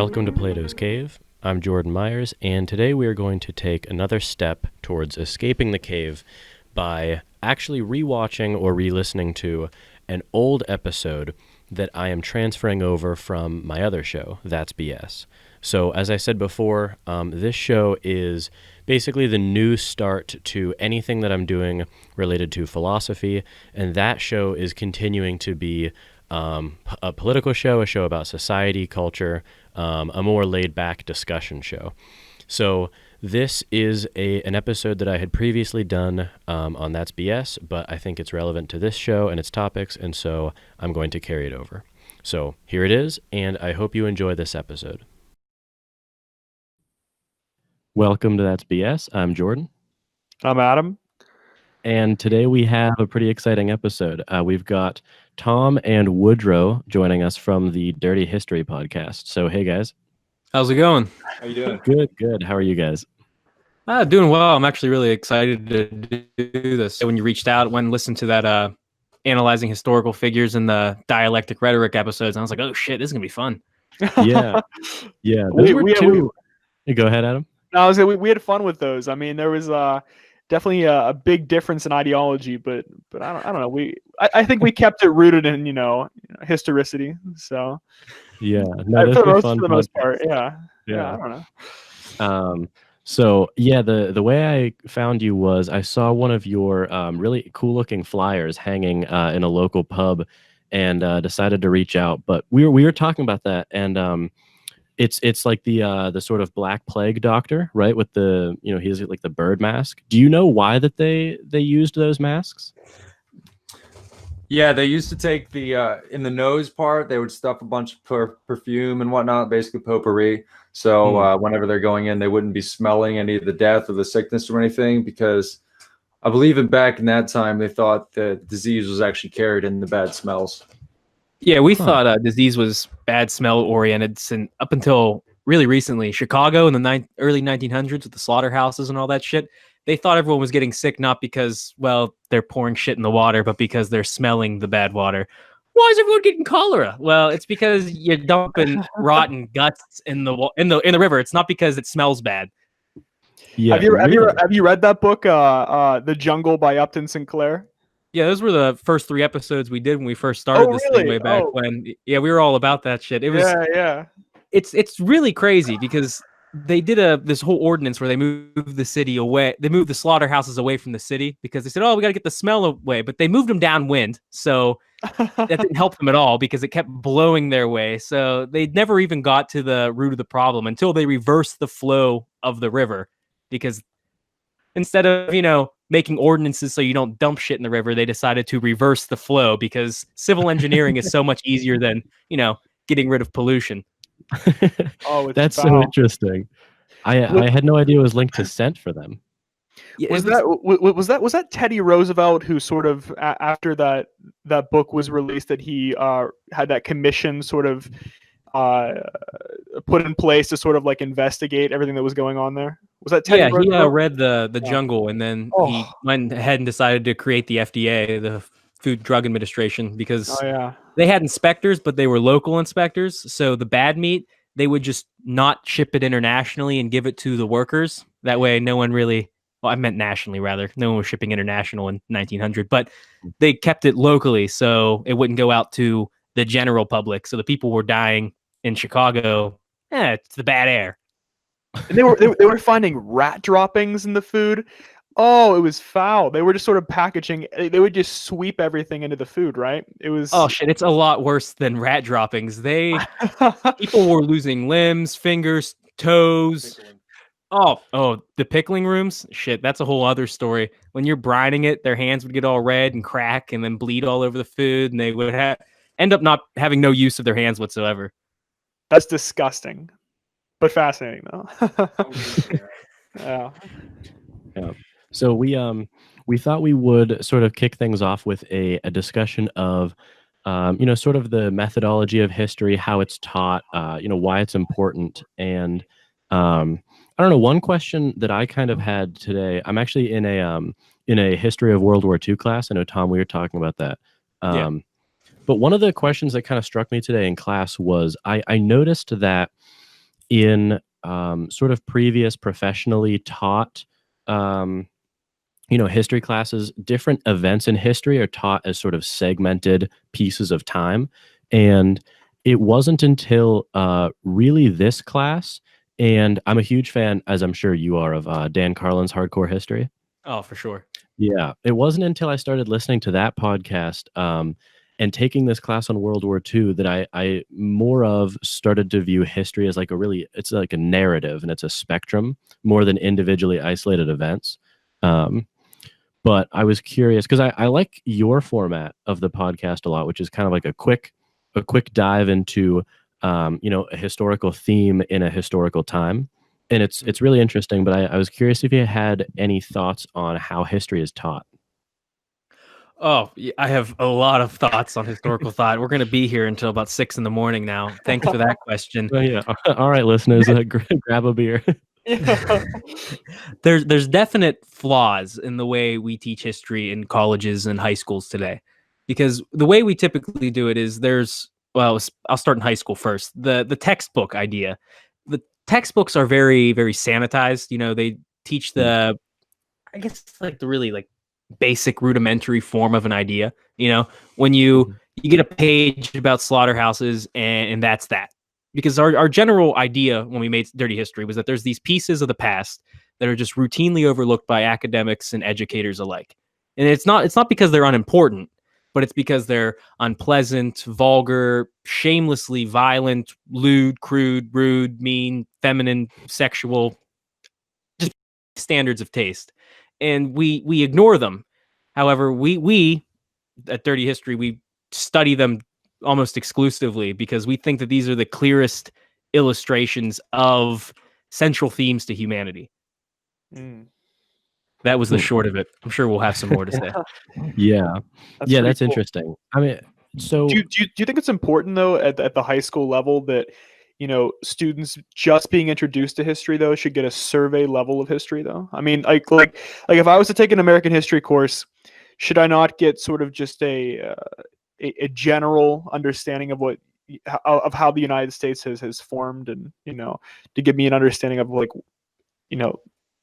Welcome to Plato's Cave. I'm Jordan Myers, and today we are going to take another step towards escaping the cave by actually rewatching or re-listening to an old episode that I am transferring over from my other show, That's BS. So, as I said before, this show is basically the new start to anything that I'm doing related to philosophy, and that show is continuing to be a political show, a show about society, culture, a more laid-back discussion show. So this is an episode that I had previously done on That's BS, but I think it's relevant to this show and its topics, and so I'm going to carry it over. So here it is, and I hope you enjoy this episode. Welcome to That's BS. I'm Jordan. I'm Adam. And today we have a pretty exciting episode. We've got Tom and Woodrow joining us from the Dirty History podcast. So, hey, guys. How's it going? How you doing? Good. How are you guys? Doing well. I'm actually really excited to do this. When you reached out, when listened to that analyzing historical figures in the Dialectic Rhetoric episodes, I was like, oh, shit, this is going to be fun. Yeah. Go ahead, Adam. No, I was saying we had fun with those. I mean, there was definitely a big difference in ideology, but I don't know. I think we kept it rooted in historicity. So yeah, for the most part, yeah. I don't know. So yeah, the way I found you was I saw one of your really cool looking flyers hanging in a local pub, and decided to reach out. But we were talking about that, and it's like the sort of Black Plague doctor, right? With the he's like the bird mask. Do you know why that they used those masks? Yeah, they used to take the in the nose part, they would stuff a bunch of perfume and whatnot, basically potpourri. So whenever they're going in, they wouldn't be smelling any of the death or the sickness or anything, because I believe back in that time, they thought the disease was actually carried in the bad smells. Yeah, we thought disease was bad smell oriented up until really recently. Chicago in the early 1900s with the slaughterhouses and all that shit. They thought everyone was getting sick not because, well, they're pouring shit in the water, but because they're smelling the bad water. Why is everyone getting cholera? Well, it's because you're dumping rotten guts in the river. It's not because it smells bad. Yeah. Have you read that book, The Jungle by Upton Sinclair? Yeah, those were the first 3 episodes we did when we first started this thing way back when. Yeah, we were all about that shit. It was It's really crazy because they did this whole ordinance where they moved the city away. They moved the slaughterhouses away from the city because they said, "Oh, we got to get the smell away." But they moved them downwind, so that didn't help them at all because it kept blowing their way. So they never even got to the root of the problem until they reversed the flow of the river. Because instead of making ordinances so you don't dump shit in the river, they decided to reverse the flow because civil engineering is so much easier than getting rid of pollution. That's so interesting. I had no idea it was linked to scent for them. Yeah, was that Teddy Roosevelt who sort of after that book was released that he had that commission sort of put in place to sort of like investigate everything that was going on there? Was that Teddy Roosevelt? Yeah, he read the Jungle, and then he went ahead and decided to create the FDA, the Food Drug Administration, because they had inspectors, but they were local inspectors. So the bad meat, they would just not ship it internationally and give it to the workers. That way, no one really, well, I meant nationally rather. No one was shipping international in 1900, but they kept it locally so it wouldn't go out to the general public. So the people were dying in Chicago. It's the bad air. And they were finding rat droppings in the food. Oh, it was foul. They were just sort of packaging. They would just sweep everything into the food, right? It was. Oh shit! It's a lot worse than rat droppings. People were losing limbs, fingers, toes. Oh, the pickling rooms. Shit, that's a whole other story. When you're brining it, their hands would get all red and crack, and then bleed all over the food, and they would end up not having no use of their hands whatsoever. That's disgusting, but fascinating though. Yeah. So we thought we would sort of kick things off with a discussion of sort of the methodology of history, how it's taught, why it's important, and I don't know. One question that I kind of had today. I'm actually in a history of World War II class. I know, Tom, we were talking about that. Yeah. But one of the questions that kind of struck me today in class was I noticed that in sort of previous professionally taught history classes, different events in history are taught as sort of segmented pieces of time. And it wasn't until really this class, and I'm a huge fan, as I'm sure you are, of Dan Carlin's Hardcore History. Oh, for sure. Yeah. It wasn't until I started listening to that podcast and taking this class on World War II that I more of started to view history as like it's like a narrative, and it's a spectrum more than individually isolated events. But I was curious because I like your format of the podcast a lot, which is kind of like a quick dive into a historical theme in a historical time. And it's really interesting, but I was curious if you had any thoughts on how history is taught. Oh, I have a lot of thoughts on historical thought. We're going to be here until about 6 a.m. now. Thanks for that question. Well, yeah. All right, listeners, grab a beer. There's definite flaws in the way we teach history in colleges and high schools today, because the way we typically do it is I'll start in high school first. The textbook idea. The textbooks are very, very sanitized. They teach I guess like the really like basic rudimentary form of an idea. When you get a page about slaughterhouses and that's that. Because our general idea when we made Dirty History was that there's these pieces of the past that are just routinely overlooked by academics and educators alike. And it's not because they're unimportant, but it's because they're unpleasant, vulgar, shamelessly violent, lewd, crude, rude, mean, feminine, sexual, just standards of taste. And we ignore them. However, we at Dirty History, we study them almost exclusively because we think that these are the clearest illustrations of central themes to humanity. That was the short of it. I'm sure we'll have some more to say. Yeah. That's cool. Interesting. I mean, so do you think it's important though at the high school level that students just being introduced to history though should get a survey level of history though? I mean, like if I was to take an American history course, should I not get sort of just a general understanding of how the United States has formed, and to give me an understanding of the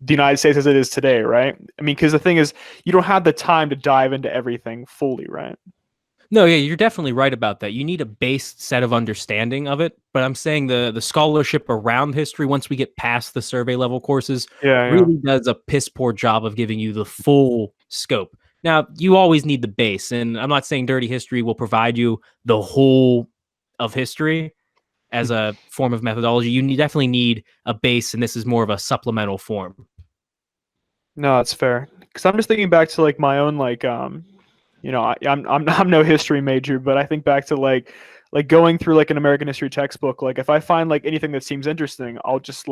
United States as it is today, right? I mean, because the thing is, you don't have the time to dive into everything fully, right? No, yeah, you're definitely right about that. You need a base set of understanding of it, but I'm saying the scholarship around history, once we get past the survey level courses, really does a piss poor job of giving you the full scope. Now, you always need the base, and I'm not saying Dirty History will provide you the whole of history as a form of methodology. You definitely need a base, and this is more of a supplemental form. No, that's fair. Because I'm just thinking back to like my own I'm no history major, but I think back to like going through like an American history textbook. Like if I find like anything that seems interesting, I'll just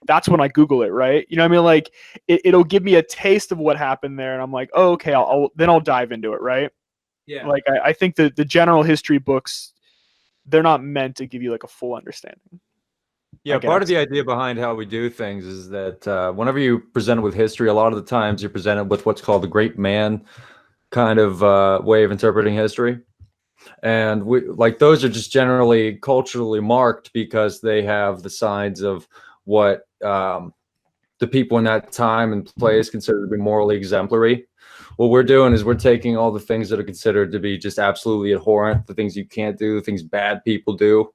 that's when I Google it, right? You know what I mean? Like it'll give me a taste of what happened there, and I'm like, oh, okay, I'll dive into it, right? Yeah. Like I think that the general history books, they're not meant to give you like a full understanding. Yeah, part of the idea behind how we do things is that whenever you present with history, a lot of the times you're presented with what's called the great man kind of way of interpreting history. And those are just generally culturally marked because they have the signs of what the people in that time and place consider to be morally exemplary. What we're doing is we're taking all the things that are considered to be just absolutely abhorrent, the things you can't do, the things bad people do,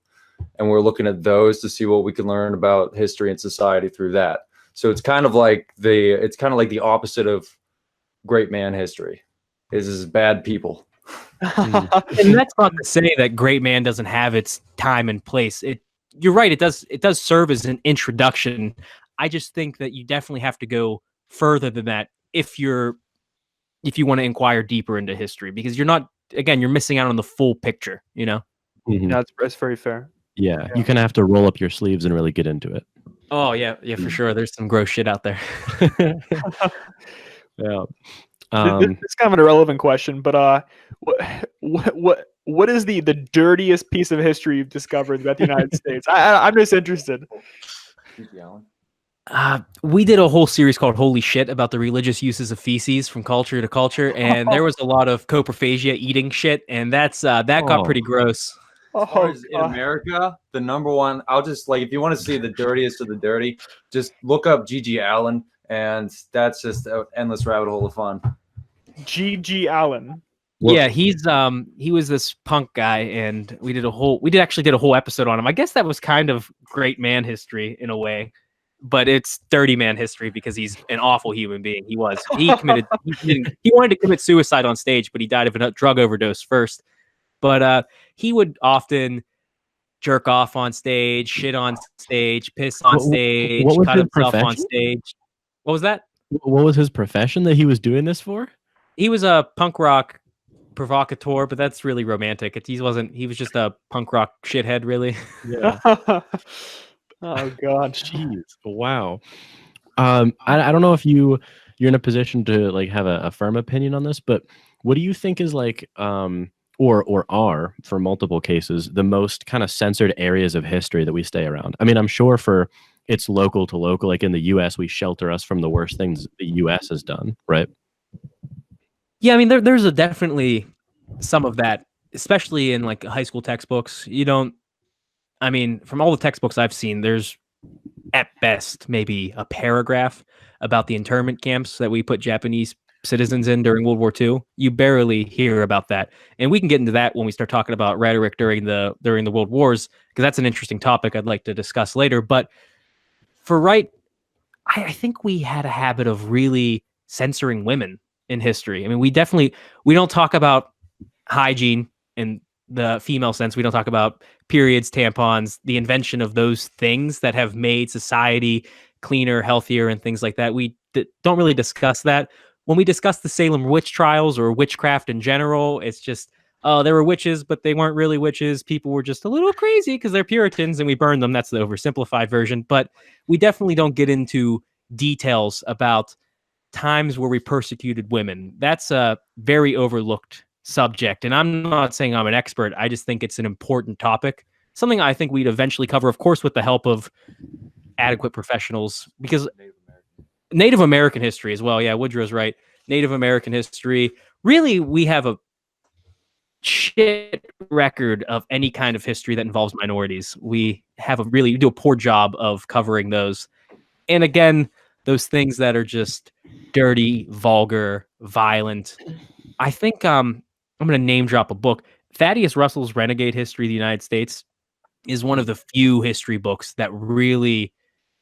and we're looking at those to see what we can learn about history and society through that. So it's kind of like the opposite of great man history is bad people. And that's not to say that great man doesn't have its time and place. You're right. It does serve as an introduction. I just think that you definitely have to go further than that if you want to inquire deeper into history, because you're missing out on the full picture, Mm-hmm. Yeah, that's very fair. Yeah, you kind of have to roll up your sleeves and really get into it. Oh yeah, for sure. There's some gross shit out there. Yeah. It's kind of an irrelevant question, but what is the dirtiest piece of history you've discovered about the United States? I'm just interested. We did a whole series called Holy Shit about the religious uses of feces from culture to culture, and there was a lot of coprophagia, eating shit, and that got pretty gross. As far as in America, the number one, I'll just like, if you want to see the dirtiest of the dirty, just look up G.G. Allen, and that's just an endless rabbit hole of fun. G.G. Allen. Yeah, he was this punk guy, and we actually did a whole episode on him. I guess that was kind of great man history in a way, but it's dirty man history because he's an awful human being. He wanted to commit suicide on stage, but he died of a drug overdose first. But he would often jerk off on stage, shit on stage, piss on stage, cut himself on stage. What was that? What was his profession that he was doing this for? He was a punk rock provocateur, but that's really romantic. He was just a punk rock shithead, really. Yeah. Oh God. Jeez. Wow. I don't know if you're in a position to like have a firm opinion on this, but what do you think is like or are, for multiple cases, the most kind of censored areas of history that we stay around? I mean, I'm sure it's local to local. Like in the U.S., we shelter us from the worst things the U.S. has done, right? Yeah, I mean, there's definitely some of that, especially in like high school textbooks. From all the textbooks I've seen, there's at best maybe a paragraph about the internment camps that we put Japanese citizens in during World War II. You barely hear about that, and we can get into that when we start talking about rhetoric during the World Wars, because that's an interesting topic I'd like to discuss later. But I think we had a habit of really censoring women in history. I mean, we don't talk about hygiene in the female sense. We don't talk about periods, tampons, the invention of those things that have made society cleaner, healthier, and things like that. We don't really discuss that. When we discuss the Salem witch trials or witchcraft in general, it's just, oh, there were witches, but they weren't really witches. People were just a little crazy because they're Puritans and we burned them. That's the oversimplified version. But we definitely don't get into details about times where we persecuted women. That's a very overlooked subject. And I'm not saying I'm an expert. I just think it's an important topic. Something I think we'd eventually cover, of course, with the help of adequate professionals, because Native American history as well. Yeah, Woodrow's right. Native American history. Really, we have a shit record of any kind of history that involves minorities. We do a poor job of covering those. And again, those things that are just dirty, vulgar, violent. I think I'm going to name drop a book. Thaddeus Russell's Renegade History of the United States is one of the few history books that really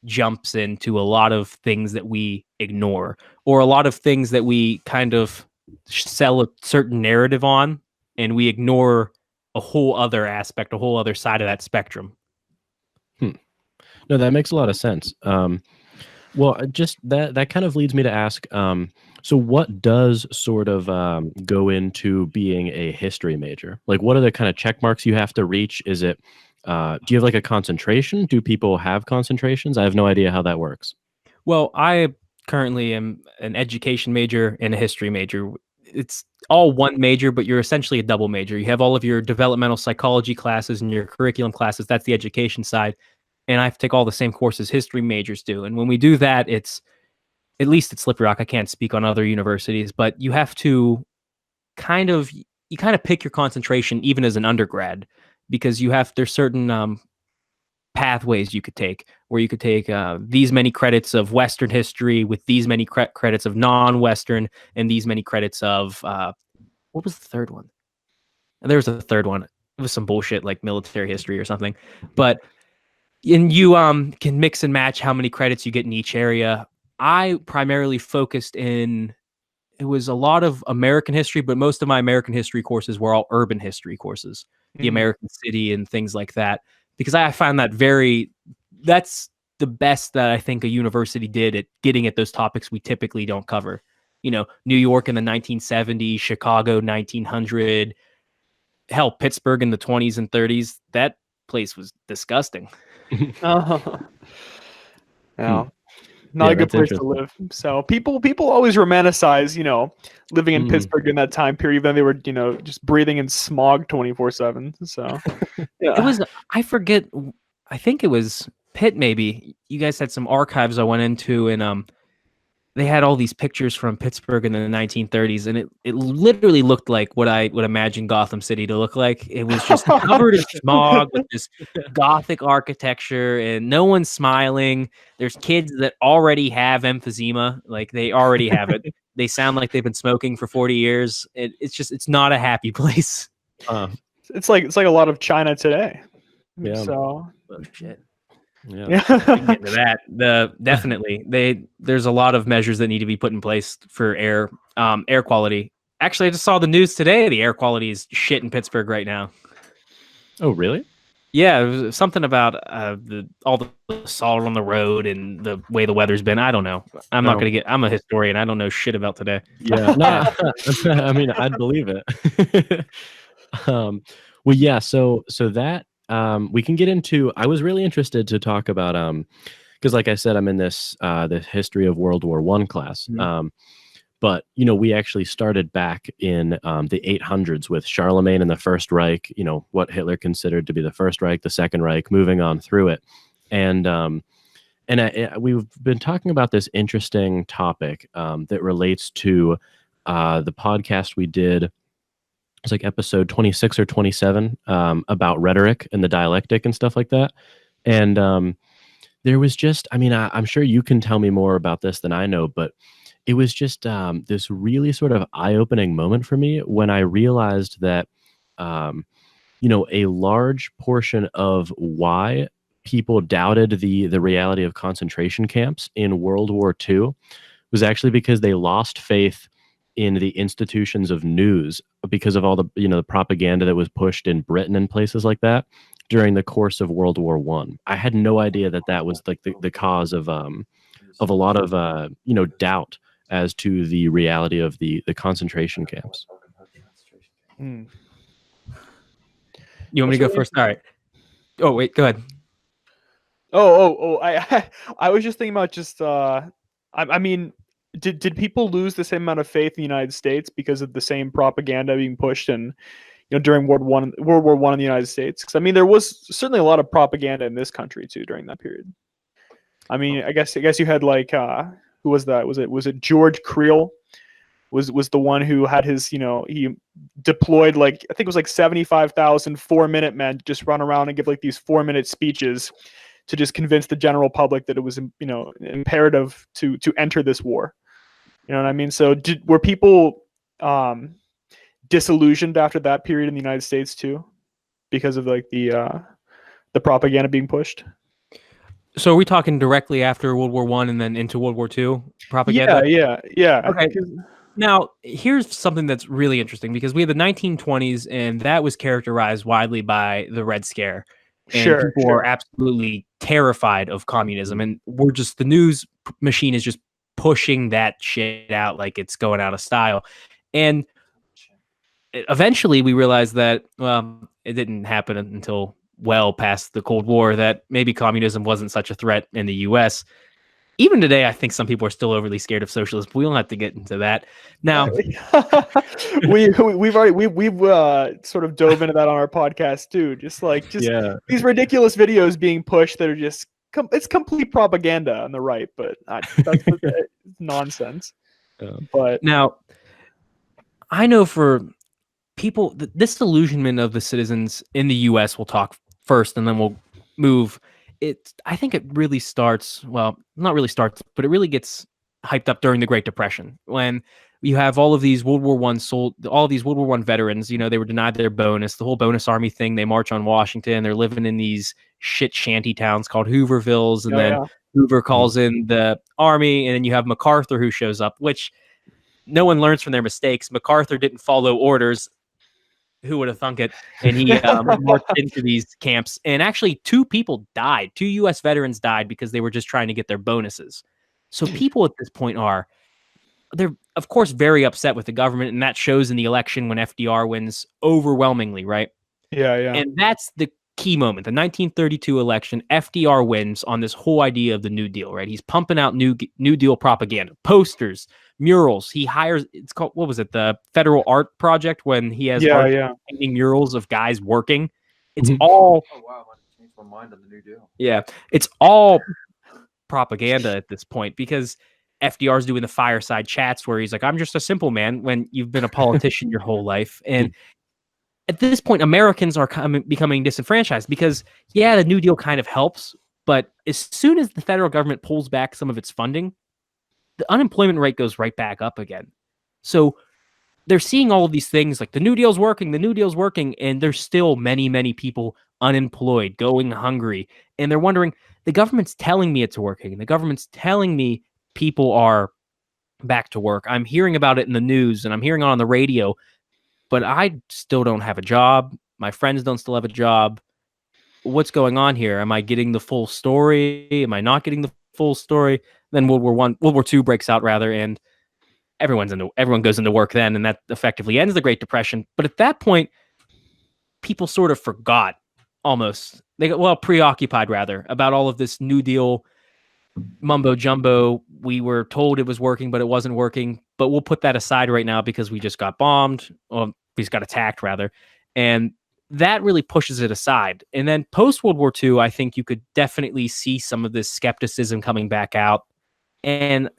jumps into a lot of things that we ignore, or a lot of things that we kind of sell a certain narrative on, and we ignore a whole other aspect, a whole other side of that spectrum. No, that makes a lot of sense. Well, just that kind of leads me to ask, so what does sort of go into being a history major? Like, what are the kind of check marks you have to reach? Is it, do you have like a concentration? Do people have concentrations? I have no idea how that works. Well, I currently am an education major and a history major. It's all one major, but you're essentially a double major. You have all of your developmental psychology classes and your curriculum classes. That's the education side. And I have to take all the same courses history majors do. And when we do that, at least at Slippery Rock, I can't speak on other universities, but you have to kind of pick your concentration even as an undergrad, because there's certain pathways you could take, where you could take these many credits of Western history with these many credits of non-Western and these many credits of, what was the third one? There was a third one. It was some bullshit like military history or something. And you can mix and match how many credits you get in each area. I primarily focused it was a lot of American history, but most of my American history courses were all urban history courses, the American city and things like that, because I find that's the best that I think a university did at getting at those topics we typically don't cover. New York in the 1970s, Chicago 1900, hell, Pittsburgh in the 20s and 30s. That place was disgusting. Yeah. Not a good place to live. So people always romanticize, living in Pittsburgh in that time period, then they were, just breathing in smog 24/7. So yeah. It was, I forget, I think it was Pitt maybe. You guys had some archives I went into, and they had all these pictures from Pittsburgh in the 1930s, and it literally looked like what I would imagine Gotham City to look like. It was just covered in smog with this Gothic architecture, and no one's smiling. There's kids that already have emphysema, like they already have it. They sound like they've been smoking for 40 years. It's not a happy place. It's like a lot of China today. Yeah. So oh shit. Yeah. We can get into that. Definitely there's a lot of measures that need to be put in place for air quality. Actually, I just saw the news today. The air quality is shit in Pittsburgh right now. Oh, really? Yeah, it was something about all the salt on the road and the way the weather's been. I don't know. I'm not gonna get. I'm a historian. I don't know shit about today. Yeah. No, I mean, I'd believe it. Well, yeah. So that we can get into. I was really interested to talk about because, like I said, I'm in this the history of World War I class. Mm-hmm. But we actually started back in the 800s with Charlemagne and the First Reich. What Hitler considered to be the First Reich, the Second Reich, moving on through it, and we've been talking about this interesting topic that relates to the podcast we did. It's like episode 26 or 27 about rhetoric and the dialectic and stuff like that. And there was just, I'm sure you can tell me more about this than I know, but it was just this really sort of eye-opening moment for me when I realized that, a large portion of why people doubted the reality of concentration camps in World War II was actually because they lost faith in the institutions of news because of all the the propaganda that was pushed in Britain and places like that during the course of World War I. I had no idea that was like the cause of a lot of doubt as to the reality of the concentration camps. Hmm. You want me to go first? All right. Oh wait, go ahead. I was just thinking about just I mean, did people lose the same amount of faith in the United States because of the same propaganda being pushed and during World War I in the United States? Because there was certainly a lot of propaganda in this country too during that period. I guess you had like who was that? Was it George Creel? Was the one who had his he deployed like I think it was like 75,000 4-minute men to just run around and give like these 4-minute speeches to just convince the general public that it was imperative to enter this war. You know what I mean? So were people disillusioned after that period in the United States too, because of like the propaganda being pushed? So are we talking directly after World War I and then into World War II propaganda? Yeah. Okay. Now, here's something that's really interesting because we had the 1920s, and that was characterized widely by the Red Scare. And people were absolutely terrified of communism. And the news machine is just pushing that shit out like it's going out of style. And eventually we realized that, it didn't happen until well past the Cold War, that maybe communism wasn't such a threat in the U.S. Even today, I think some people are still overly scared of socialism. We don't have to get into that now. we've sort of dove into that on our podcast too. Just these ridiculous videos being pushed that are just it's complete propaganda on the right, but that's nonsense. But now, I know for people, the disillusionment of the citizens in the U.S. we'll talk first, and then we'll move. I think it really starts, well, not really starts, but it really gets hyped up during the Great Depression when you have all of these World War I veterans. They were denied their bonus, the whole bonus army thing. They march on Washington. They're living in these shit shanty towns called Hoovervilles, and then Hoover calls in the army, and then you have MacArthur who shows up, which no one learns from their mistakes. MacArthur didn't follow orders. Who would have thunk it? And he marched into these camps. And actually, 2 people died. 2 U.S. veterans died because they were just trying to get their bonuses. So people at this point they're, of course, very upset with the government. And that shows in the election when FDR wins overwhelmingly, right? Yeah. And that's the key moment. The 1932 election, FDR wins on this whole idea of the New Deal, right? He's pumping out New Deal propaganda, posters, murals. He hires, it's called, what was it? The Federal Art Project, when he has painting murals of guys working. It's all. Oh, wow. I changed my mind on the New Deal. Yeah. It's all propaganda at this point because FDR's doing the fireside chats where he's like, I'm just a simple man, when you've been a politician your whole life. And at this point, Americans are becoming disenfranchised because, yeah, the New Deal kind of helps. But as soon as the federal government pulls back some of its funding, the unemployment rate goes right back up again. So they're seeing all of these things like the New Deal's working, and there's still many, many people unemployed, going hungry. And they're wondering, the government's telling me it's working. The government's telling me people are back to work. I'm hearing about it in the news and I'm hearing it on the radio, but I still don't have a job. My friends don't still have a job. What's going on here? Am I getting the full story? Am I not getting the full story? Then World War II breaks out rather, and everyone goes into work then, and that effectively ends the Great Depression. But at that point, people sort of forgot almost. They got preoccupied rather about all of this New Deal mumbo jumbo. We were told it was working, but it wasn't working. But we'll put that aside right now because we just got bombed, or we just got attacked rather, and that really pushes it aside. And then post World War II, I think you could definitely see some of this skepticism coming back out. And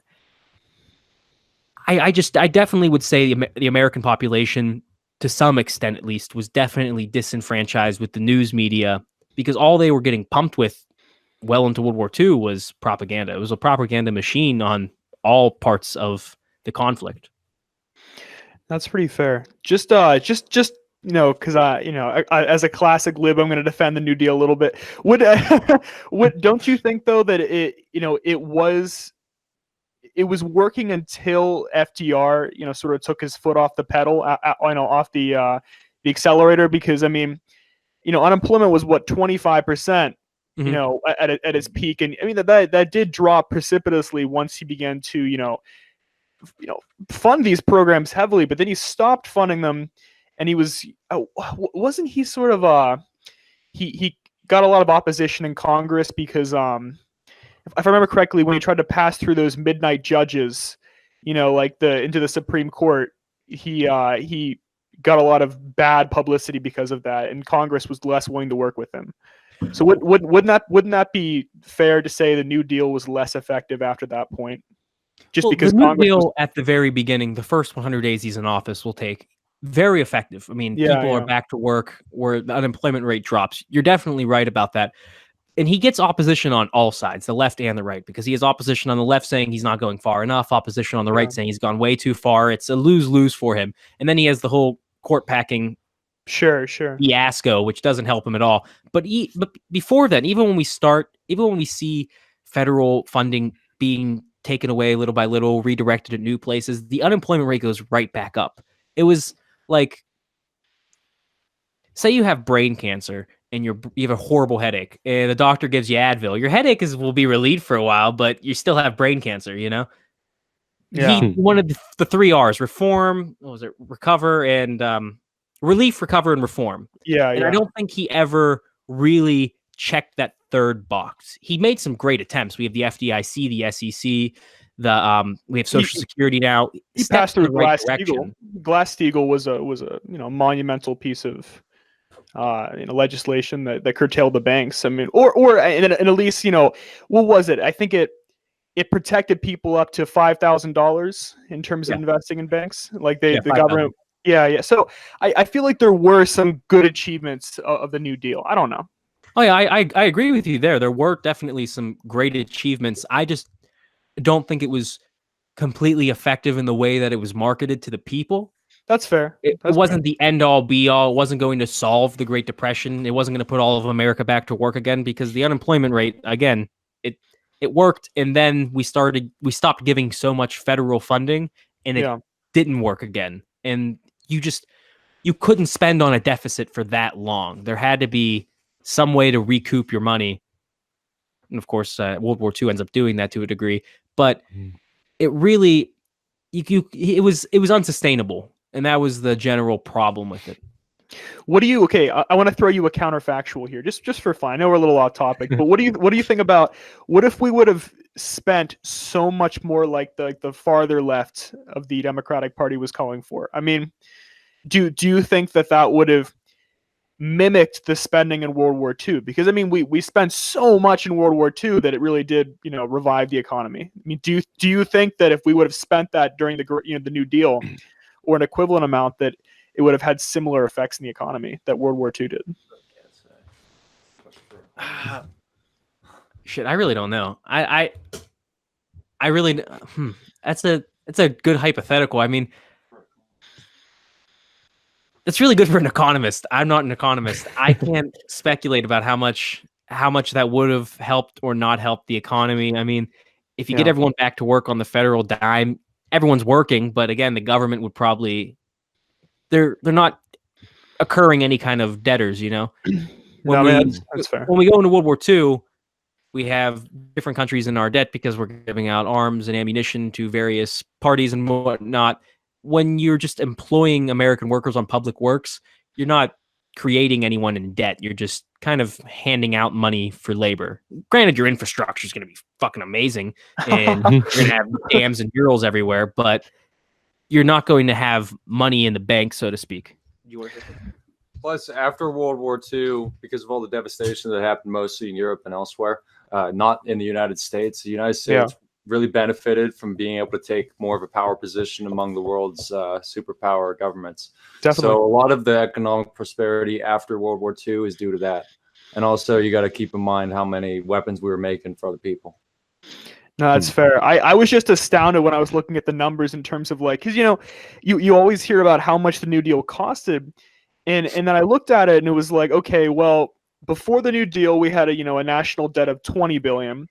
I definitely would say the American population, to some extent at least, was definitely disenfranchised with the news media, because all they were getting pumped with well into World War II was propaganda. It was a propaganda machine on all parts of the conflict. That's pretty fair. Just because I as a classic lib, I'm going to defend the New Deal a little bit. Don't you think though that it was working until FDR sort of took his foot off the pedal, off the accelerator? Because I mean, unemployment was what, 25%, at its peak, and I mean that did drop precipitously once he began to fund these programs heavily, but then he stopped funding them. And he wasn't he sort of he got a lot of opposition in Congress because if I remember correctly, when he tried to pass through those midnight judges, into the Supreme Court, he got a lot of bad publicity because of that, and Congress was less willing to work with him. So wouldn't that be fair to say the New Deal was less effective after that point? Just because the New Congress Deal at the very beginning, the first 100 days he's in office, will take very effective. I mean, people are back to work where the unemployment rate drops. You're definitely right about that. And he gets opposition on all sides, the left and the right, because he has opposition on the left saying he's not going far enough, opposition on the right saying he's gone way too far. It's a lose-lose for him. And then he has the whole court packing fiasco, which doesn't help him at all. But before then, even when we see federal funding being taken away little by little, redirected at new places, the unemployment rate goes right back up. It was like, say you have brain cancer and you have a horrible headache and the doctor gives you Advil. Your headache will be relieved for a while, but you still have brain cancer, Yeah. He wanted the 3 R's: reform, recover, and relief, recover, and reform. And I don't think he ever really checked that third box. He made some great attempts. We have the FDIC, the SEC, we have Social Security now. He passed through Glass-Steagall. Glass-Steagall was a monumental piece of legislation that curtailed the banks. I mean, or at least what was it? I think it protected people up to $5,000 in terms of investing in banks. Like the government. Yeah. So I feel like there were some good achievements of the New Deal. I don't know. Oh yeah, I agree with you there. There were definitely some great achievements. I just don't think it was completely effective in the way that it was marketed to the people. That's fair. It wasn't the end all be all. It wasn't going to solve the Great Depression. It wasn't going to put all of America back to work again, because the unemployment rate, again, it worked, and then we stopped giving so much federal funding, and it didn't work again. And you couldn't spend on a deficit for that long. There had to be some way to recoup your money. And of course, World War II ends up doing that to a degree, but it really, it was unsustainable. And that was the general problem with it. I want to throw you a counterfactual here, just for fun. I know we're a little off topic, but what do you think about, what if we would have spent so much more like the farther left of the Democratic Party was calling for? I mean, do you think that would have mimicked the spending in World War II, because I mean we spent so much in World War II that it really did revive the economy. I mean, do you think that if we would have spent that during the New Deal or an equivalent amount, that it would have had similar effects in the economy that World War II did? Shit, I really don't know. I really that's a good hypothetical. I mean, it's really good for an economist. I'm not an economist. I can't speculate about how much that would have helped or not helped the economy. I mean, if you get everyone back to work on the federal dime, everyone's working, but again, the government would probably they're not occurring any kind of debtors, That's fair. When we go into World War II, we have different countries in our debt because we're giving out arms and ammunition to various parties and whatnot. When you're just employing American workers on public works, you're not creating anyone in debt. You're just kind of handing out money for labor. Granted, your infrastructure is going to be fucking amazing, and you're going to have dams and murals everywhere, but you're not going to have money in the bank, so to speak. Plus, after World War II, because of all the devastation that happened mostly in Europe and elsewhere, not in the United States, the United States really benefited from being able to take more of a power position among the world's superpower governments. Definitely. So a lot of the economic prosperity after World War II is due to that. And also, you got to keep in mind how many weapons we were making for other people. No, that's fair. I was just astounded when I was looking at the numbers in terms of because you always hear about how much the New Deal costed, and then I looked at it and it was like, okay, well, before the New Deal we had a national debt of 20 billion.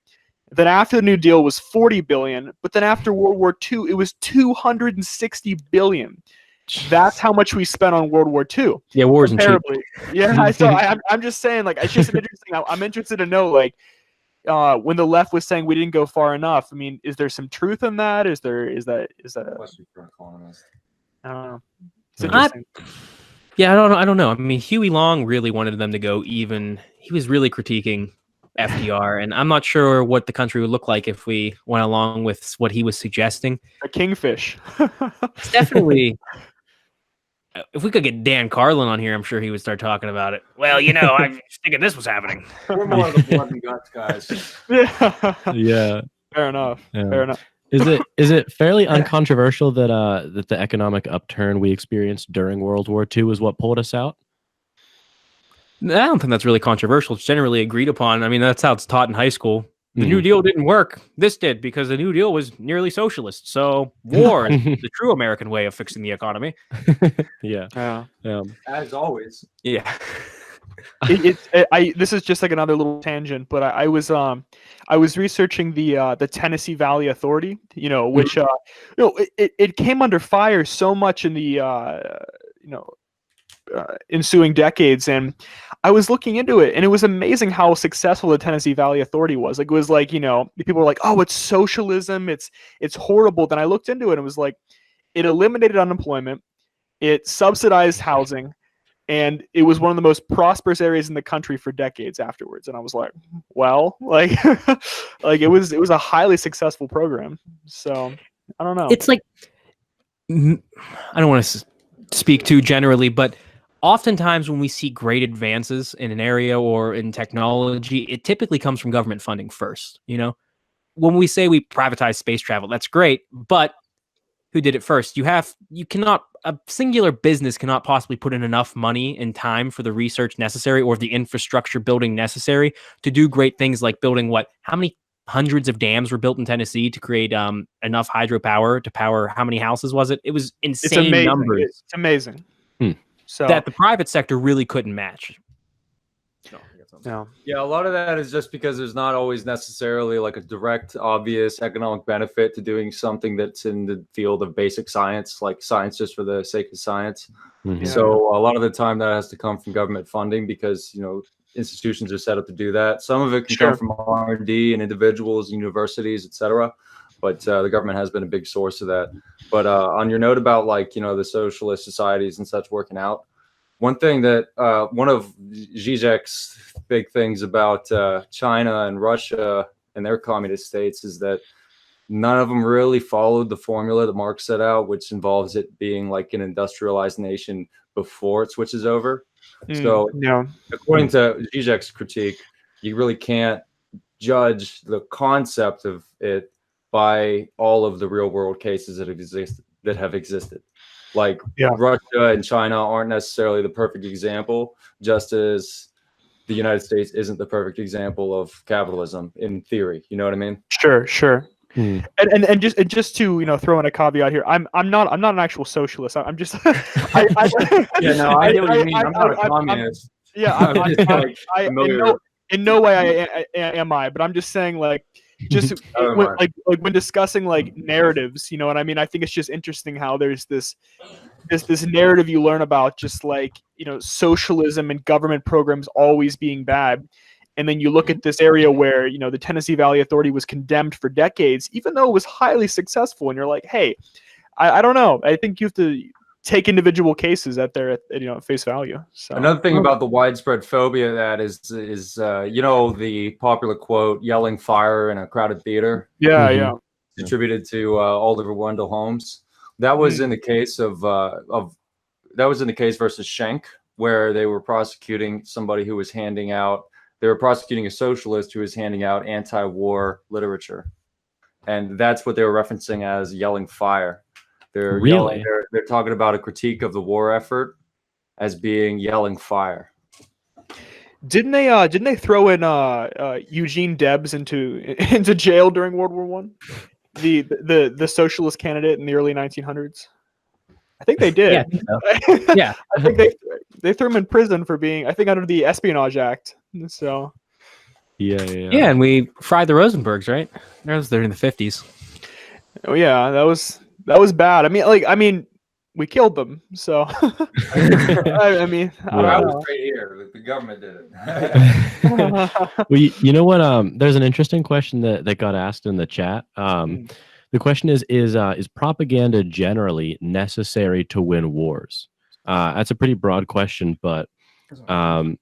Then after the New Deal was 40 billion, but then after World War II it was 260 billion. That's how much we spent on World War II. Yeah, wars and cheap. Yeah, so I'm just saying, it's just interesting. I'm interested to know, when the left was saying we didn't go far enough. I mean, is there some truth in that? Is that a question for an economist? I don't know. It's interesting. I don't know. I mean, Huey Long really wanted them to go even. He was really critiquing FDR, and I'm not sure what the country would look like if we went along with what he was suggesting. A kingfish. It's definitely. If we could get Dan Carlin on here, I'm sure he would start talking about it. Well, I was thinking this was happening. We're more of the blood and guts guys. Yeah. Fair enough. Yeah. Fair enough. Is it fairly uncontroversial that the economic upturn we experienced during World War II is what pulled us out? I don't think that's really controversial. It's generally agreed upon. I mean, that's how it's taught in high school. The New Deal didn't work. This did, because the New Deal was nearly socialist. So war is the true American way of fixing the economy. Yeah. As always. Yeah. This is just like another little tangent, but I was researching the Tennessee Valley Authority, which it came under fire so much in the ensuing decades, and I was looking into it, and it was amazing how successful the Tennessee Valley Authority was. It was people were like, "Oh, it's socialism, it's horrible." Then I looked into it, and it was like it eliminated unemployment, it subsidized housing, and it was one of the most prosperous areas in the country for decades afterwards. And I was like, well, it was a highly successful program. So I don't know. It's like, I don't want to speak too generally, but oftentimes when we see great advances in an area or in technology, it typically comes from government funding first. When we say we privatize space travel, that's great, but who did it first? A singular business cannot possibly put in enough money and time for the research necessary or the infrastructure building necessary to do great things like building how many hundreds of dams were built in Tennessee to create enough hydropower to power how many houses was it? It was insane numbers. It's amazing. So that the private sector really couldn't match. No. Yeah, a lot of that is just because there's not always necessarily like a direct, obvious economic benefit to doing something that's in the field of basic science, like science just for the sake of science. Mm-hmm. So a lot of the time that has to come from government funding because, institutions are set up to do that. Some of it can come from R&D and individuals, universities, etc. But the government has been a big source of that. But on your note about the socialist societies and such working out, one thing that one of Zizek's big things about China and Russia and their communist states is that none of them really followed the formula that Marx set out, which involves it being like an industrialized nation before it switches over. So, yeah. according to Zizek's critique, you really can't judge the concept of it by all of the real world cases that have existed. Like Russia and China aren't necessarily the perfect example, just as the United States isn't the perfect example of capitalism in theory. You know what I mean? Sure. And just to throw in a caveat here, I'm not an actual socialist. I'm just I get what you mean. I'm not a communist. In no way am I, but I'm just saying, like, just when discussing like narratives, you know what I mean? I think it's just interesting how there's this narrative you learn about, just like, socialism and government programs always being bad. And then you look at this area where, the Tennessee Valley Authority was condemned for decades, even though it was highly successful. And you're like, hey, I don't know. I think you have to take individual cases at their face value. So another thing about the widespread phobia that is the popular quote, "Yelling fire in a crowded theater." Yeah. Attributed to Oliver Wendell Holmes. That was in the case versus Schenck, where they were prosecuting somebody who was handing out. They were prosecuting a socialist who was handing out anti-war literature, and that's what they were referencing as yelling fire. They're really they're talking about a critique of the war effort as being yelling fire. Didn't they throw in Eugene Debs into jail during World War I? The socialist candidate in the early 1900s. I think they did. Yeah, I think so. Yeah. I think they threw him in prison for being, I think, under the Espionage Act. So yeah, and we fried the Rosenbergs, right? That was there in the 50s. Oh yeah, that was bad. I mean, we killed them. So I mean, I was right here. The government did it. Well, you know what? There's an interesting question that got asked in the chat. The question is propaganda generally necessary to win wars? That's a pretty broad question, but I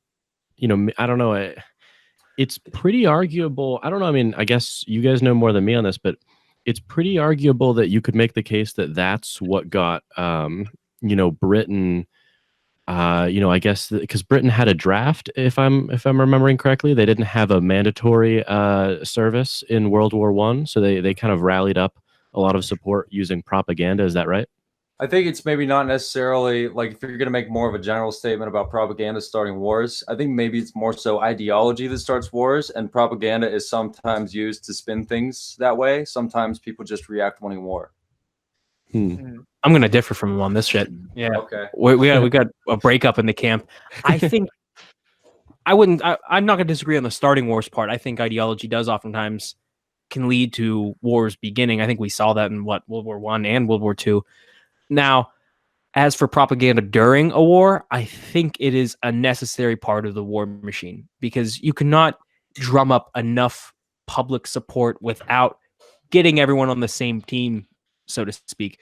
don't know. It's pretty arguable. I don't know. I mean, I guess you guys know more than me on this, but it's pretty arguable that you could make the case that that's what got, Britain. I guess because Britain had a draft, if I'm remembering correctly, they didn't have a mandatory service in World War I, so they kind of rallied up a lot of support using propaganda. Is that right? I think it's maybe not necessarily like if you're going to make more of a general statement about propaganda starting wars, I think maybe it's more so ideology that starts wars, and propaganda is sometimes used to spin things that way. Sometimes people just react wanting war. I'm going to differ from him on this shit. Yeah. Okay. We got a breakup in the camp. I think I'm not going to disagree on the starting wars part. I think ideology does oftentimes can lead to wars beginning. I think we saw that in World War I and World War II. Now, as for propaganda during a war, I think it is a necessary part of the war machine, because you cannot drum up enough public support without getting everyone on the same team, so to speak.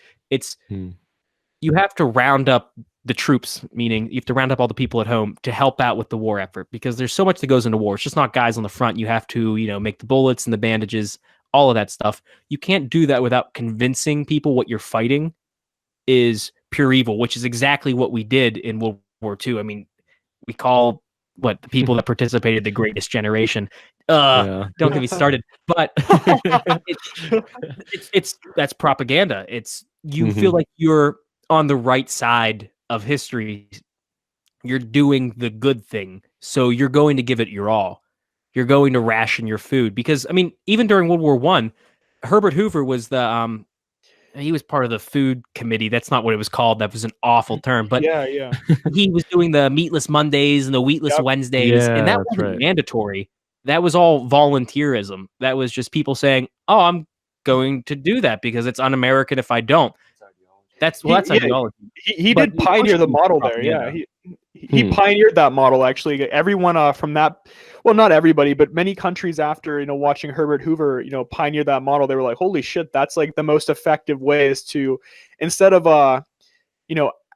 You have to round up the troops, meaning you have to round up all the people at home to help out with the war effort, because there's so much that goes into war. It's just not guys on the front. You have to, make the bullets and the bandages, all of that stuff. You can't do that without convincing people what you're fighting is pure evil, which is exactly what we did in World War II. I mean, we call the people that participated the greatest generation. Don't get me started. But that's propaganda. It's you feel like you're on the right side of history. You're doing the good thing, so you're going to give it your all. You're going to ration your food, because I mean, even during World War I, Herbert Hoover was he was part of the food committee. That's not what it was called. That was an awful term. But yeah. He was doing the meatless Mondays and the wheatless Wednesdays. And that wasn't mandatory. That was all volunteerism. That was just people saying, oh, I'm going to do that because it's un-American if I don't. That's ideology. He did pioneer the model there. Yeah. He pioneered that model, actually. Everyone from that, well, not everybody, but many countries after, watching Herbert Hoover, pioneer that model, they were like, holy shit, that's like the most effective ways to, instead of,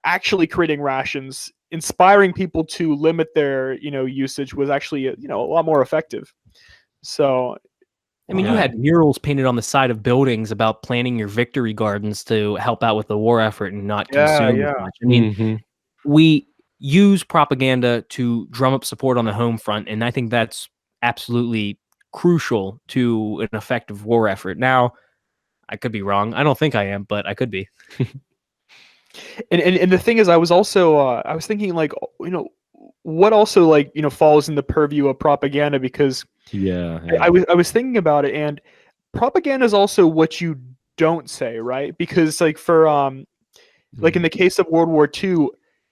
actually creating rations, inspiring people to limit their, usage was actually, a lot more effective. So, I mean, you had murals painted on the side of buildings about planting your victory gardens to help out with the war effort and not consume as much. I mean, use propaganda to drum up support on the home front, and I think that's absolutely crucial to an effective war effort. Now, I could be wrong. I don't think I am, but I could be. And the thing is, I was also I was thinking, like, what also, like, falls in the purview of propaganda, because I was thinking about it, and propaganda is also what you don't say, right? Because, like, for like in the case of World War II,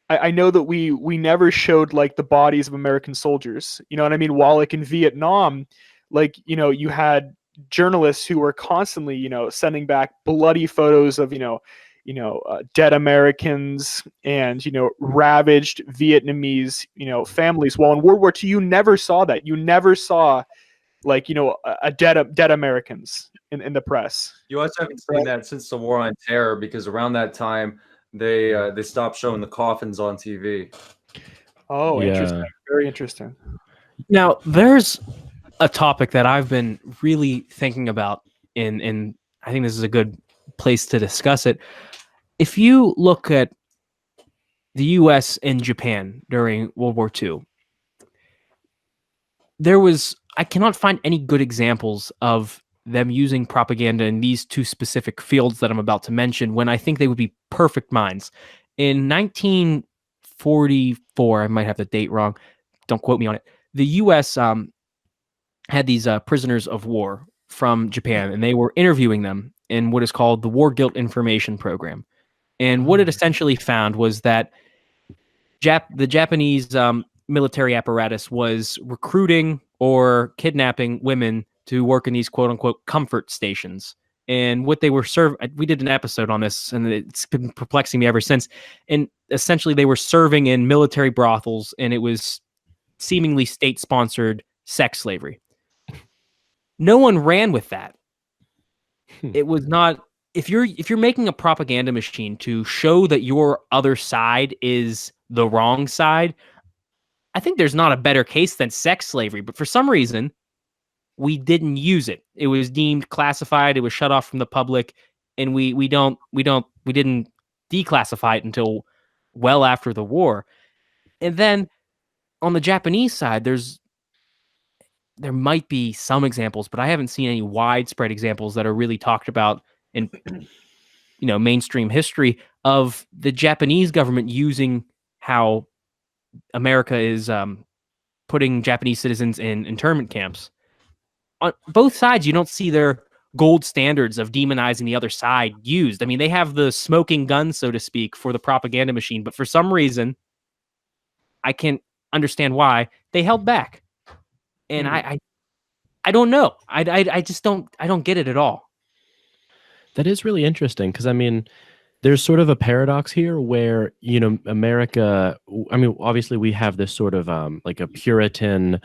I know that we never showed, like, the bodies of American soldiers. You know what I mean? While, like, in Vietnam, like, you had journalists who were constantly, sending back bloody photos of, dead Americans and, ravaged Vietnamese, families. While in World War II, you never saw that. You never saw, like, a dead Americans in the press. You also haven't seen that since the War on Terror, because around that time they stopped showing the coffins on TV. Oh, interesting. Very interesting. Now, there's a topic that I've been really thinking about, and I think this is a good place to discuss it. If you look at the U.S. and Japan during World War II, I cannot find any good examples of them using propaganda in these two specific fields that I'm about to mention, when I think they would be perfect minds. In 1944, I might have the date wrong, don't quote me on it, the U.S. had these prisoners of war from Japan, and they were interviewing them in what is called the War Guilt Information Program. And what it essentially found was that the Japanese military apparatus was recruiting or kidnapping women to work in these quote-unquote comfort stations. And what they were we did an episode on this, and it's been perplexing me ever since. And essentially, they were serving in military brothels, and it was seemingly state-sponsored sex slavery. No one ran with that. It was not. If you're making a propaganda machine to show that your other side is the wrong side, I think there's not a better case than sex slavery. But for some reason, we didn't use it. It was deemed classified. It was shut off from the public, and we didn't declassify it until well after the war. And then on the Japanese side, there might be some examples, but I haven't seen any widespread examples that are really talked about in mainstream history of the Japanese government using how America is putting Japanese citizens in internment camps. On both sides, you don't see their gold standards of demonizing the other side used. I mean, they have the smoking gun, so to speak, for the propaganda machine, but for some reason, I can't understand why they held back. And I don't know. I just don't get it at all. That is really interesting, because I mean, there's sort of a paradox here where, America, I mean, obviously we have this sort of like a Puritan,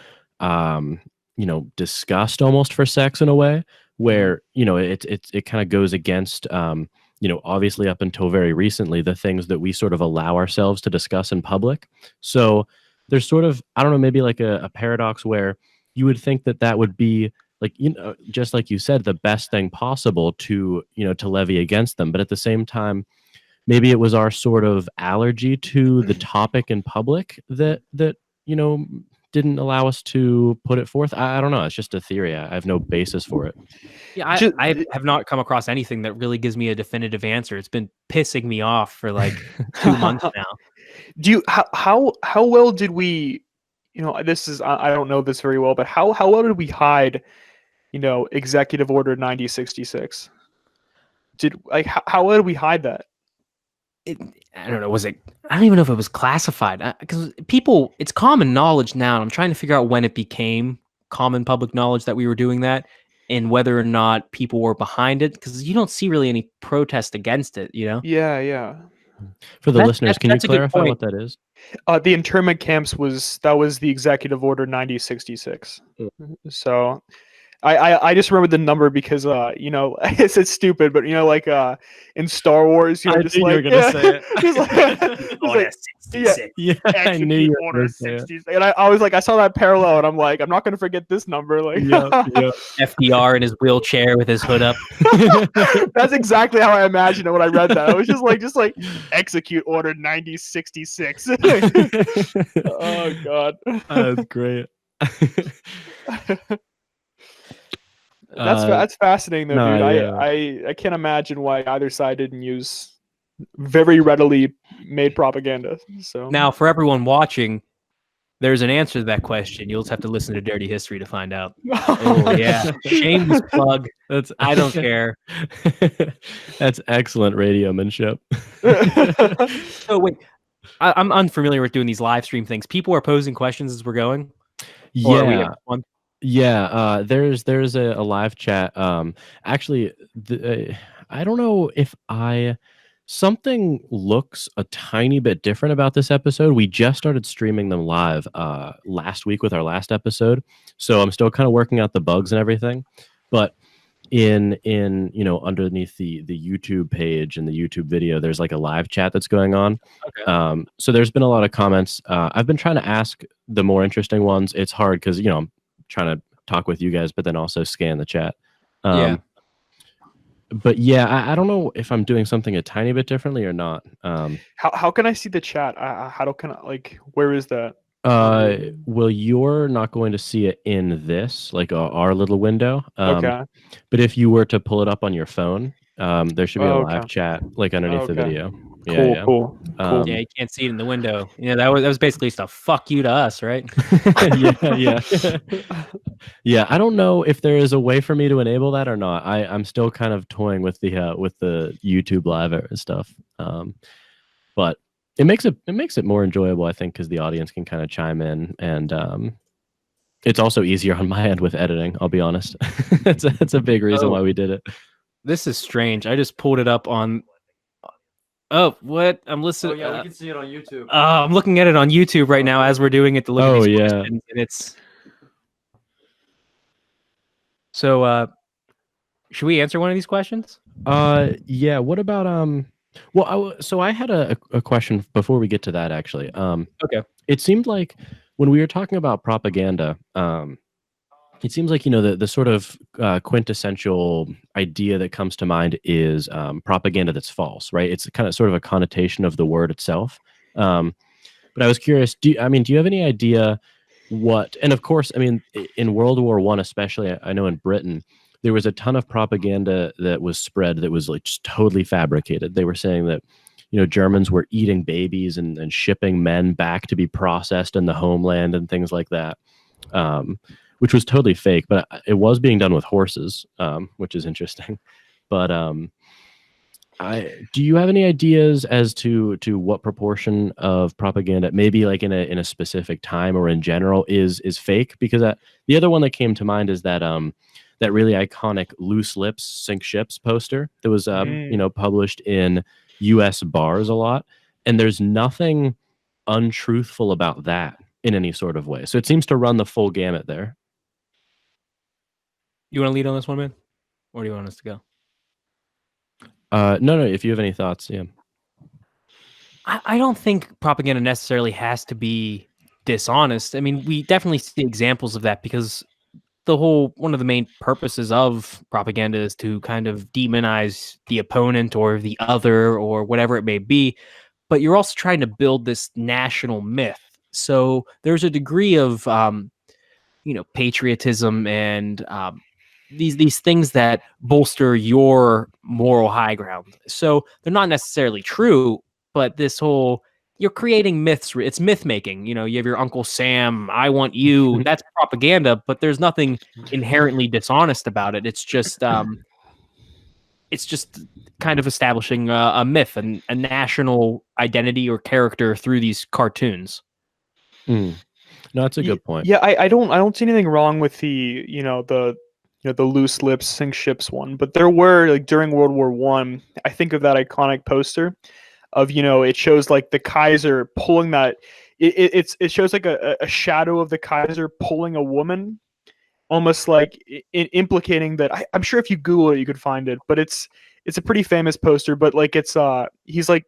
disgust almost for sex in a way, where, it kind of goes against, obviously up until very recently, the things that we sort of allow ourselves to discuss in public. So there's sort of, I don't know, maybe like a paradox where you would think that would be, like, just like you said, the best thing possible to levy against them. But at the same time, maybe it was our sort of allergy to the topic in public that didn't allow us to put it forth. I don't know. It's just a theory. I have no basis for it. Yeah, I have not come across anything that really gives me a definitive answer. It's been pissing me off for like 2 months now. How well did we, this is, I don't know this very well, but how well did we hide, Executive Order 9066? How well did we hide that? I don't know. I don't even know if it was classified, because it's common knowledge now. And I'm trying to figure out when it became common public knowledge that we were doing that, and whether or not people were behind it, because you don't see really any protest against it, Yeah. For the listeners, can you clarify what that is? The internment camps was the Executive Order 9066. So, I just remember the number because you know, it's stupid, but you know, like in Star Wars, you know, just like, you were gonna say it. Order 66. Yeah, I knew you were Order gonna say it. 66. And I was like, I saw that parallel, and I'm like, I'm not gonna forget this number. Like, FDR in his wheelchair with his hood up. That's exactly how I imagined it when I read that. I was just like execute order 9066. Oh God, that's great. That's fascinating though, no, dude. yeah. I can't imagine why either side didn't use very readily made propaganda. So Now, for everyone watching, there's an answer to that question. You'll just have to listen to Dirty History to find out. Oh yeah, shameless plug. I don't care. That's excellent radiomanship. So wait, I'm unfamiliar with doing these live stream things. People are posing questions as we're going. Yeah, there's a live chat. Actually, I don't know if something looks a tiny bit different about this episode. We just started streaming them live last week with our last episode, so I'm still kind of working out the bugs and everything. But in you know, underneath the YouTube page and the YouTube video, there's like a live chat that's going on. Okay. So there's been a lot of comments. I've been trying to ask the more interesting ones. It's hard because, you know, I'm trying to talk with you guys, but then also scan the chat. Yeah. But yeah, I don't know if I'm doing something a tiny bit differently or not. How can I see the chat? Where is that? Well, you're not going to see it in this, like our little window. Okay. But if you were to pull it up on your phone, there should be a live chat like underneath the video. Cool. Yeah, you can't see it in the window. You know, that was basically just a fuck you to us, right? yeah. Yeah, I don't know if there is a way for me to enable that or not. I'm still kind of toying with the YouTube live stuff. But it makes it more enjoyable, I think, because the audience can kind of chime in, and it's also easier on my end with editing. I'll be honest. That's a big reason why we did it. This is strange. I just pulled it up on. Oh, what? I'm listening. Oh yeah, we can see it on YouTube. I'm looking at it on YouTube right now as we're doing it to look at these questions, and it's. So, should we answer one of these questions? Yeah. What about Well, so I had a question before we get to that. Actually, okay. It seemed like when we were talking about propaganda, it seems like, you know, the sort of quintessential idea that comes to mind is propaganda that's false, right? It's kind of sort of a connotation of the word itself. But I was curious, do you have any idea what? And of course, I mean, in World War I, especially, I know in Britain, there was a ton of propaganda that was spread that was like just totally fabricated. They were saying that, you know, Germans were eating babies and shipping men back to be processed in the homeland and things like that. Which was totally fake, but it was being done with horses, which is interesting. But do you have any ideas as to what proportion of propaganda, maybe like in a specific time or in general, is fake? Because the other one that came to mind is that that really iconic "Loose Lips Sink Ships" poster that was you know, published in U.S. bars a lot, and there's nothing untruthful about that in any sort of way. So it seems to run the full gamut there. You want to lead on this one, man? Or do you want us to go? No, if you have any thoughts, yeah. I don't think propaganda necessarily has to be dishonest. I mean, we definitely see examples of that because one of the main purposes of propaganda is to kind of demonize the opponent or the other or whatever it may be. But you're also trying to build this national myth. So there's a degree of, you know, patriotism and these things that bolster your moral high ground. So they're not necessarily true, but you're creating myths. It's myth making. You know, you have your Uncle Sam, I want you. That's propaganda, but there's nothing inherently dishonest about it. It's just kind of establishing a myth and a national identity or character through these cartoons. No, that's a good point. Yeah, I don't see anything wrong with the Loose Lips Sink Ships one, but there were, like, during World War I, I think of that iconic poster of, you know, it shows like the Kaiser pulling that it shows like a shadow of the Kaiser pulling a woman, almost like implicating that. I'm sure if you Google it, you could find it, but it's a pretty famous poster. But like he's like,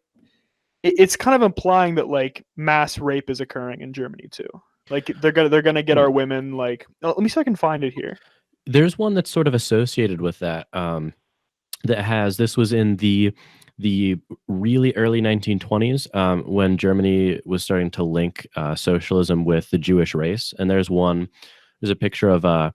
it's kind of implying that like mass rape is occurring in Germany too. Like they're gonna get our women. Like, let me see if I can find it here. There's one that's sort of associated with that. This was in the really early 1920s, when Germany was starting to link socialism with the Jewish race. And there's a picture of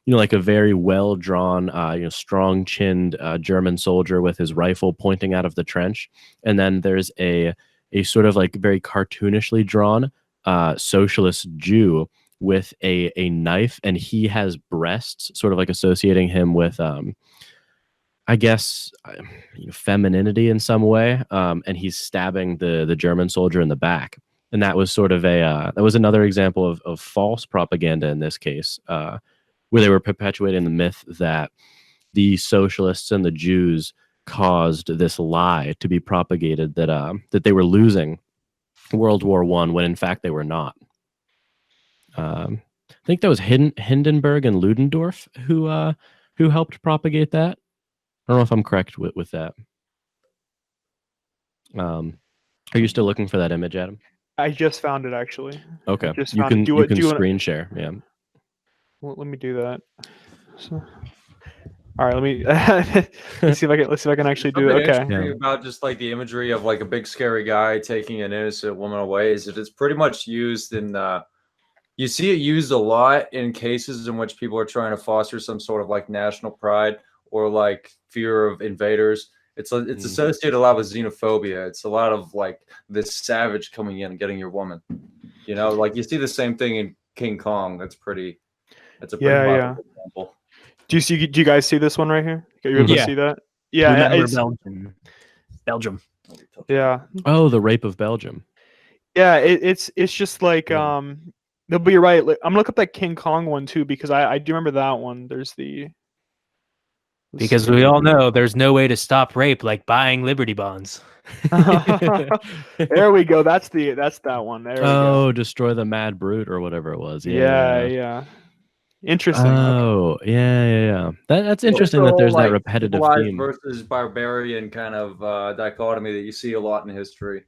like a very well drawn, strong-chinned German soldier with his rifle pointing out of the trench. And then there's a sort of like very cartoonishly drawn socialist Jew with a knife, and he has breasts, sort of like associating him with I guess femininity in some way, and he's stabbing the German soldier in the back. And that was sort of that was another example of false propaganda in this case, where they were perpetuating the myth that the socialists and the Jews caused this lie to be propagated, that they were losing World War I, when in fact they were not. I think that was Hindenburg and Ludendorff who helped propagate that. I don't know if I'm correct with that. Are you still looking for that image, Adam? I just found it, actually. Okay, you can screen share. Yeah. Well, let me do that. So, all right, let me let's see if I can actually do it. Okay. Yeah. About just like the imagery of like a big scary guy taking an innocent woman away is that it's pretty much used in. You see it used a lot in cases in which people are trying to foster some sort of like national pride or like fear of invaders. It's associated a lot with xenophobia. It's a lot of like this savage coming in and getting your woman. Like you see the same thing in King Kong. That's a pretty example. Do you guys see this one right here? Are you able to see that? Yeah, it's Belgium. Yeah. Oh, the rape of Belgium. Yeah, it's just like no, but you're right. I'm gonna look up that King Kong one too, because I do remember that one. There's because we all know there's no way to stop rape like buying Liberty bonds. There we go. That's that one. There we go. Oh, destroy the mad brute or whatever it was. Yeah. Interesting. Oh, okay. Yeah. That's interesting that there's that repetitive theme versus barbarian kind of dichotomy that you see a lot in history.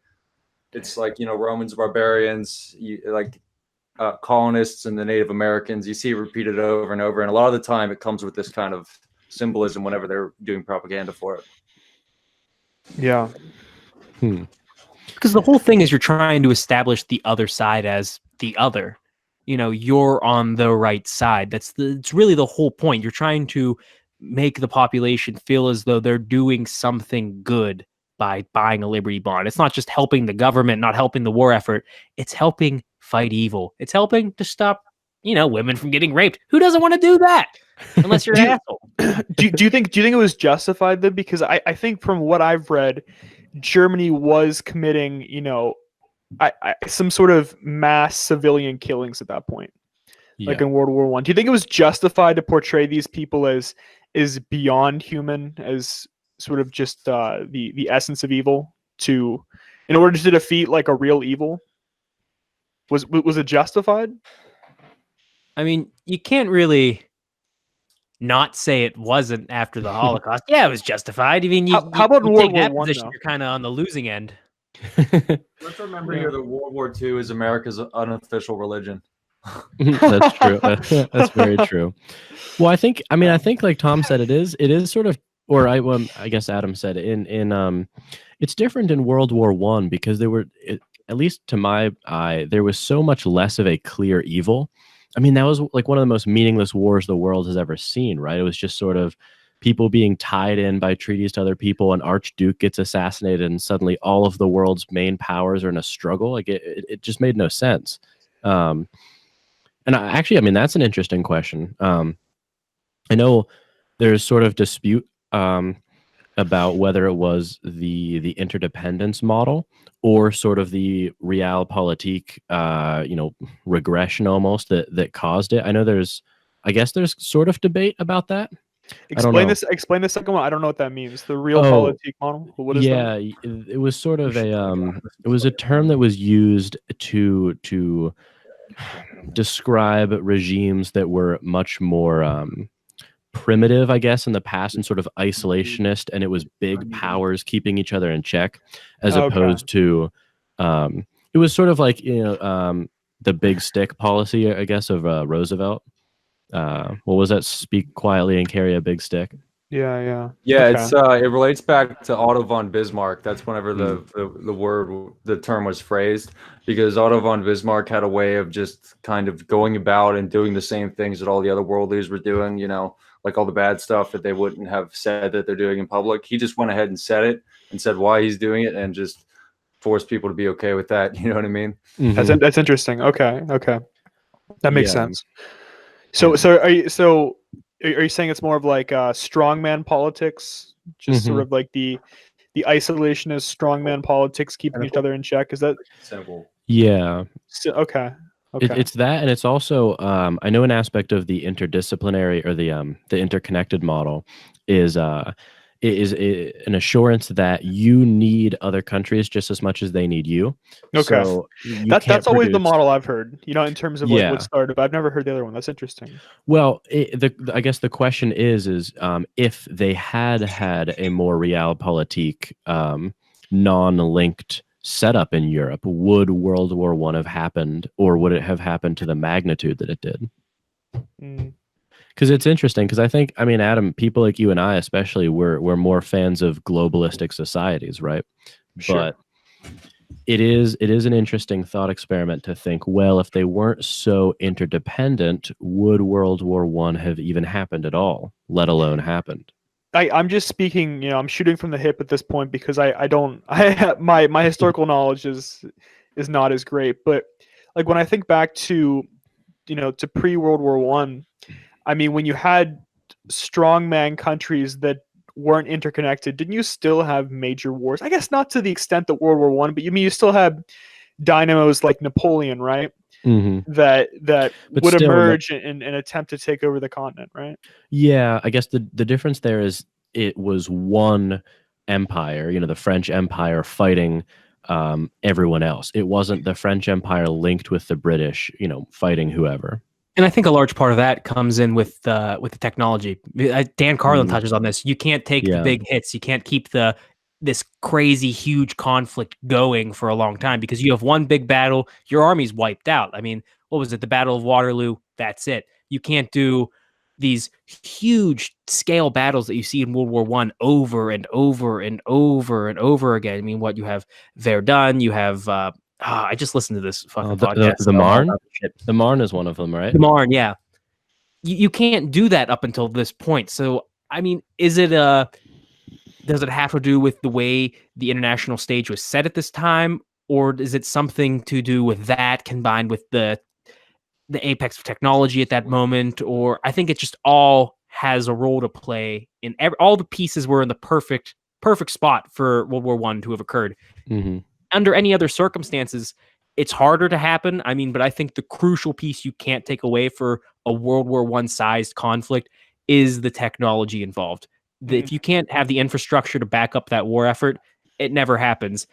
It's like Romans, barbarians, colonists, and the Native Americans. You see it repeated over and over, and a lot of the time it comes with this kind of symbolism whenever they're doing propaganda for it. Yeah. Because the whole thing is you're trying to establish the other side as the other. You're on the right side. It's really the whole point. You're trying to make the population feel as though they're doing something good by buying a Liberty bond. It's not just helping the government, not helping the war effort. It's helping fight evil. It's helping to stop, women from getting raped. Who doesn't want to do that? Unless you're an asshole. Do you think it was justified then? Because I think from what I've read, Germany was committing, some sort of mass civilian killings at that point, like in World War I. Do you think it was justified to portray these people as beyond human, as sort of just the essence of evil, in order to defeat like a real evil? Was it justified? I mean, you can't really not say it wasn't after the Holocaust. Yeah, it was justified. I mean, how about World War I? You're kind of on the losing end. Let's remember here that World War II is America's unofficial religion. That's true. That's very true. Well, I think like Tom said, it is sort of, or I guess Adam said in it's different in World War I because at least to my eye, there was so much less of a clear evil. I mean, that was like one of the most meaningless wars the world has ever seen, right? It was just sort of people being tied in by treaties to other people. An archduke gets assassinated, and suddenly all of the world's main powers are in a struggle. Like it just made no sense. And that's an interesting question. I know there's sort of dispute about whether it was the interdependence model or sort of the realpolitik, regression almost that caused it. I know there's sort of debate about that. Explain the second one. I don't know what that means. The realpolitik model. What is that? It was sort of it was a term that was used to describe regimes that were much more primitive, I guess, in the past and sort of isolationist, and it was big powers keeping each other in check, as opposed to it was sort of like the big stick policy, I guess, of Roosevelt. What was that? Speak quietly and carry a big stick. Yeah. It's it relates back to Otto von Bismarck. That's whenever the term was phrased, because Otto von Bismarck had a way of just kind of going about and doing the same things that all the other world leaders were doing, like all the bad stuff that they wouldn't have said that they're doing in public. He just went ahead and said it and said why he's doing it and just forced people to be okay with that. You know what I mean? Mm-hmm. That's interesting. Okay. That makes sense. So are you saying it's more of like strongman politics, just sort of like the isolationist strongman politics, keeping each other in check? Is that simple? Yeah. Okay. It's that, and it's also I know an aspect of the interdisciplinary or the interconnected model is an assurance that you need other countries just as much as they need you. Okay, so that's always the model I've heard. In terms of like what started, but I've never heard the other one. That's interesting. Well, I guess the question is if they had a more realpolitik, non-linked setup in Europe, would World War I have happened, or would it have happened to the magnitude that it did? Because it's interesting, because I think, Adam, people like you and I especially, we're more fans of globalistic societies, right? Sure. But it is an interesting thought experiment to think, well, if they weren't so interdependent, would World War I have even happened at all, let alone happened? I'm just speaking, I'm shooting from the hip at this point, because my historical knowledge is not as great. But like when I think back to pre-World War I, when you had strongman countries that weren't interconnected, didn't you still have major wars? I guess not to the extent that World War I, but you still had dynamos like Napoleon, right? Mm-hmm. That would emerge and attempt to take over the continent, right? Yeah, I guess the difference there is it was one empire, the French Empire fighting everyone else. It wasn't the French Empire linked with the British, fighting whoever. And I think a large part of that comes in with the technology. Dan Carlin touches on this. You can't take the big hits. You can't keep this crazy, huge conflict going for a long time, because you have one big battle, your army's wiped out. What was it? The Battle of Waterloo, that's it. You can't do these huge scale battles that you see in World War I over and over and over and over again. You have Verdun, you have... I just listened to this fucking podcast. The Marne? The Marne is one of them, right? The Marne, yeah. You can't do that up until this point. So, is it does it have to do with the way the international stage was set at this time, or is it something to do with that combined with the apex of technology at that moment? Or I think it just all has a role to play in all the pieces were in the perfect spot for World War I to have occurred. Mm-hmm. Under any other circumstances, it's harder to happen. But I think the crucial piece you can't take away for a World War I sized conflict is the technology involved. If you can't have the infrastructure to back up that war effort, it never happens.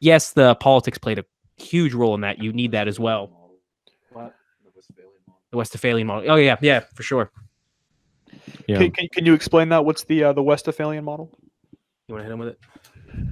Yes, the politics played a huge role in that. You need that as well. What? The Westphalian model. Oh yeah, for sure. Yeah. Can you explain that? What's the Westphalian model? You want to hit him with it?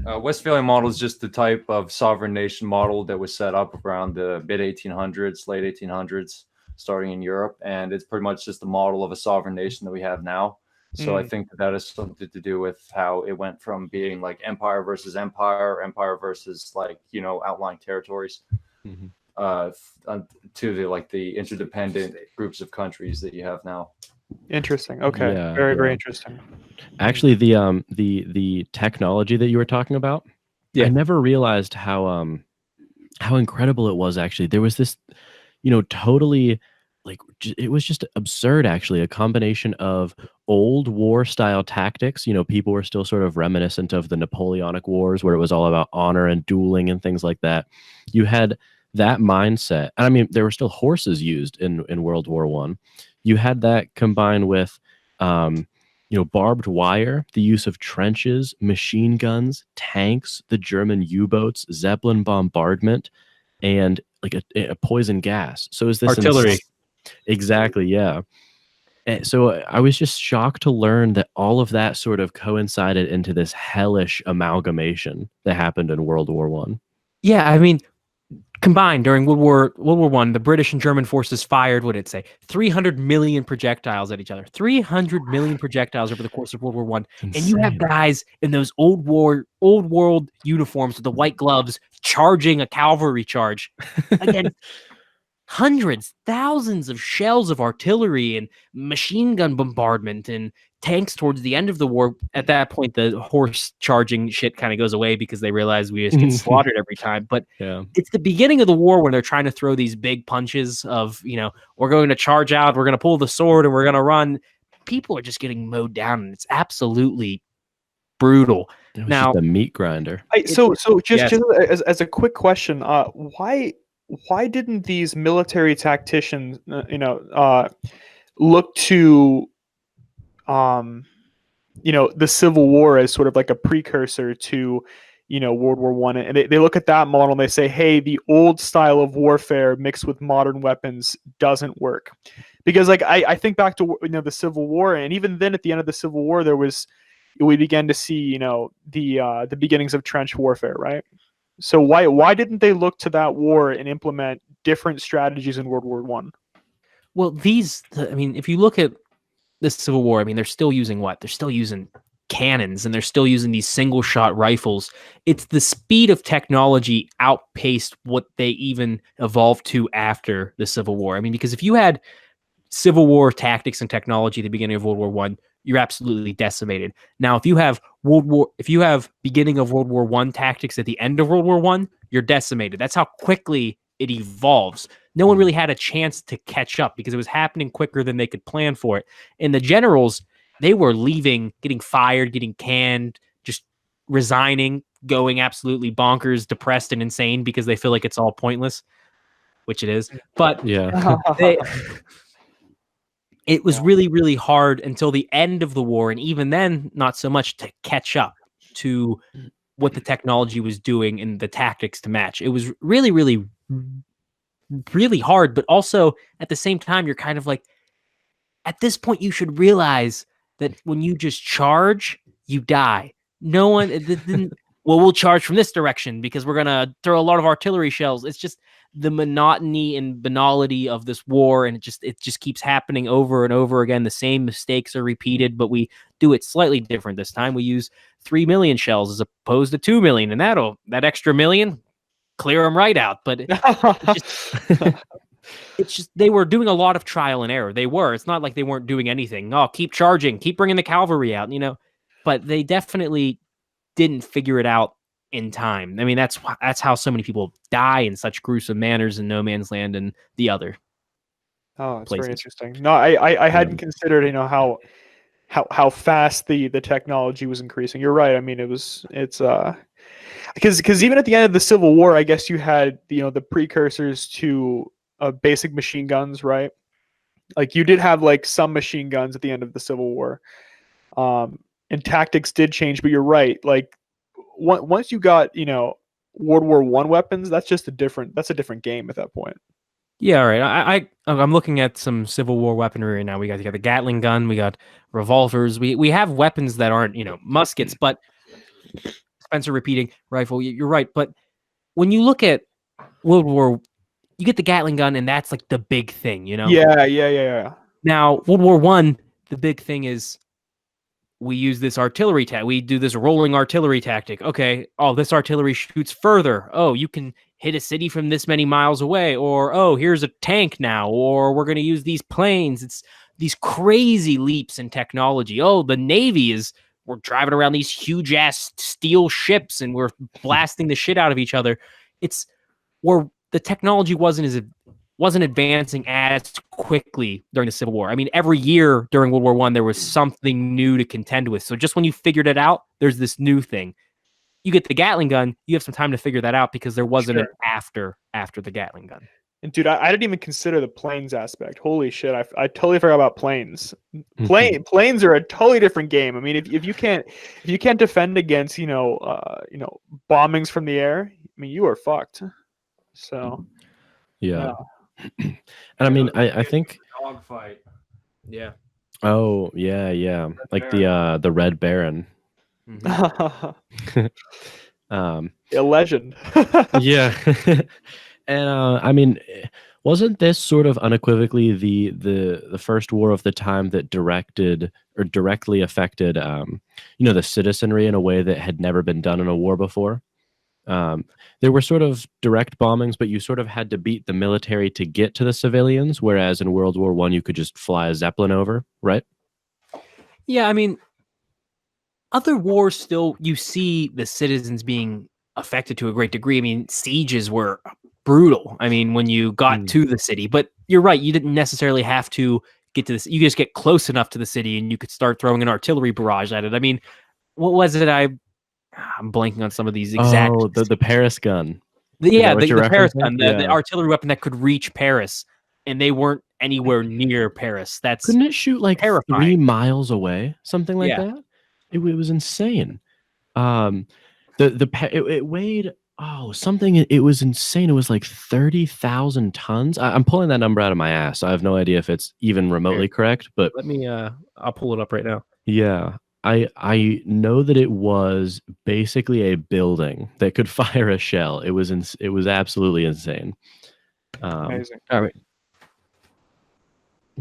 Westphalian model is just the type of sovereign nation model that was set up around the mid 1800s, late 1800s, starting in Europe, and it's pretty much just the model of a sovereign nation that we have now. So I think that has something to do with how it went from being like empire versus empire versus outlying territories, to the interdependent groups of countries that you have now. Interesting. Okay. Yeah, very interesting. Actually, the technology that you were talking about, I never realized how incredible it was. Actually, there was this, totally it was just absurd. Actually, a combination of old war style tactics. People were still sort of reminiscent of the Napoleonic Wars, where it was all about honor and dueling and things like that. You had that mindset. There were still horses used in World War I. You had that combined with, barbed wire, the use of trenches, machine guns, tanks, the German U-boats, Zeppelin bombardment, and like a poison gas. So is this artillery? Exactly, yeah. And so I was just shocked to learn that all of that sort of coincided into this hellish amalgamation that happened in World War One. Yeah, I mean, combined during World War One, the British and German forces fired, what did it say, 300 million projectiles at each other. 300 million projectiles over the course of World War One. And you have guys in those old world uniforms with the white gloves charging a cavalry charge against hundreds, thousands of shells of artillery and machine gun bombardment and tanks towards the end of the war. At that point, the horse charging shit kind of goes away because they realize we just get slaughtered every time. But it's the beginning of the war when they're trying to throw these big punches of, we're going to charge out, we're going to pull the sword, and we're going to run. People are just getting mowed down, and it's absolutely brutal. Now, just a meat grinder. So just as a quick question, why didn't these military tacticians, look to, the Civil War as sort of like a precursor to, World War One, and they look at that model and they say, hey, the old style of warfare mixed with modern weapons doesn't work, because like I think back to the Civil War, and even then at the end of the Civil War we began to see the beginnings of trench warfare, right? So why didn't they look to that war and implement different strategies in World War One? Well, if you look at the Civil War, I mean, they're still using what? They're still using cannons, and they're still using these single-shot rifles. It's the speed of technology outpaced what they even evolved to after the Civil War. I mean, because if you had Civil War tactics and technology at the beginning of World War One, you're absolutely decimated. Now, if you have beginning of World War One tactics at the end of World War One, you're decimated. That's how quickly it evolves. No one really had a chance to catch up because it was happening quicker than they could plan for it. And the generals, they were leaving, getting fired, getting canned, just resigning, going absolutely bonkers, depressed, and insane because they feel like it's all pointless, which it is. But yeah. It was really, really hard until the end of the war, and even then, not so much, to catch up to what the technology was doing and the tactics to match. It was really, really, really hard, but also at the same time, you're kind of like, at this point, you should realize that when you just charge, you die. No one didn't. Well, we'll charge from this direction because we're gonna throw a lot of artillery shells. It's just the monotony and banality of this war, and it just keeps happening over and over again. The same mistakes are repeated, but we do it slightly different this time. We use 3 million shells as opposed to 2 million, and that extra million clear them right out. But it's just they were doing a lot of trial and error. They were. It's not like they weren't doing anything. Oh, keep charging, keep bringing the cavalry out, But they definitely didn't figure it out in time. I mean, that's how so many people die in such gruesome manners in No Man's Land and the other. Oh, it's very interesting. No, I hadn't considered, how fast the technology was increasing. You're right. I mean, it's because even at the end of the Civil War, I guess you had the precursors to basic machine guns, right? Like you did have like some machine guns at the end of the Civil War. And tactics did change, but you're right. Like once you got, World War One weapons, that's a different game at that point. Yeah, all right. I'm looking at some Civil War weaponry right now. We got the Gatling gun, we got revolvers, we have weapons that aren't, muskets, but Spencer repeating rifle. You're right, but when you look at World War, you get the Gatling gun, and that's like the big thing, Yeah. Now, World War One, the big thing is we use this artillery we do this rolling artillery tactic. Okay. Oh, this artillery shoots further. Oh, you can hit a city from this many miles away. Or, oh, here's a tank now. Or we're going to use these planes. It's these crazy leaps in technology. Oh, the Navy we're driving around these huge ass steel ships and we're blasting the shit out of each other. It's where the technology wasn't advancing as quickly during the Civil War. I mean, every year during World War One, there was something new to contend with. So just when you figured it out, there's this new thing. You get the Gatling gun, you have some time to figure that out because there wasn't an after the Gatling gun. And dude, I didn't even consider the planes aspect. Holy shit, I totally forgot about planes. Planes are a totally different game. I mean, if you can't defend against bombings from the air, I mean, you are fucked. So. Yeah. And I mean, I think dogfight. Yeah. Oh yeah, like the Red Baron. Mm-hmm. A legend. Yeah. And I mean, wasn't this sort of unequivocally the first war of the time that directly affected the citizenry in a way that had never been done in a war before? There were sort of direct bombings, but you sort of had to beat the military to get to the civilians, whereas in World War I you could just fly a Zeppelin over, right? Yeah, I mean, other wars still you see the citizens being affected to a great degree. I mean, sieges were brutal. I mean, when you got to the city, but you're right, you didn't necessarily have to get to this. You just get close enough to the city and you could start throwing an artillery barrage at it. I mean, what was it? I'm blanking on some of these exact. Oh, the Paris gun. The Paris gun, the artillery weapon that could reach Paris, and they weren't anywhere near Paris. Couldn't it shoot like terrifying. 3 miles away, something like that? It was insane. It weighed something. It was insane. It was like 30,000 tons. I'm pulling that number out of my ass. So I have no idea if it's even remotely correct. But let me. I'll pull it up right now. Yeah, I know that it was basically a building that could fire a shell. It was absolutely insane. Amazing. All right.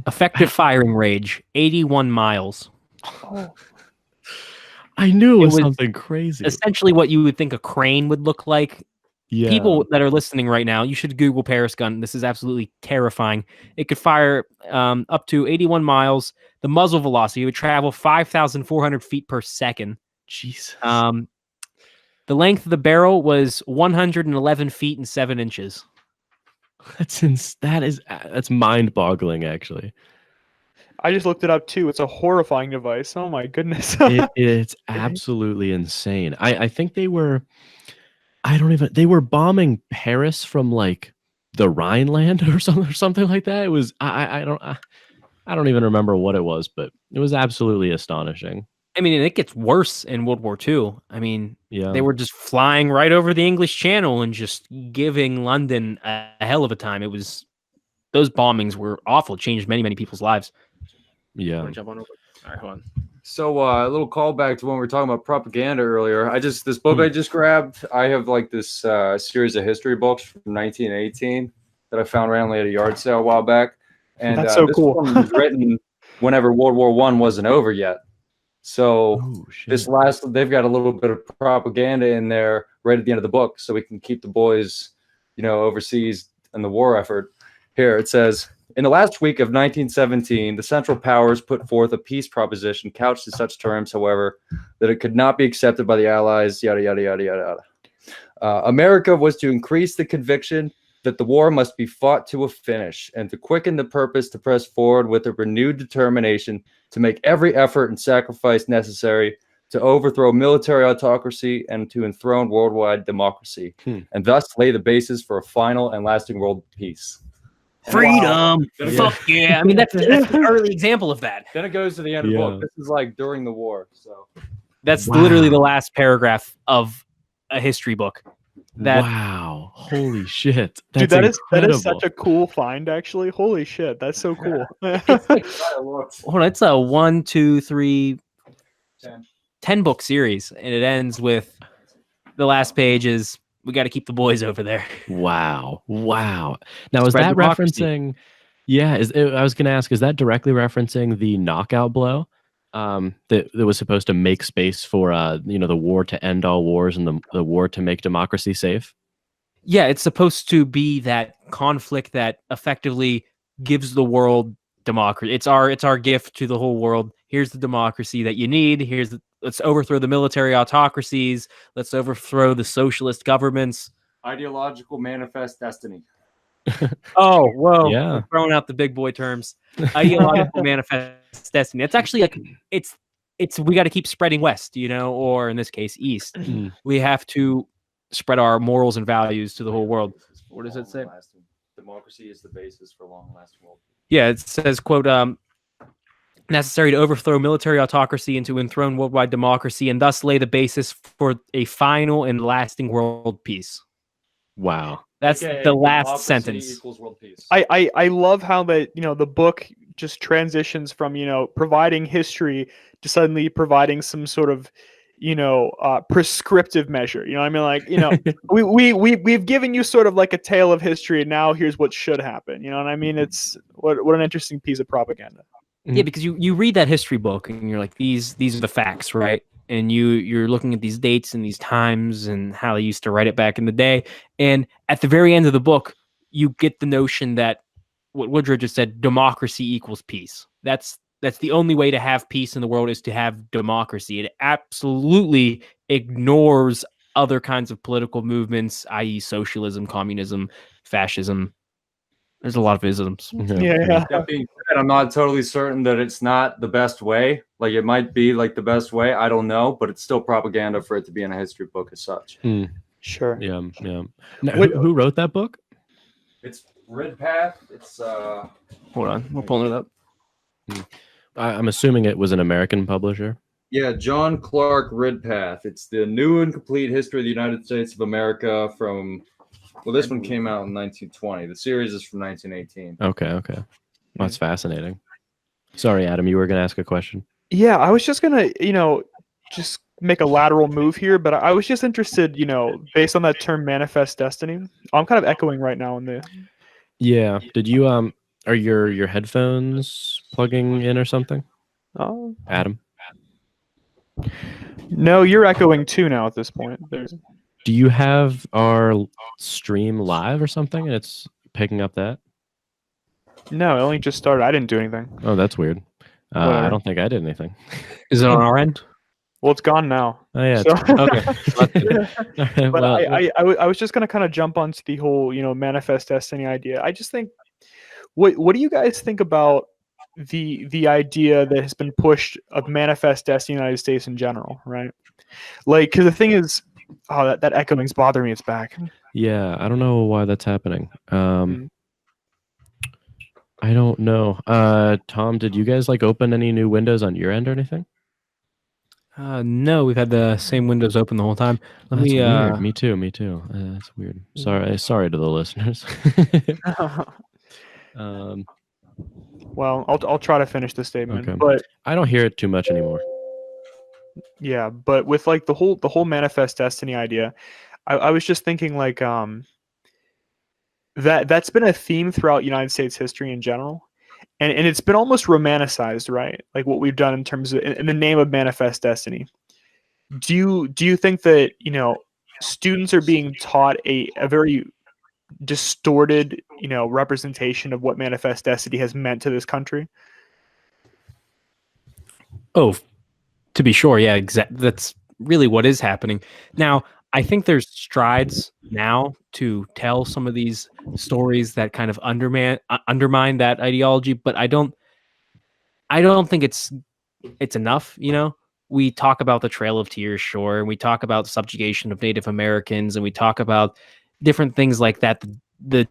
Effective firing range 81 miles. Oh. I knew it was something crazy. Essentially what you would think a crane would look like. Yeah. People that are listening right now, you should Google Paris gun. This is absolutely terrifying. It could fire up to 81 miles. The muzzle velocity would travel 5,400 feet per second. Jesus. The length of the was 111 feet and 7 inches. That's mind-boggling, actually. I just looked it up too. It's a horrifying device. Oh my goodness. It's absolutely insane. I think they were bombing Paris from like the Rhineland or something like that. It was I don't even remember what it was, but it was absolutely astonishing. I mean, and it gets worse in World War II. I mean, yeah, they were just flying right over the English Channel and just giving London a hell of a time. Those bombings were awful. It changed many, many people's lives. Yeah. Jump on over. All right, hold on. So a little callback to when we were talking about propaganda earlier. This book I just grabbed. I have like this series of history books from 1918 that I found randomly at a yard sale a while back, and that's so this cool. one was written whenever World War I wasn't over yet. So they've got a little bit of propaganda in there right at the end of the book, so we can keep the boys, overseas in the war effort. Here it says, in the last week of 1917, the Central Powers put forth a peace proposition couched in such terms, however, that it could not be accepted by the Allies, yada, yada, yada, yada, yada. America was to increase the conviction that the war must be fought to a finish and to quicken the purpose to press forward with a renewed determination to make every effort and sacrifice necessary to overthrow military autocracy and to enthrone worldwide democracy, and thus lay the basis for a final and lasting world peace. Freedom! Wow. Fuck yeah! I mean, that's an early example of that. Then it goes to the end of the book. This is like during the war. So that's literally the last paragraph of a history book. Wow! Holy shit! Dude, that is such a cool find. Actually, holy shit, that's so cool. Hold on, it's a 1, 2, 3, 10 book series, and it ends with the last page is, we got to keep the boys over there. Wow. Now, is that referencing? Yeah, I was going to ask, is that directly referencing the knockout blow that was supposed to make space for the war to end all wars and the war to make democracy safe? Yeah, it's supposed to be that conflict that effectively gives the world democracy. It's our gift to the whole world. Here's the democracy that you need. Let's overthrow the military autocracies. Let's overthrow the socialist governments. Ideological manifest destiny. Oh, whoa. Yeah. I'm throwing out the big boy terms. Ideological manifest destiny. It's actually like, it's we got to keep spreading west, or in this case, east. We have to spread our morals and values to the whole world. What does it say? Democracy is the basis for long-lasting world. Yeah, it says, quote, necessary to overthrow military autocracy and to enthrone worldwide democracy and thus lay the basis for a final and lasting world peace. Wow. That's the last sentence. Equals world peace. I love how that, the book just transitions from, providing history to suddenly providing some sort of, prescriptive measure. You know what I mean? Like, we've given you sort of like a tale of history, and now here's what should happen. You know what I mean? It's what an interesting piece of propaganda. Yeah, because you read that history book and you're like, these are the facts, right? And you're looking at these dates and these times and how they used to write it back in the day. And at the very end of the book, you get the notion that what Woodrow just said, democracy equals peace. That's the only way to have peace in the world, is to have democracy. It absolutely ignores other kinds of political movements, i.e. socialism, communism, fascism. There's a lot of isms. Yeah. That being said, I'm not totally certain that it's not the best way. Like, it might be like the best way. I don't know, but it's still propaganda for it to be in a history book as such. Sure. Yeah. Now, who wrote that book? It's Ridpath. It's Hold on, we're pulling it up. I'm assuming it was an American publisher. Yeah, John Clark Ridpath. It's the new and complete history of the United States of America from. Well, this one came out in 1920. The series is from 1918. Okay. Well, that's fascinating. Sorry, Adam, you were going to ask a question. Yeah, I was just gonna, just make a lateral move here, but I was just interested, based on that term "manifest destiny." I'm kind of echoing right now in the. Yeah. Did you are your headphones plugging in or something? Oh, Adam? No, you're echoing too now at this point. Do you have our stream live or something and it's picking up that? No, it only just started. I didn't do anything. Oh, that's weird. I don't think I did anything. Is it on our end? Well, it's gone now. Oh, yeah. So, Okay. but Well, I was just going to kind of jump onto the whole, manifest destiny idea. I just think, what do you guys think about the idea that has been pushed of manifest destiny in the United States in general, right? Like, because the thing is, that echoing's bothering me. It's back. yeah, I don't know why that's happening. I don't know. Tom, did you guys open any new windows on your end or anything? No, we've had the same windows open the whole time. That's weird. Me too. That's weird. Sorry to the listeners. Well, I'll try to finish the statement, okay. but I don't hear it too much anymore. Yeah, but with the whole manifest destiny idea, I was just thinking that's been a theme throughout United States history in general, and it's been almost romanticized, right? Like what we've done in terms of in the name of manifest destiny. Do you think that students are being taught a very distorted representation of what manifest destiny has meant to this country? Oh, to be sure, yeah, exactly. That's really what is happening now. I think there's strides now to tell some of these stories that kind of undermine that ideology, but I don't think it's enough. We talk about the Trail of Tears, sure, and we talk about subjugation of Native Americans, and we talk about different things like that, the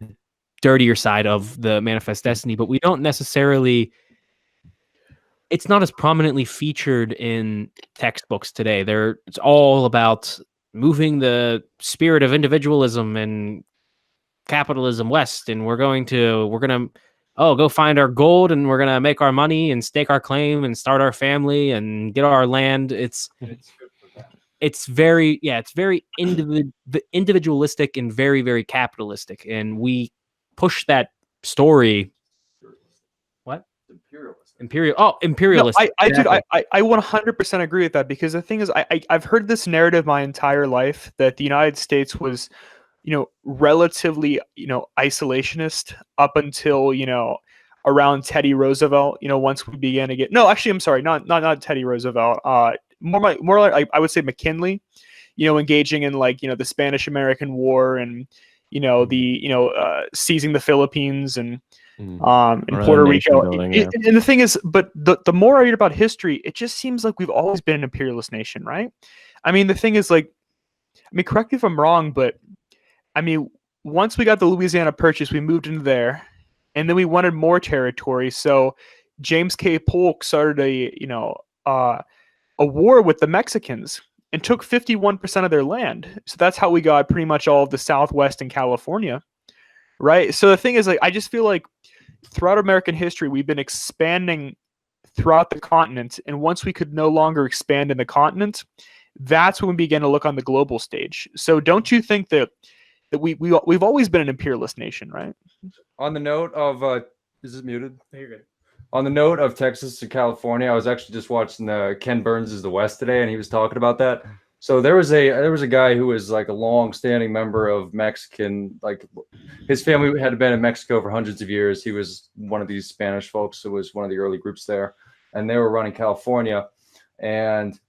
dirtier side of the manifest destiny, but we don't necessarily. It's not as prominently featured in textbooks today. It's all about moving the spirit of individualism and capitalism west, and we're gonna go find our gold, and we're gonna make our money and stake our claim and start our family and get our land. It's very individualistic and very, very capitalistic, and we push that story. What? Imperialist. No, I 100% agree with that, because the thing is, I've heard this narrative my entire life that the United States was, relatively, isolationist up until, around Teddy Roosevelt. Once we began to get, no, actually, I'm sorry, not Teddy Roosevelt. More like I would say McKinley, engaging in the Spanish-American War and seizing the Philippines and Puerto Rico. And the thing is, but the more I read about history, it just seems like we've always been an imperialist nation, right? I mean, the thing is, correct me if I'm wrong, but I mean, once we got the Louisiana Purchase, we moved into there, and then we wanted more territory. So James K. Polk started a war with the Mexicans, and took 51% of their land. So that's how we got pretty much all of the Southwest and California, right? So the thing is, like, I just feel like throughout American history, we've been expanding throughout the continent, and once we could no longer expand in the continent, that's when we began to look on the global stage. So don't you think that we've always been an imperialist nation, right? On the note of is this muted? You're good. On the note of Texas to California, I was actually just watching Ken Burns' The West today, and he was talking about that. So there was a guy who was like a long-standing member of Mexican, like his family had been in Mexico for hundreds of years. He was one of these Spanish folks who was one of the early groups there, and they were running California. And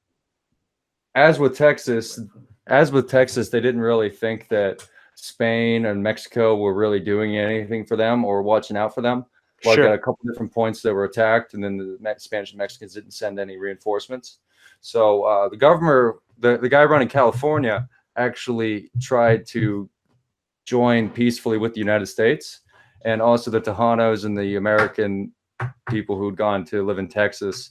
as with Texas, they didn't really think that Spain and Mexico were really doing anything for them or watching out for them. Like Sure. at a couple different points they were attacked, and then the Spanish and Mexicans didn't send any reinforcements. So the governor, the guy running California, actually tried to join peacefully with the United States, and also the Tejanos and the American people who'd gone to live in Texas.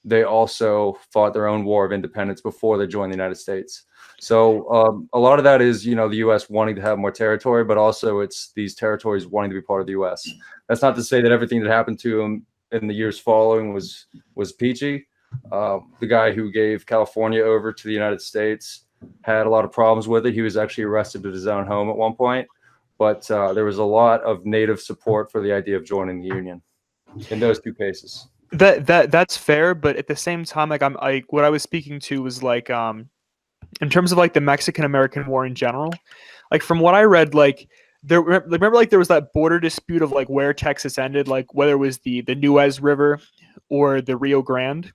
They also fought their own war of independence before they joined the United States. So a lot of that is, the U.S. wanting to have more territory, but also it's these territories wanting to be part of the U.S. That's not to say that everything that happened to them in the years following was peachy. The guy who gave California over to the United States had a lot of problems with it. He was actually arrested at his own home at one point, but there was a lot of native support for the idea of joining the Union in those two cases. That's fair, but at the same time, like what I was speaking to was like in terms of like the Mexican-American War in general, like from what I read, like remember like there was that border dispute of like where Texas ended, like whether it was the Nuez River or the Rio Grande.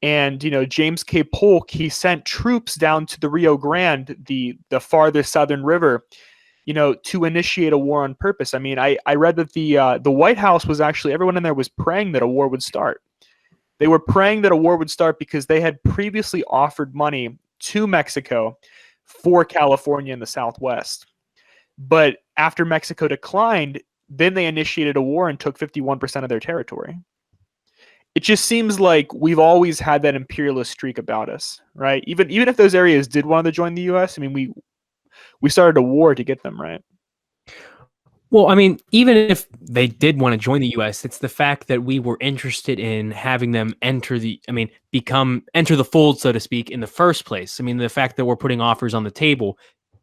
And James K. Polk, he sent troops down to the Rio Grande, the farthest southern river, to initiate a war on purpose. I mean, I read that the White House was actually, everyone in there was praying that a war would start. They were praying that a war would start because they had previously offered money to Mexico for California in the Southwest. But after Mexico declined, then they initiated a war and took 51% of their territory. It just seems like we've always had that imperialist streak about us, right? Even if those areas did want to join the U.S., I mean, we started a war to get them, right? Well, I mean, even if they did want to join the U.S., it's the fact that we were interested in having them enter the fold, so to speak, in the first place. I mean, the fact that we're putting offers on the table,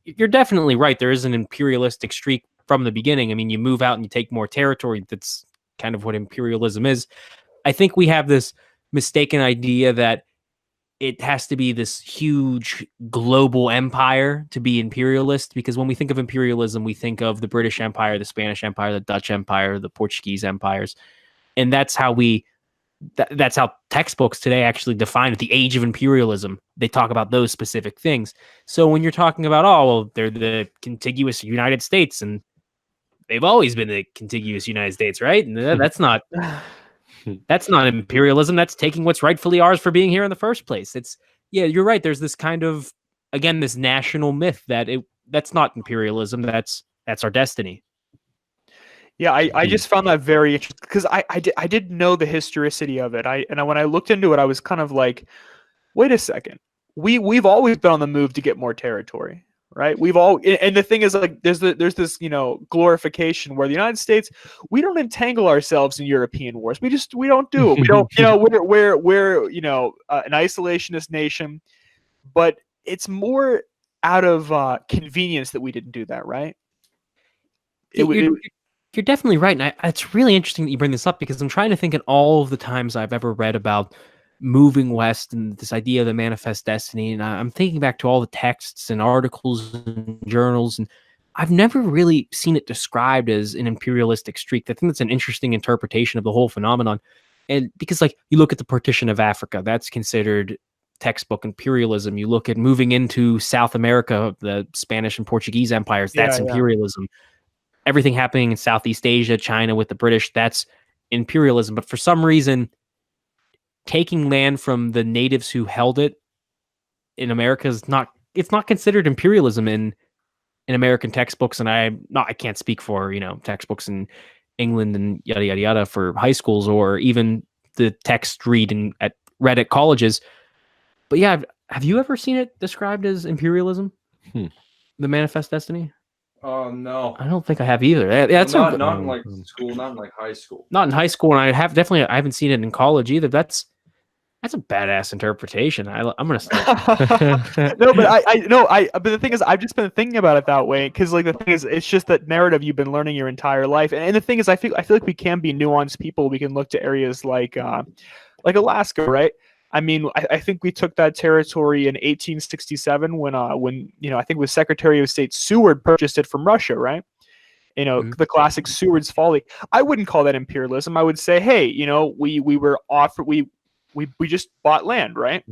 you're definitely right. There is an imperialistic streak from the beginning. I mean, you move out and you take more territory. That's kind of what imperialism is. I think we have this mistaken idea that it has to be this huge global empire to be imperialist, because when we think of imperialism, we think of the British Empire, the Spanish Empire, the Dutch Empire, the Portuguese empires. And that's how that's how textbooks today actually define it, the age of imperialism. They talk about those specific things. So when you're talking about, they're the contiguous United States, and they've always been the contiguous United States, right? And that's not... That's not imperialism. That's taking what's rightfully ours for being here in the first place. You're right. There's this kind of, again, this national myth that that's not imperialism. That's our destiny. Yeah, I just found that very interesting because I didn't know the historicity of it. When I looked into it, I was kind of like, wait a second. We've always been on the move to get more territory. Right. And the thing is, like, there's this, glorification where the United States, we don't entangle ourselves in European wars. We don't do it. We don't, we're an isolationist nation, but it's more out of convenience that we didn't do that. Right. You're definitely right. And it's really interesting that you bring this up, because I'm trying to think of all of the times I've ever read about moving west and this idea of the manifest destiny, and I'm thinking back to all the texts and articles and journals, and I've never really seen it described as an imperialistic streak. I think that's an interesting interpretation of the whole phenomenon. And because, like, you look at the partition of Africa, that's considered textbook imperialism. You look at moving into South America, the Spanish and Portuguese empires, that's imperialism. Everything happening in Southeast Asia, China with the British, that's imperialism. But for some reason, taking land from the natives who held it in America it's not considered imperialism in American textbooks. And I can't speak for, textbooks in England and yada, yada, yada for high schools, or even the text read at colleges. But yeah, Have you ever seen it described as imperialism? The Manifest Destiny? No. I don't think I have either. Yeah, that's not in like school, not in like high school. Not in high school, and I haven't seen it in college either. That's a badass interpretation. I'm gonna start. No, but but the thing is, I've just been thinking about it that way because, like, the thing is, it's just that narrative you've been learning your entire life, and the thing is, I feel like we can be nuanced people. We can look to areas like Alaska, right? I mean, I think we took that territory in 1867 when I think it was Secretary of State Seward purchased it from Russia, right? The classic Seward's folly. I wouldn't call that imperialism. I would say, hey, we were offered we just bought land, right?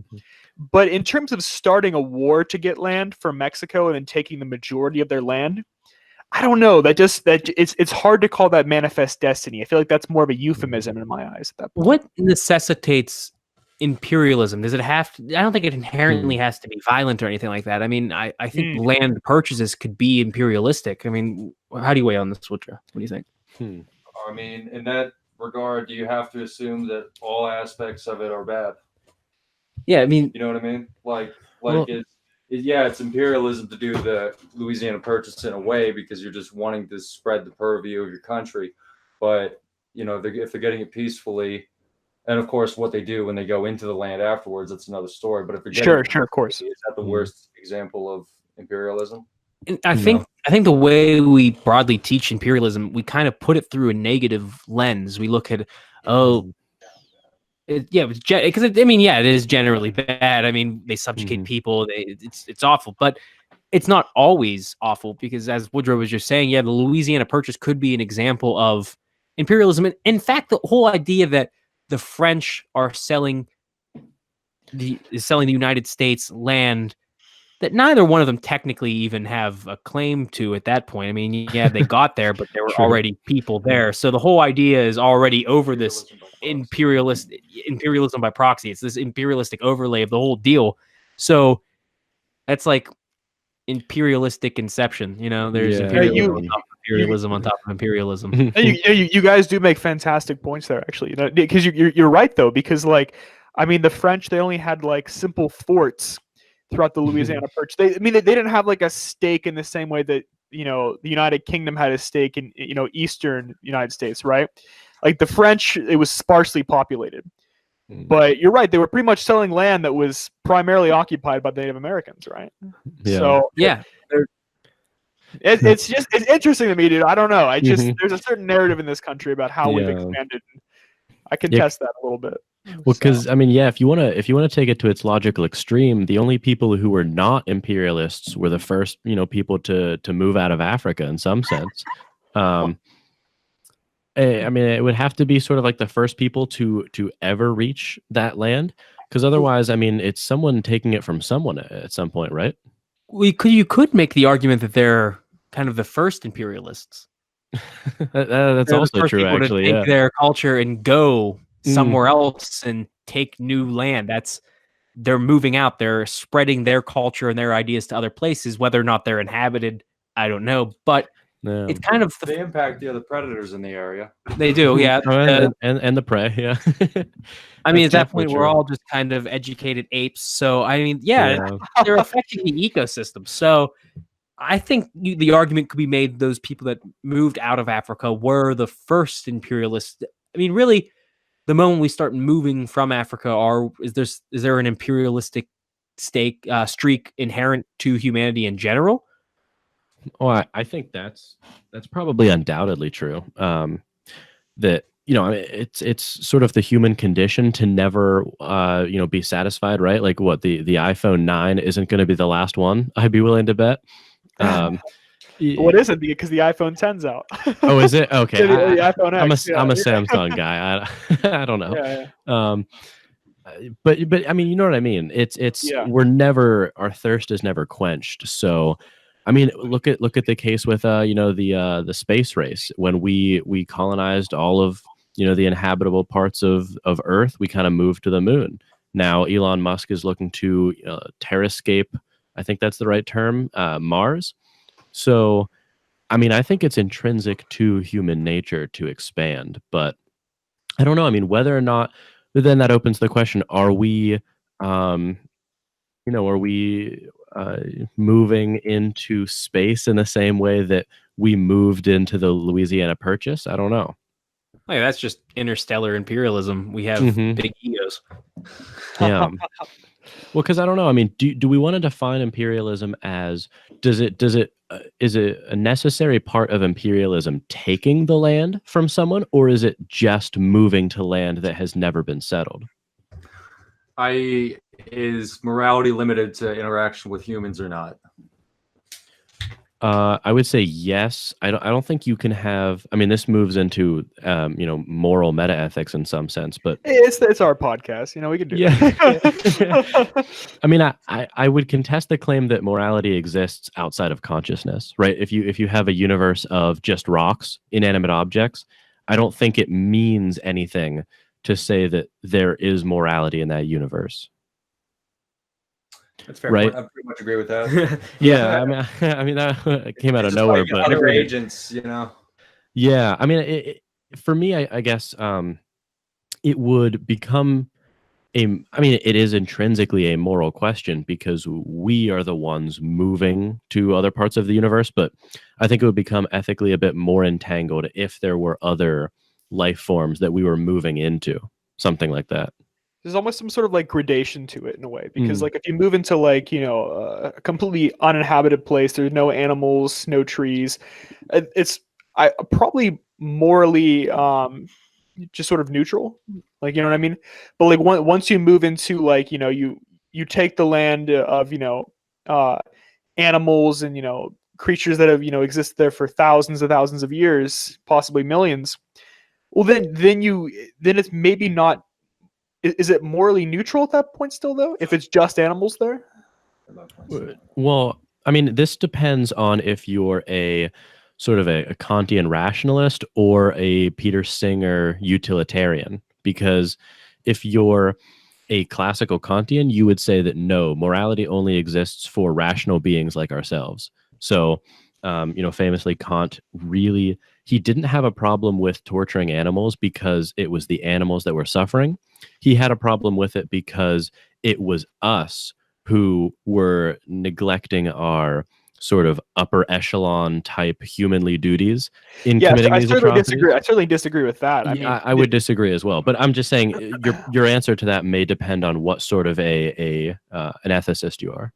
But in terms of starting a war to get land from Mexico and then taking the majority of their land, I don't know. It's hard to call that manifest destiny. I feel like that's more of a euphemism in my eyes at that point. What necessitates imperialism? Does it have to, I don't think it inherently has to be violent or anything like that. I mean, I think land purchases could be imperialistic. I mean, how do you weigh on this, Woodrow? What do you think? I mean, in that regard, do you have to assume that all aspects of it are bad? Yeah, I mean, you know what I mean? It's imperialism to do the Louisiana Purchase in a way because you're just wanting to spread the purview of your country. But if they're getting it peacefully, and of course, what they do when they go into the land afterwards, that's another story. But if they're getting of course, is that the worst example of imperialism? I think the way we broadly teach imperialism, we kind of put it through a negative lens. We look at it is generally bad. I mean, they subjugate people. It's awful, but it's not always awful because, as Woodrow was just saying, the Louisiana Purchase could be an example of imperialism. And in fact, the whole idea that the French are selling the United States land that neither one of them technically even have a claim to at that point. I mean, they got there, but there were already people there. So the whole idea is already over this imperialism by proxy. It's this imperialistic overlay of the whole deal. So that's like imperialistic inception. There's imperialism on top of imperialism. You guys do make fantastic points there, actually. Because you're right though. Because the French, they only had simple forts throughout the Louisiana Purchase. They didn't have a stake in the same way that the United Kingdom had a stake in Eastern United States, right? Like the French, it was sparsely populated. But you're right, they were pretty much selling land that was primarily occupied by the Native Americans, right? So it's interesting to me, dude. I don't know. There's a certain narrative in this country about how we've expanded. I can test that a little bit. Well, because if you want to take it to its logical extreme, the only people who were not imperialists were the first people to move out of Africa in some sense. It would have to be sort of like the first people to ever reach that land, because otherwise, it's someone taking it from someone at some point, right? You could make the argument that they're kind of the first imperialists. That's also true, actually. To take their culture and go somewhere else and take new land. They're moving out. They're spreading their culture and their ideas to other places. Whether or not they're inhabited, I don't know. But it's kind of they impact the other predators in the area. They do, yeah. And the prey, yeah. At that point, we're all just kind of educated apes. So they're affecting the ecosystem. So I think the argument could be made those people that moved out of Africa were the first imperialists. Really, the moment we start moving from Africa, is there an imperialistic streak inherent to humanity in general? Oh, I think that's probably undoubtedly true. That it's sort of the human condition to never be satisfied, right? Like what the iPhone 9 isn't going to be the last one. I'd be willing to bet. What is it? Because the iPhone 10's out. Oh, is it? Okay. The iPhone X. I'm a Samsung guy. I don't know. Yeah. But you know what I mean? Our thirst is never quenched. So look at the case with the space race. When we colonized all of the inhabitable parts of Earth, we kind of moved to the moon. Now Elon Musk is looking to terrascape, I think that's the right term, Mars. So I think it's intrinsic to human nature to expand, but I don't know. Whether or not, but then that opens the question: are we Are we moving into space in the same way that we moved into the Louisiana Purchase? I don't know. Oh, yeah, that's just interstellar imperialism. We have big egos. Yeah. Well, because I don't know. I mean, do we want to define imperialism as is it a necessary part of imperialism taking the land from someone, or is it just moving to land that has never been settled? Is morality limited to interaction with humans or not? I would say yes. I don't think you can have. I mean, this moves into moral meta ethics in some sense, but it's our podcast. We can do that. I mean, I would contest the claim that morality exists outside of consciousness, right? If you have a universe of just rocks, inanimate objects, I don't think it means anything to say that there is morality in that universe. That's fair. Right? I pretty much agree with that. Yeah, I mean that came out of nowhere, like but other agents, Yeah, I mean, for me, I guess it would become it is intrinsically a moral question because we are the ones moving to other parts of the universe, but I think it would become ethically a bit more entangled if there were other life forms that we were moving into, something like that. There's almost some sort of like gradation to it in a way, because like if you move into like a completely uninhabited place, there's no animals, no trees, it's probably morally just sort of neutral, like, you know what I mean? But like once you move into like you take the land of animals and creatures that have existed there for thousands of years, possibly millions, well then it's maybe not. Is it morally neutral at that point still, though, if it's just animals there? Well, I mean, this depends on if you're a sort of a Kantian rationalist or a Peter Singer utilitarian. Because if you're a classical Kantian, you would say that no, morality only exists for rational beings like ourselves. So, famously, Kant he didn't have a problem with torturing animals because it was the animals that were suffering. He had a problem with it because it was us who were neglecting our sort of upper echelon type humanly duties in committing these atrocities. I certainly disagree with that. I would disagree as well, but I'm just saying your answer to that may depend on what sort of an ethicist you are.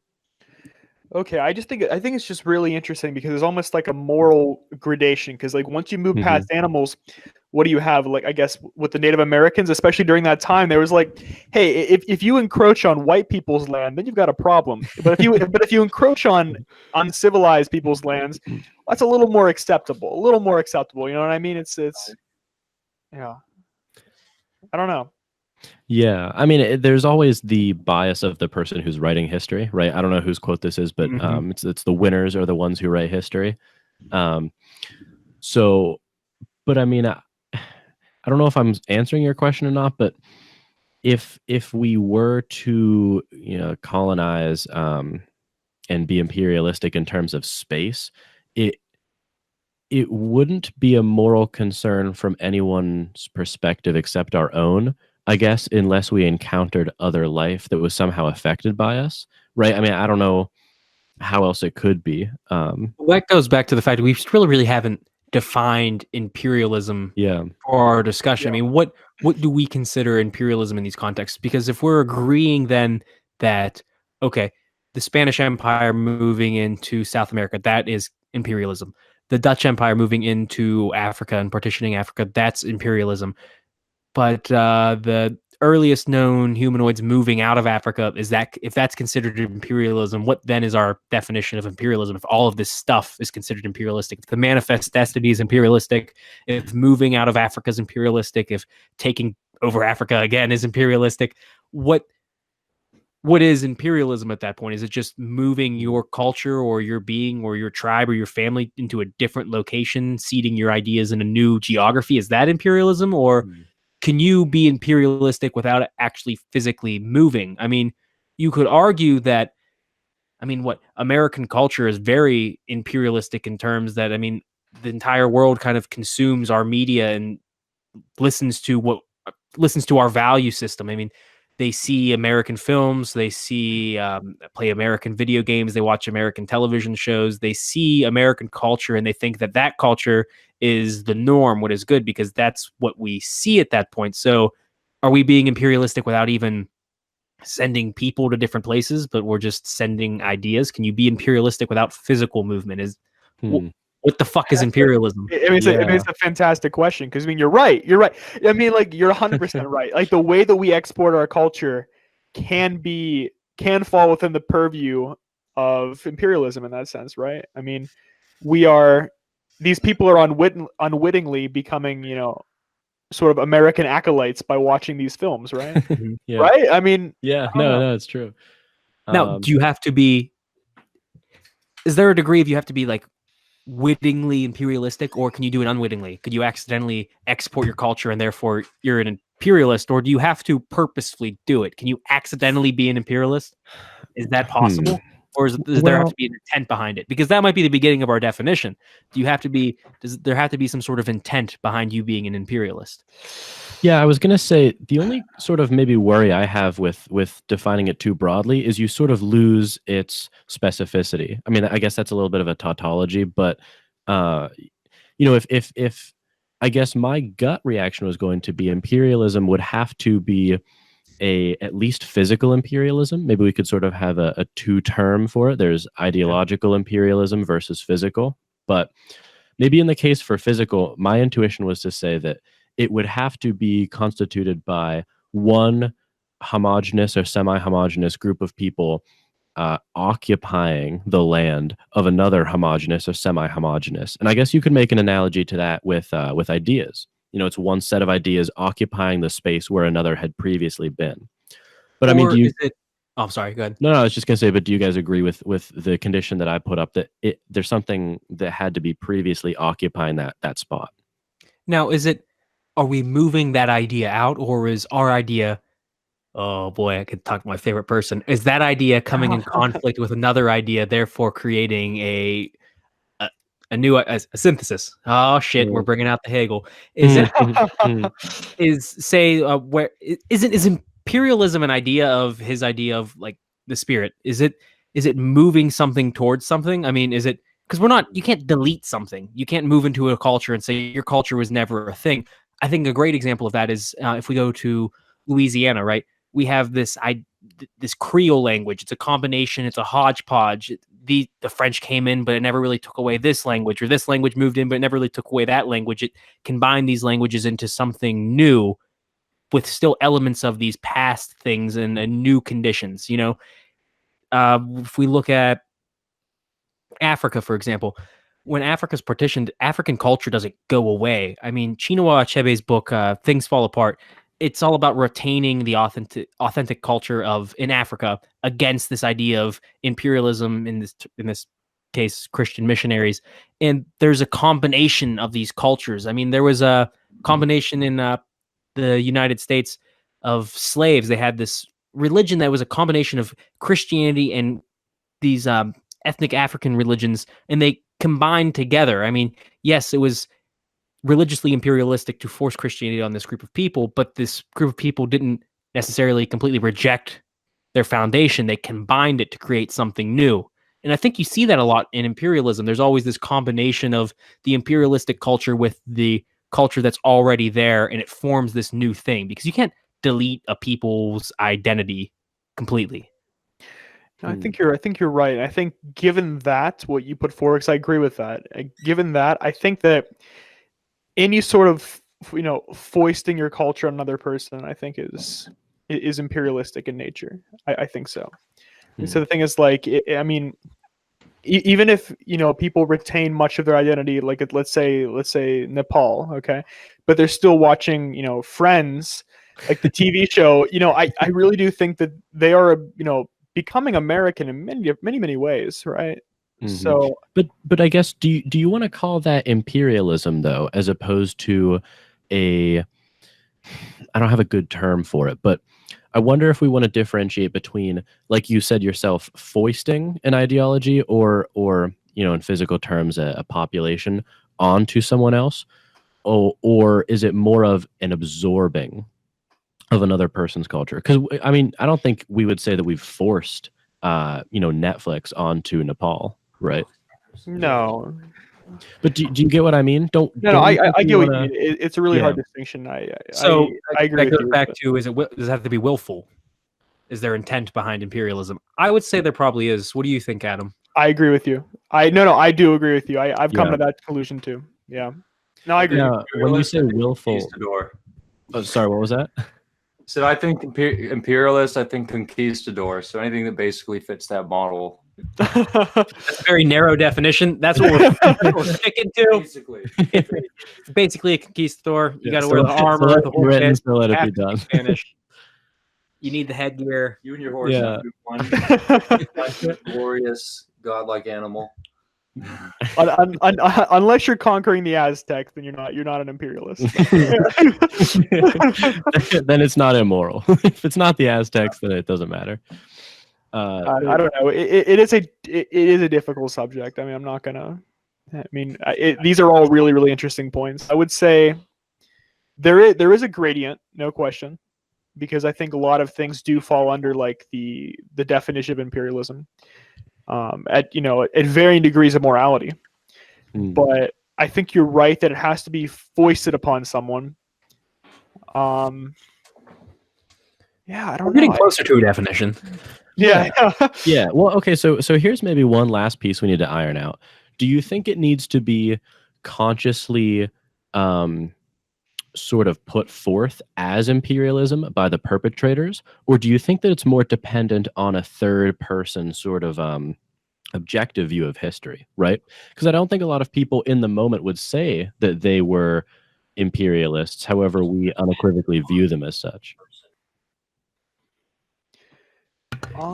Okay, I think it's just really interesting because it's almost like a moral gradation, because like once you move past animals, what do you have? Like, I guess with the Native Americans, especially during that time, there was like, hey, if you encroach on white people's land, then you've got a problem. But if you encroach on uncivilized people's lands, that's a little more acceptable. You know what I mean? It's yeah. I don't know. Yeah, I mean, there's always the bias of the person who's writing history, right? I don't know whose quote this is, but it's the winners are the ones who write history. But I mean, I don't know if I'm answering your question or not, but if we were to colonize and be imperialistic in terms of space, it wouldn't be a moral concern from anyone's perspective except our own, I guess, unless we encountered other life that was somehow affected by us, right? I mean, I don't know how else it could be. That goes back to the fact that we really haven't defined imperialism for our discussion. I mean, what do we consider imperialism in these contexts? Because if we're agreeing then that, okay, the Spanish Empire moving into South America, that is imperialism. The Dutch Empire moving into Africa and partitioning Africa, that's imperialism. But the earliest known humanoids moving out of Africa, if that's considered imperialism, what then is our definition of imperialism? If all of this stuff is considered imperialistic, if the manifest destiny is imperialistic, if moving out of Africa is imperialistic, if taking over Africa again is imperialistic, what is imperialism at that point? Is it just moving your culture or your being or your tribe or your family into a different location, seeding your ideas in a new geography? Is that imperialism? Or can you be imperialistic without actually physically moving? I mean, you could argue that, American culture is very imperialistic in terms that, the entire world kind of consumes our media and listens to our value system. I mean, they see American films, they see play American video games, they watch American television shows, they see American culture, and they think that that culture is the norm, what is good, because that's what we see at that point. So are we being imperialistic without even sending people to different places, but we're just sending ideas? Can you be imperialistic without physical movement? What the fuck is imperialism? It's a fantastic question, because I mean, you're right. I mean, like, you're 100% right. Like, the way that we export our culture can fall within the purview of imperialism in that sense, right? I mean, these people are unwittingly becoming, sort of American acolytes by watching these films, right? Yeah. Right? I mean, no, it's true. Now, do you have to be? Is there a degree of you have to be like wittingly imperialistic, or can you do it unwittingly? Could you accidentally export your culture and therefore you're an imperialist, or do you have to purposefully do it? Can you accidentally be an imperialist? Is that possible? Or does there have to be an intent behind it? Because that might be the beginning of our definition. Does there have to be some sort of intent behind you being an imperialist? Yeah, I was going to say the only sort of maybe worry I have with defining it too broadly is you sort of lose its specificity. I mean, I guess that's a little bit of a tautology, but if I guess my gut reaction was going to be imperialism would have to be at least physical imperialism. Maybe we could sort of have a two term for it. There's ideological imperialism versus physical, but maybe in the case for physical, my intuition was to say that it would have to be constituted by one homogeneous or semi-homogeneous group of people occupying the land of another homogeneous or semi-homogeneous. And I guess you could make an analogy to that with ideas. It's one set of ideas occupying the space where another had previously been. But I mean, I'm sorry, go ahead. No, I was just going to say, but do you guys agree with the condition that I put up that there's something that had to be previously occupying that spot? Now, are we moving that idea out, or is our idea, oh boy, I could talk to my favorite person, is that idea coming in conflict with another idea, therefore creating a new synthesis? Oh shit, we're bringing out the Hegel. Is imperialism an idea of his idea of like the spirit? Is it moving something towards something? I mean, is it, because you can't delete something. You can't move into a culture and say your culture was never a thing. I think a great example of that is if we go to Louisiana, right? We have this Creole language. It's a combination. It's a hodgepodge. The French came in, but it never really took away this language, or this language moved in, but it never really took away that language. It combined these languages into something new with still elements of these past things and new conditions. If we look at Africa, for example, when Africa's partitioned, African culture doesn't go away. I mean, Chinua Achebe's book, Things Fall Apart, it's all about retaining the authentic culture in Africa against this idea of imperialism, in this case, Christian missionaries. And there's a combination of these cultures. I mean, there was a combination in the United States of slaves. They had this religion that was a combination of Christianity and these ethnic African religions, and they combined together. I mean, yes, it was religiously imperialistic to force Christianity on this group of people, but this group of people didn't necessarily completely reject their foundation. They combined it to create something new. And I think you see that a lot in imperialism. There's always this combination of the imperialistic culture with the culture that's already there, and it forms this new thing, because you can't delete a people's identity completely. I think you're right. I think given that, what you put forward, because I agree with that. Given that, I think that any sort of foisting your culture on another person, I think is imperialistic in nature. I think so. So the thing is, like, I mean, even if people retain much of their identity, like let's say Nepal, okay, but they're still watching Friends, like the TV show. I really do think that they are becoming American in many ways, right? Mm-hmm. So, but I guess do you want to call that imperialism though, as opposed to I don't have a good term for it, but I wonder if we want to differentiate between, like you said yourself, foisting an ideology or in physical terms a population onto someone else, or is it more of an absorbing of another person's culture. Because I mean, I don't think we would say that we've forced, Netflix onto Nepal, right? No. But do you get what I mean? No, I get what you mean. It's a really hard distinction. I agree that with goes you. back to, does it have to be willful? Is there intent behind imperialism? I would say there probably is. What do you think, Adam? I agree with you. I do agree with you. I've come to that conclusion too. Yeah. No, I agree. Now, when you say willful, oh, sorry, what was that? So I think imperialist, I think conquistador. So anything that basically fits that model. That's a very narrow definition. That's what we're sticking to. Basically a conquistador. You got to wear the armor, the whole written, shit. so let it be done. Spanish. You need the headgear. You and your horse have to one glorious, godlike animal. Unless you're conquering the Aztecs, then you're not an imperialist. Then it's not immoral. If it's not the Aztecs, then it doesn't matter. I don't know. It is a difficult subject. I mean, I'm not gonna. I mean, these are all really, really interesting points. I would say there is a gradient, no question, because I think a lot of things do fall under like the definition of imperialism, at varying degrees of morality. But I think you're right that it has to be foisted upon someone. Yeah, I don't know. Getting closer to a definition. Yeah. Yeah. Well, okay. So here's maybe one last piece we need to iron out. Do you think it needs to be consciously sort of put forth as imperialism by the perpetrators, or do you think that it's more dependent on a third person sort of objective view of history, right? Because I don't think a lot of people in the moment would say that they were imperialists. However, we unequivocally view them as such.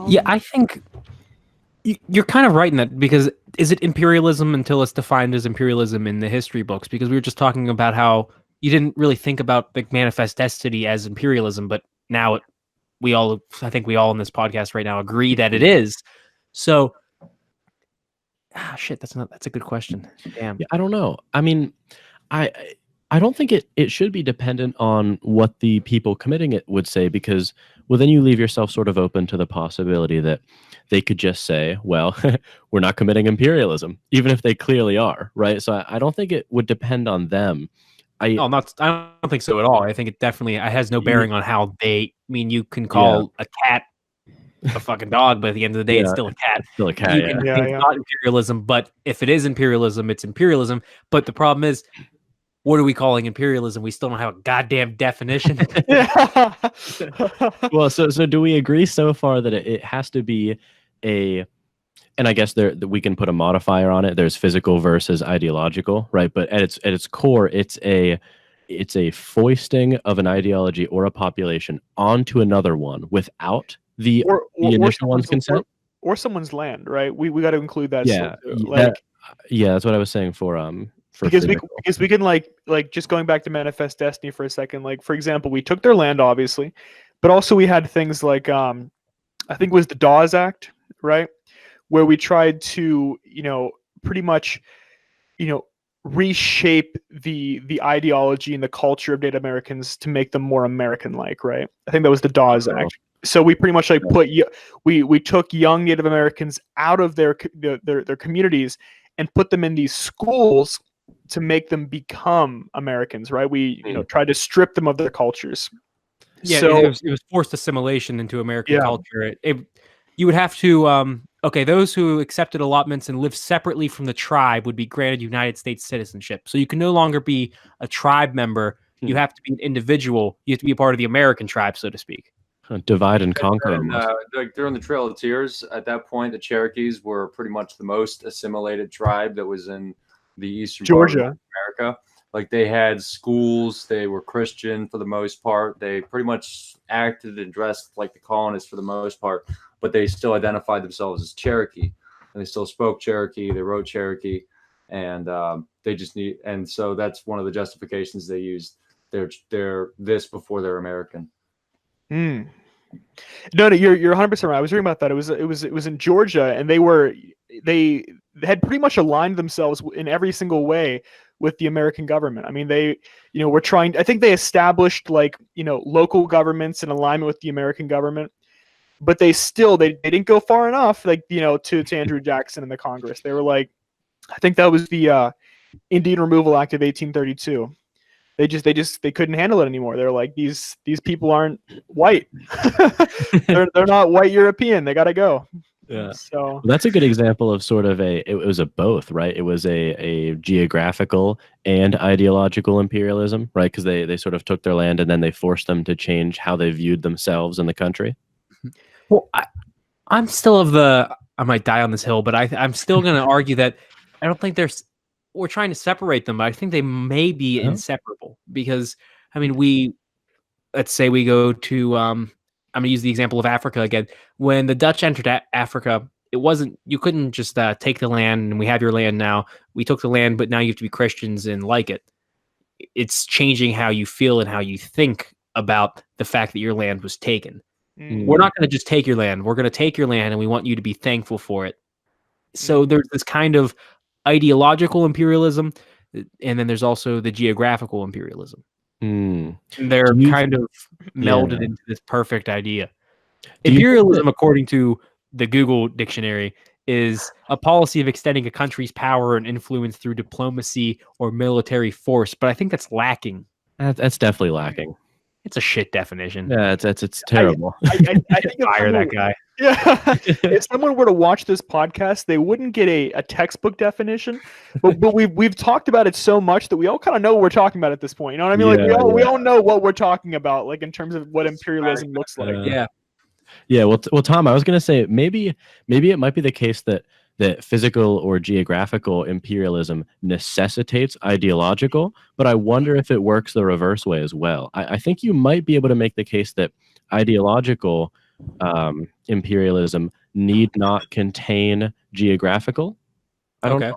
Yeah, I think you're kind of right in that, because is it imperialism until it's defined as imperialism in the history books? Because we were just talking about how you didn't really think about the manifest destiny as imperialism, but now I think we all in this podcast right now agree that it is. So, shit, that's a good question. Damn. Yeah, I don't know. I mean, I don't think it should be dependent on what the people committing it would say, because, well, then you leave yourself sort of open to the possibility that they could just say, well, we're not committing imperialism, even if they clearly are, right? So I don't think it would depend on them. I don't think so at all. I think it has no bearing on how you can call a cat a fucking dog, but at the end of the day, it's still a cat. Still a cat. It's not imperialism, but if it is imperialism, it's imperialism. But the problem is, what are we calling imperialism? We still don't have a goddamn definition. Well, so do we agree so far that it has to be and I guess we can put a modifier on it. There's physical versus ideological, right? But at its core, it's a foisting of an ideology or a population onto another one without the initial one's consent, or someone's land, right? We got to include that. Yeah, that's what I was saying for because we can like just going back to manifest destiny for a second. Like, for example, we took their land, obviously, but also we had things like I think it was the Dawes Act, right, where we tried to pretty much reshape the ideology and the culture of Native Americans to make them more American-like, right? I think that was the Dawes Act. So we pretty much we took young Native Americans out of their communities and put them in these schools to make them become Americans, right? We tried to strip them of their cultures. Yeah, so, it was forced assimilation into American culture. You would have to those who accepted allotments and lived separately from the tribe would be granted United States citizenship. So you can no longer be a tribe member. You have to be an individual. You have to be a part of the American tribe, so to speak. Divide and conquer. Like during the Trail of Tears, at that point, the Cherokees were pretty much the most assimilated tribe that was in the eastern Georgia, part of America. Like, they had schools, they were Christian for the most part. They pretty much acted and dressed like the colonists for the most part, but they still identified themselves as Cherokee, and they still spoke Cherokee. They wrote Cherokee, and and so that's one of the justifications they used. They're this before they're American. No, you're 100% right. I was reading about that. It was in Georgia, and they had pretty much aligned themselves in every single way with the American government. I mean, they, I think they established local governments in alignment with the American government, but they didn't go far enough, to Andrew Jackson and the Congress. They were like, I think that was the Indian Removal Act of 1832. They couldn't handle it anymore. They're like, these people aren't white. they're not white European. They got to go. Yeah. So well, that's a good example of sort of it was a both, right? It was a geographical and ideological imperialism, right? Because they sort of took their land and then they forced them to change how they viewed themselves in the country. Well, I'm still I might die on this hill, but I'm still going to argue that I don't think we're trying to separate them, but I think they may be inseparable because, I mean, let's say we go to, I'm going to use the example of Africa again. When the Dutch entered Africa, you couldn't just take the land and we have your land now. We took the land, but now you have to be Christians and like it. It's changing how you feel and how you think about the fact that your land was taken. We're not going to just take your land. We're going to take your land and we want you to be thankful for it. So there's this kind of ideological imperialism, and then there's also the geographical imperialism. They're kind of melded into this perfect idea. Imperialism, according to the Google dictionary, is a policy of extending a country's power and influence through diplomacy or military force. But I think that's lacking. That's definitely lacking. It's a shit definition. Yeah, it's terrible. I think fire that guy. Yeah, if someone were to watch this podcast, they wouldn't get a textbook definition, but we've talked about it so much that we all kind of know what we're talking about at this point. You know what I mean? Yeah, we all know what we're talking about, like in terms of what imperialism looks like. Yeah. Well, Tom, I was gonna say maybe it might be the case that physical or geographical imperialism necessitates ideological, but I wonder if it works the reverse way as well. I think you might be able to make the case that ideological imperialism need not contain geographical. I don't know.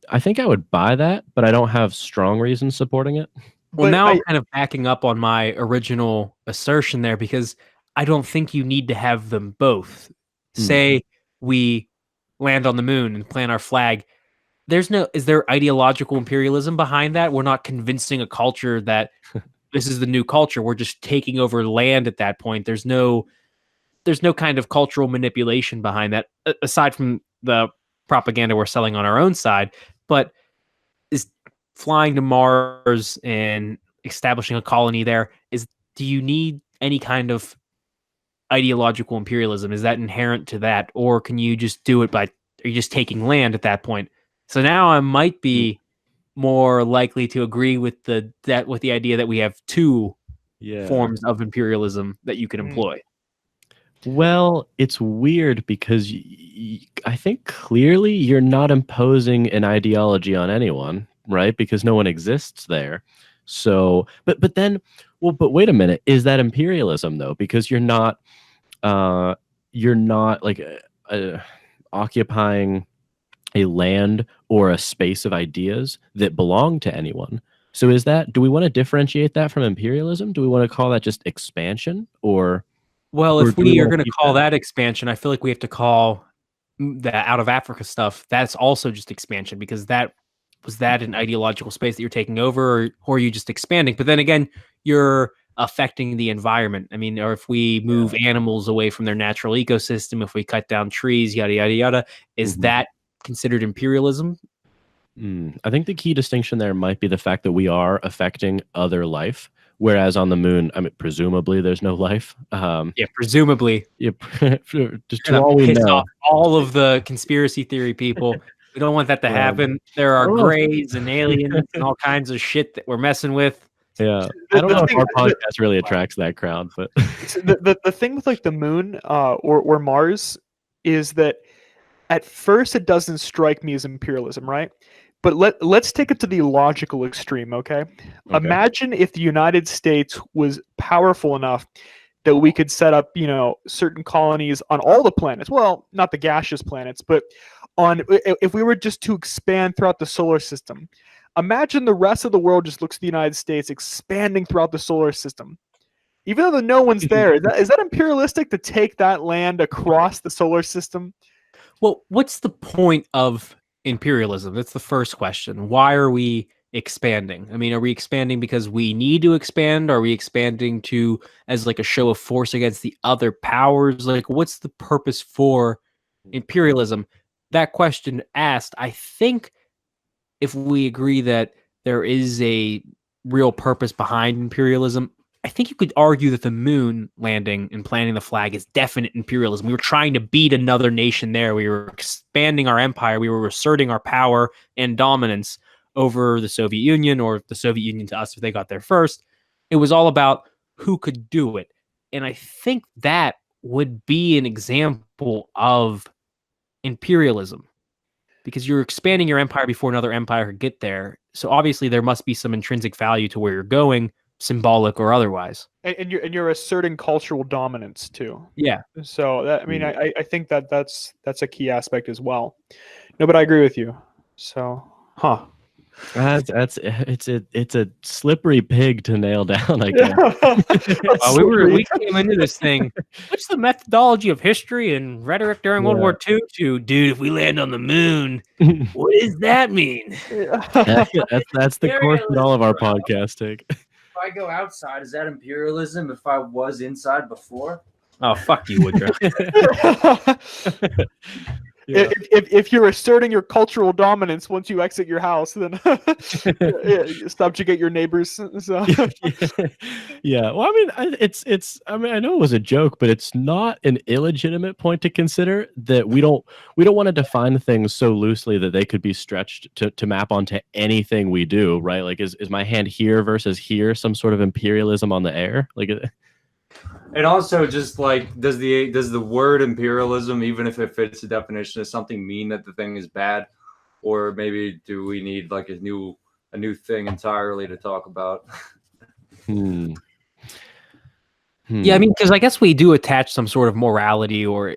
I think I would buy that, but I don't have strong reasons supporting it. Well, now I'm kind of backing up on my original assertion there because I don't think you need to have them both. Say we land on the moon and plant our flag. Is there ideological imperialism behind that? We're not convincing a culture that this is the new culture. We're just taking over land at that point. There's no kind of cultural manipulation behind that, aside from the propaganda we're selling on our own side. But is flying to Mars and establishing a colony there, do you need any kind of ideological imperialism? Is that inherent to that, or can you just do it are you just taking land at that point? So now I might be more likely to agree with the idea that we have two forms of imperialism that you can employ. Well, it's weird because I think clearly you're not imposing an ideology on anyone, right? Because no one exists there. So, but wait a minute. Is that imperialism though? Because you're not like occupying a land or a space of ideas that belong to anyone. So do we want to differentiate that from imperialism? Do we want to call that just expansion if we are going to call that expansion, I feel like we have to call the out of Africa stuff. That's also just expansion because was that an ideological space that you're taking over or are you just expanding? But then again, you're affecting the environment. I mean, or if we move animals away from their natural ecosystem, if we cut down trees, yada, yada, yada, is that considered imperialism? I think the key distinction there might be the fact that we are affecting other life, whereas on the moon, I mean, presumably there's no life. Presumably. Just to all we know. Off all of the conspiracy theory people. We don't want that to happen. There are grays and aliens and all kinds of shit that we're messing with. Yeah, I don't know if our podcast really attracts that crowd, but the thing with like the moon or Mars is that at first it doesn't strike me as imperialism, right? But let's take it to the logical extreme, okay? Imagine if the United States was powerful enough that we could set up, certain colonies on all the planets. Well, not the gaseous planets, but if we were just to expand throughout the solar system. Imagine the rest of the world just looks at the United States expanding throughout the solar system. Even though no one's there, is that imperialistic to take that land across the solar system? Well, what's the point of imperialism? That's the first question. Why are we expanding? I mean, are we expanding because we need to expand? Are we expanding to as like a show of force against the other powers? Like, what's the purpose for imperialism? That question asked, I think if we agree that there is a real purpose behind imperialism, I think you could argue that the moon landing and planting the flag is definite imperialism. We were trying to beat another nation there. We were expanding our empire. We were asserting our power and dominance over the Soviet Union, or the Soviet Union to us if they got there first. It was all about who could do it. And I think that would be an example of imperialism, because you're expanding your empire before another empire could get there. So obviously there must be some intrinsic value to where you're going, symbolic or otherwise. And you're asserting cultural dominance too. Yeah. So that, I mean, I think that's a key aspect as well. No, but I agree with you. So, it's a slippery pig to nail down, I guess. We came into this thing. What's the methodology of history and rhetoric during World War II? To dude, if we land on the moon, what does that mean? That's the course in all of our podcasts take. If I go outside, is that imperialism? If I was inside before? Oh, fuck you, Woodrow. Yeah. If you're asserting your cultural dominance once you exit your house, then subjugate your neighbors. So. Yeah. Well, I mean, I mean, I know it was a joke, but it's not an illegitimate point to consider that we don't want to define things so loosely that they could be stretched to map onto anything we do, right? Like, is my hand here versus here some sort of imperialism on the air? Like. And also, just like, does the word imperialism, even if it fits the definition of something, mean that the thing is bad, or maybe do we need like a new thing entirely to talk about? Yeah, I mean, because I guess we do attach some sort of morality or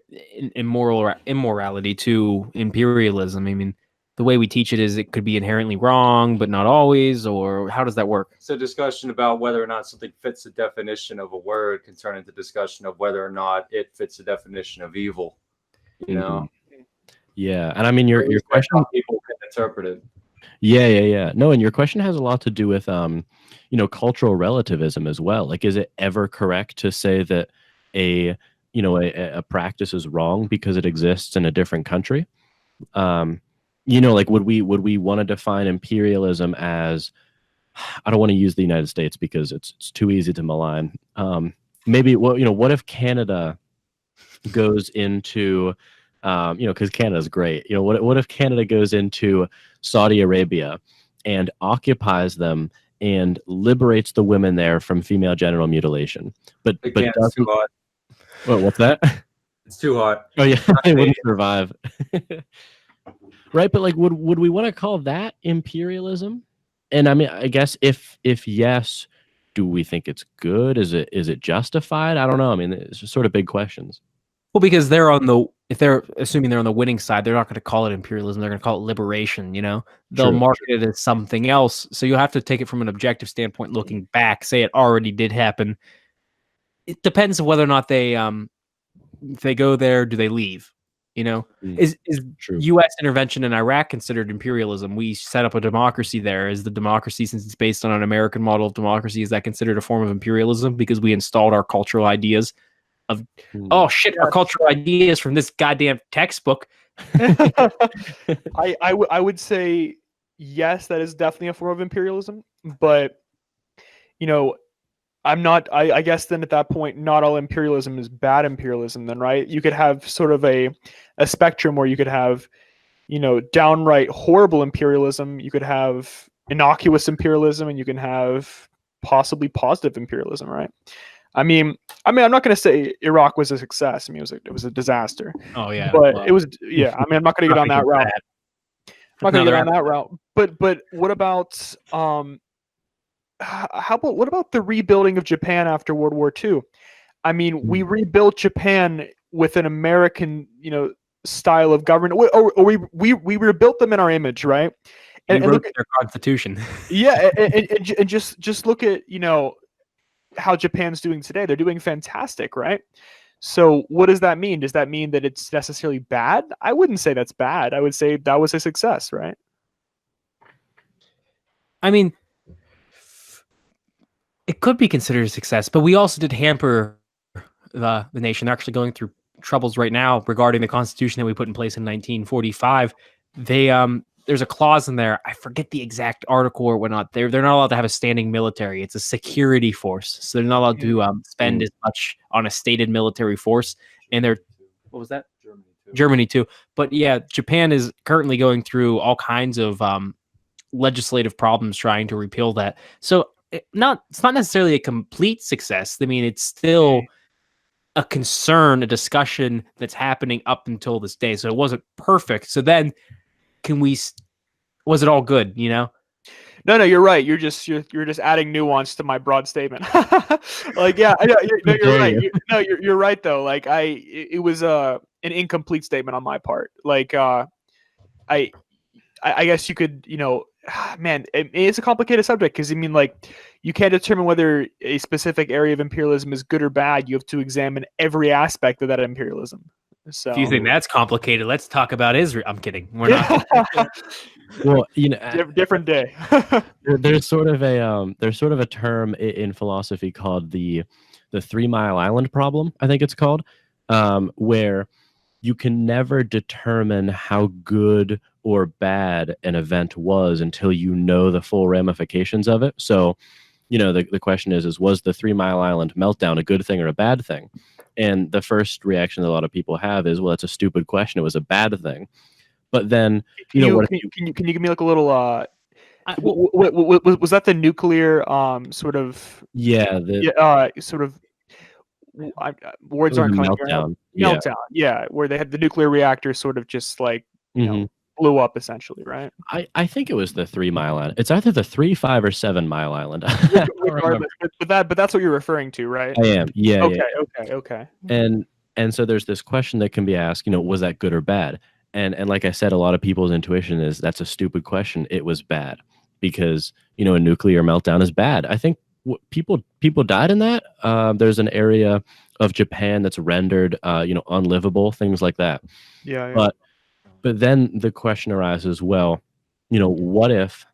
immoral or immorality to imperialism. I mean, the way we teach it is it could be inherently wrong, but not always, or how does that work? So discussion about whether or not something fits the definition of a word can turn into discussion of whether or not it fits the definition of evil, you know? Yeah. And I mean, your question, people can interpret it. Yeah. No, and your question has a lot to do with, cultural relativism as well. Like, is it ever correct to say that a practice is wrong because it exists in a different country? Like, would we want to define imperialism as, I don't want to use the United States because it's too easy to malign. Maybe, what if Canada goes into, because Canada's great. What if Canada goes into Saudi Arabia and occupies them and liberates the women there from female genital mutilation, but doesn't. Too hot. What's that? It's too hot. Oh yeah, they wouldn't survive. Right, but like, would we want to call that imperialism? And I mean, I guess if yes, do we think it's good? Is it justified? I don't know. I mean, it's just sort of big questions. Well, because if they're assuming they're on the winning side, they're not going to call it imperialism. They're going to call it liberation. They'll market it as something else. So you'll have to take it from an objective standpoint, looking back. Say it already did happen. It depends on whether or not they, if they go there, do they leave? Is True. U.S. intervention in Iraq considered imperialism? We set up a democracy there. Is the democracy, since it's based on an American model of democracy, is that considered a form of imperialism because we installed our cultural ideas of, our cultural ideas from this goddamn textbook? I would say yes, that is definitely a form of imperialism, but I guess then at that point, not all imperialism is bad imperialism then, right? You could have sort of a spectrum where you could have, downright horrible imperialism. You could have innocuous imperialism, and you can have possibly positive imperialism, right? I mean, I'm not going to say Iraq was a success. I mean, it was a disaster. Oh yeah. But it was, yeah. I mean, I'm not going to get on that route. I'm not going to get on that route. But what about, what about the rebuilding of Japan after World War II? I mean, we rebuilt Japan with an American, style of government, or we rebuilt them in our image, right? And look at their constitution. Yeah, and just look at how Japan's doing today. They're doing fantastic, right? So what does that mean? Does that mean that it's necessarily bad? I wouldn't say that's bad. I would say that was a success, right? I mean, it could be considered a success, but we also did hamper the nation. They're actually going through troubles right now regarding the Constitution that we put in place in 1945. There's a clause in there. I forget the exact article or whatnot. They're not allowed to have a standing military. It's a security force, so they're not allowed to spend as much on a stated military force. And what was that? Germany too. But yeah, Japan is currently going through all kinds of legislative problems trying to repeal that. So it's not necessarily a complete success. I mean, it's still a concern, a discussion that's happening up until this day. So it wasn't perfect. So then was it all good, you know? No, you're right. You're just adding nuance to my broad statement. Like, yeah, you're right. You're right though. Like it was an incomplete statement on my part. Like I guess you could, man, it's a complicated subject because I mean, like, you can't determine whether a specific area of imperialism is good or bad. You have to examine every aspect of that imperialism. So, if you think that's complicated, let's talk about Israel. I'm kidding. We're not. Well, different day. there's sort of a term in philosophy called the 3 Mile Island problem, I think it's called, where you can never determine how good or bad an event was until you know the full ramifications of it. So, the question is was the 3 Mile Island meltdown a good thing or a bad thing? And the first reaction that a lot of people have is, well, that's a stupid question. It was a bad thing. But then, can you give me like a little, was that the nuclear sort of? Yeah. Sort of. Words aren't coming. Meltdown. Meltdown. Yeah, where they had the nuclear reactor sort of just like blew up essentially, right? I think it was the 3 Mile Island. It's either the 3, 5, or 7 Mile Island. Regardless, but that's what you're referring to, right? I am. Yeah. Okay. And so there's this question that can be asked. Was that good or bad? And like I said, a lot of people's intuition is that's a stupid question. It was bad because a nuclear meltdown is bad. I think people died in that. There's an area of Japan that's rendered unlivable, things like that. Yeah. But then the question arises, well, what if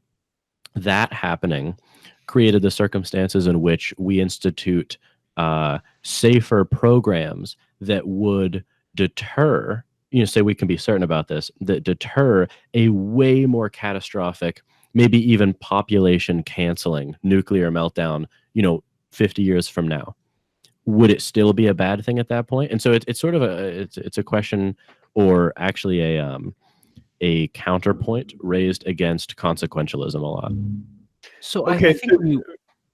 that happening created the circumstances in which we institute safer programs that would deter, say we can be certain about this, that deter a way more catastrophic, maybe even population canceling nuclear meltdown, 50 years from now? Would it still be a bad thing at that point? And so it's sort of it's a question, or actually a counterpoint raised against consequentialism a lot. So okay, I think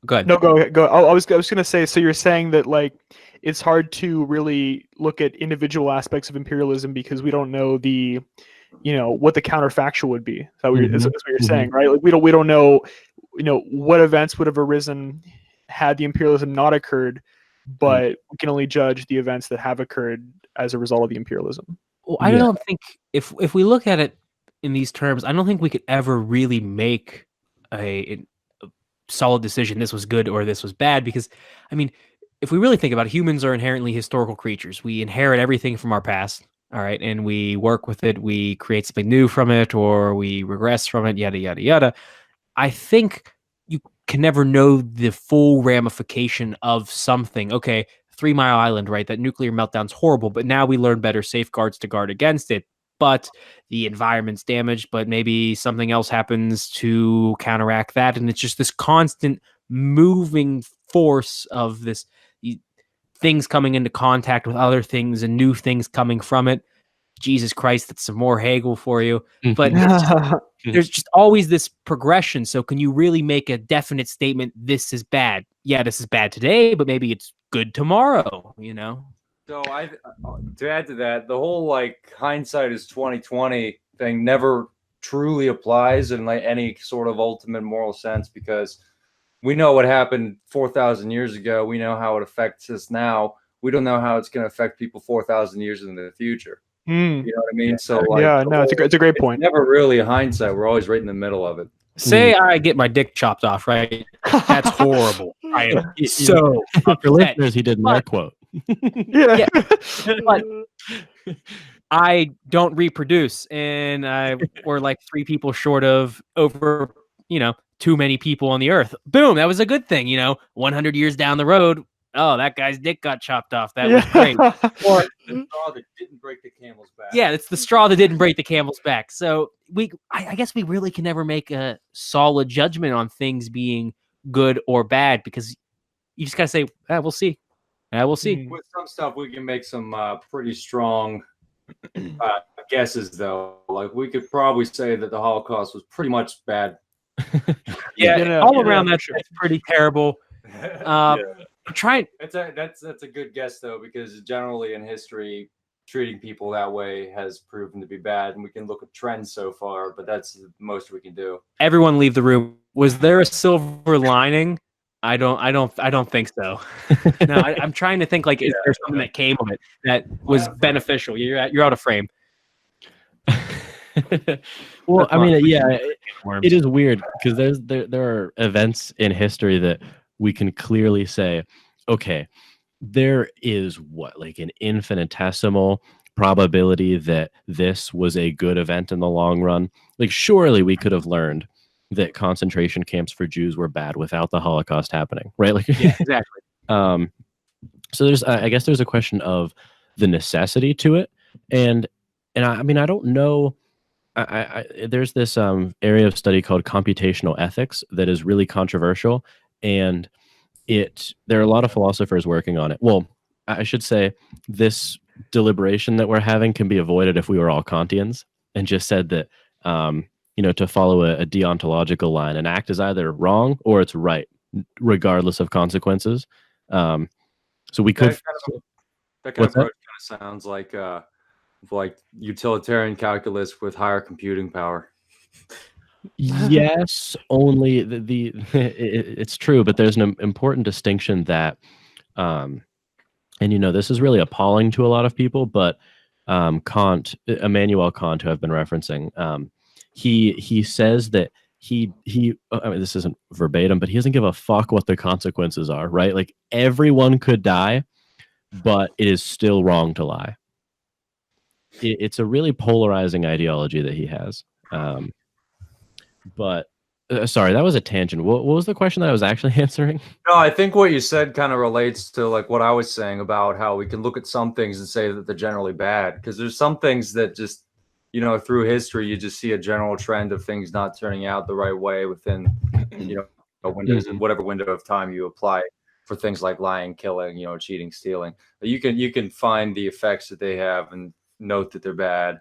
go ahead. No, go ahead. Go. I was going to say. So you're saying that like it's hard to really look at individual aspects of imperialism because we don't know what the counterfactual would be. That's what you're saying, right? Like we don't know, what events would have arisen had the imperialism not occurred, but we can only judge the events that have occurred as a result of the imperialism. Well, I don't think if we look at it in these terms, I don't think we could ever really make a solid decision. This was good or this was bad, because I mean, if we really think about it, humans are inherently historical creatures. We inherit everything from our past. All right. And we work with it. We create something new from it, or we regress from it, yada, yada, yada. I think you can never know the full ramification of something. Okay, 3 Mile Island, right? That nuclear meltdown's horrible, but now we learn better safeguards to guard against it. But the environment's damaged, but maybe something else happens to counteract that. And it's just this constant moving force of this things coming into contact with other things and new things coming from it. Jesus Christ, that's some more Hegel for you. But there's just always this progression. So can you really make a definite statement, this is bad? Yeah, this is bad today, but maybe it's good tomorrow, So to add to that, the whole like hindsight is 2020 thing never truly applies in like any sort of ultimate moral sense, because we know what happened 4,000 years ago. We know how it affects us now. We don't know how it's going to affect people 4,000 years in the future. You know what I mean? So it's a great point. Never really hindsight. We're always right in the middle of it. Say I get my dick chopped off, right? That's horrible. I am so for listeners, he didn't air quote. Yeah. But I don't reproduce, and we're like 3 people short of over, too many people on the earth. Boom, that was a good thing, 100 years down the road, oh, that guy's dick got chopped off. That was great. Or the straw that didn't break the camel's back. Yeah, it's the straw that didn't break the camel's back. So I guess we really can never make a solid judgment on things being good or bad, because you just gotta say, we'll see. We'll see. With some stuff, we can make some pretty strong guesses, though. Like, we could probably say that the Holocaust was pretty much bad. All around that's pretty terrible. Trying. That's a good guess, though, because generally in history, treating people that way has proven to be bad, and we can look at trends so far, but that's the most we can do. Everyone leave the room. Was there a silver lining? I don't think so. No, I'm trying to think, like, is there something that came of it that was beneficial? You're out of frame. Well, I mean, yeah, it is weird because there are events in history that we can clearly say, okay, there is like an infinitesimal probability that this was a good event in the long run. Like, surely we could have learned that concentration camps for Jews were bad without the Holocaust happening, right? Like, yeah, exactly. So I guess there's a question of the necessity to it, and I mean, I don't know. There's this area of study called computational ethics that is really controversial, and there are a lot of philosophers working on it. Well, I should say this deliberation that we're having can be avoided if we were all Kantians and just said that to follow a deontological line, an act is either wrong or it's right, regardless of consequences. So we could. That kind of approach kind of sounds like utilitarian calculus with higher computing power. Yes, only it's true, but there's an important distinction that, and this is really appalling to a lot of people, but Immanuel Kant, who I've been referencing, he says that he I mean, this isn't verbatim, but he doesn't give a fuck what the consequences are, right? Like, everyone could die, but it is still wrong to lie. It's a really polarizing ideology that he has. But sorry, that was a tangent. What was the question that I was actually answering? No, I think what you said kind of relates to like what I was saying about how we can look at some things and say that they're generally bad, because there's some things that just, through history, you just see a general trend of things not turning out the right way within, windows, whatever window of time you apply for things like lying, killing, cheating, stealing. You can find the effects that they have and note that they're bad,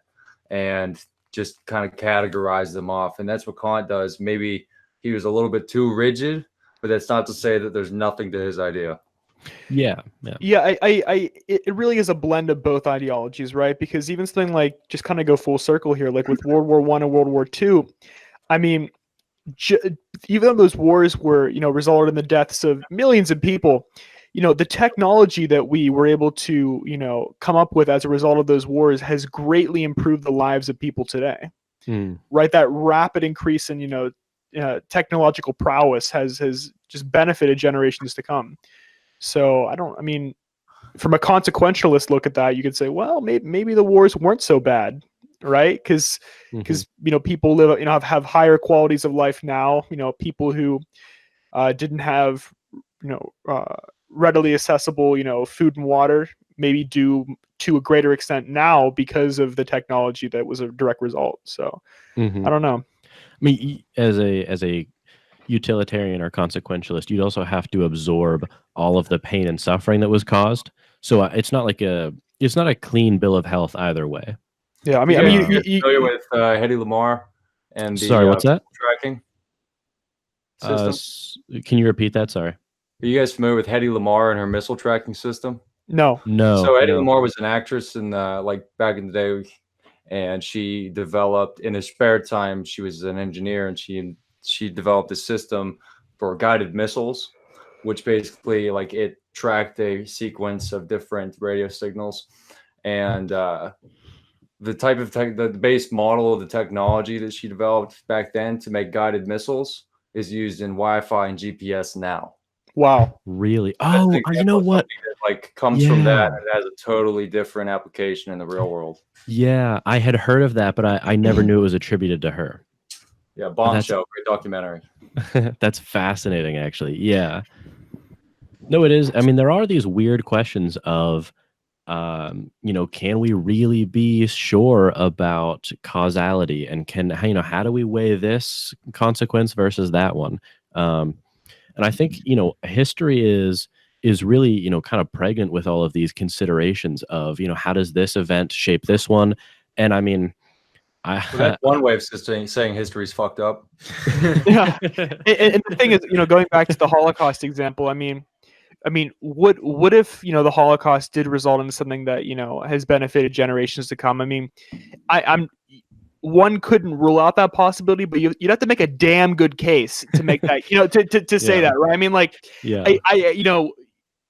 and just kind of categorize them off. And that's what Kant does. Maybe he was a little bit too rigid, but that's not to say that there's nothing to his idea. Yeah. It really is a blend of both ideologies, right? Because even something like, just kind of go full circle here, like with World War I and World War II, I mean, even though those wars were, resulted in the deaths of millions of people, the technology that we were able to, come up with as a result of those wars has greatly improved the lives of people today. Right? That rapid increase in, technological prowess has just benefited generations to come. So from a consequentialist look at that, you could say, well, maybe the wars weren't so bad, right? Because people live, have higher qualities of life now. People who didn't have, readily accessible, food and water, maybe do to a greater extent now because of the technology that was a direct result. So I don't know. I mean, as a utilitarian or consequentialist, you'd also have to absorb all of the pain and suffering that was caused. So it's not a clean bill of health either way. Yeah, I mean, you're familiar with Hedy Lamarr and the what's that? Tracking system? Can you repeat that? Sorry. Are you guys familiar with Hedy Lamarr and her missile tracking system? No. So Hedy Lamarr was an actress in back in the day, and she developed in her spare time. She was an engineer, and she developed a system for guided missiles, which basically it tracked a sequence of different radio signals, and the type of the base model of the technology that she developed back then to make guided missiles is used in Wi-Fi and GPS now. Wow. Really? Oh, you know what? That, comes from that and has a totally different application in the real world. Yeah, I had heard of that, but I never knew it was attributed to her. Yeah, Bond Show, great documentary. That's fascinating, actually. Yeah. No, it is. I mean, there are these weird questions of, can we really be sure about causality, and how do we weigh this consequence versus that one? And I think, history is really, kind of pregnant with all of these considerations of, how does this event shape this one? And I mean, that's one way of saying history's fucked up. Yeah. And the thing is, going back to the Holocaust example, I mean, what if, the Holocaust did result in something that, has benefited generations to come? I mean, one couldn't rule out that possibility, but you'd have to make a damn good case to make that, to say that, right? I mean,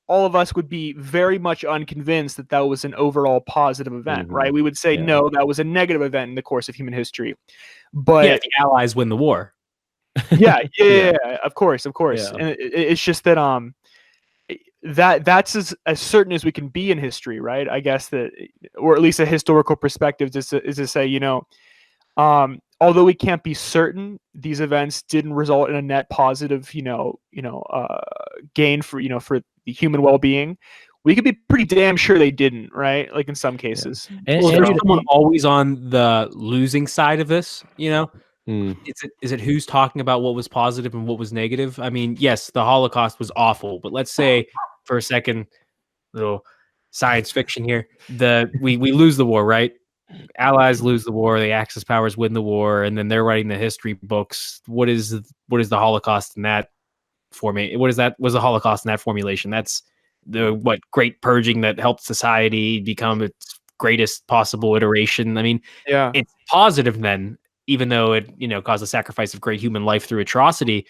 all of us would be very much unconvinced that that was an overall positive event, right? We would say, no, that was a negative event in the course of human history. But the Allies win the war. Yeah, of course. Yeah. And it's just that that's as certain as we can be in history, right? I guess that, or at least a historical perspective is to say, although we can't be certain these events didn't result in a net positive, gain for the human well-being, we could be pretty damn sure they didn't, right? Like in some cases. Yeah. And there's someone always on the losing side of this, Is it who's talking about what was positive and what was negative? I mean, yes, the Holocaust was awful, but let's say for a second, little science fiction here, we lose the war, right? Allies lose the war, the Axis powers win the war, and then they're writing the history books. What is the Holocaust in that formation? Was the Holocaust in that formulation? That's the great purging that helped society become its greatest possible iteration. I mean, it's positive then, even though it caused the sacrifice of great human life through atrocity.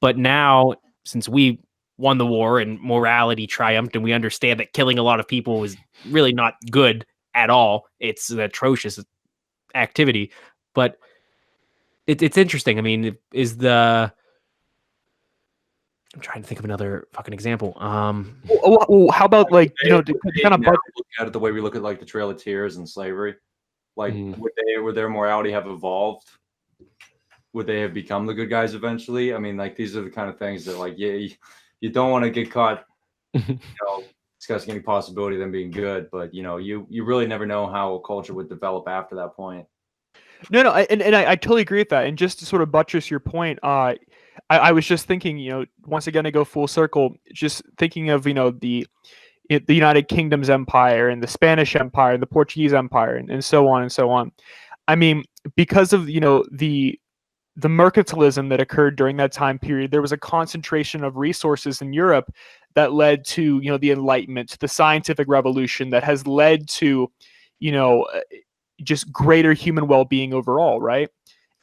But now, since we won the war and morality triumphed, and we understand that killing a lot of people is really not good at all, it's an atrocious activity. But it's interesting. I mean, I'm trying to think of another fucking example. Well, how about to kind of look at it the way we look at the Trail of Tears and slavery? Would their morality have evolved? Would they have become the good guys eventually? I mean, these are the kind of things that you don't want to get caught, discussing any possibility of them being good, but you really never know how a culture would develop after that point. No, and I totally agree with that. And just to sort of buttress your point, I was just thinking, once again, to go full circle, just thinking of, the United Kingdom's empire and the Spanish Empire and the Portuguese Empire and so on and so on. I mean, because of, the mercantilism that occurred during that time period, there was a concentration of resources in Europe that led to, the Enlightenment, the scientific revolution that has led to, just greater human well-being overall, right?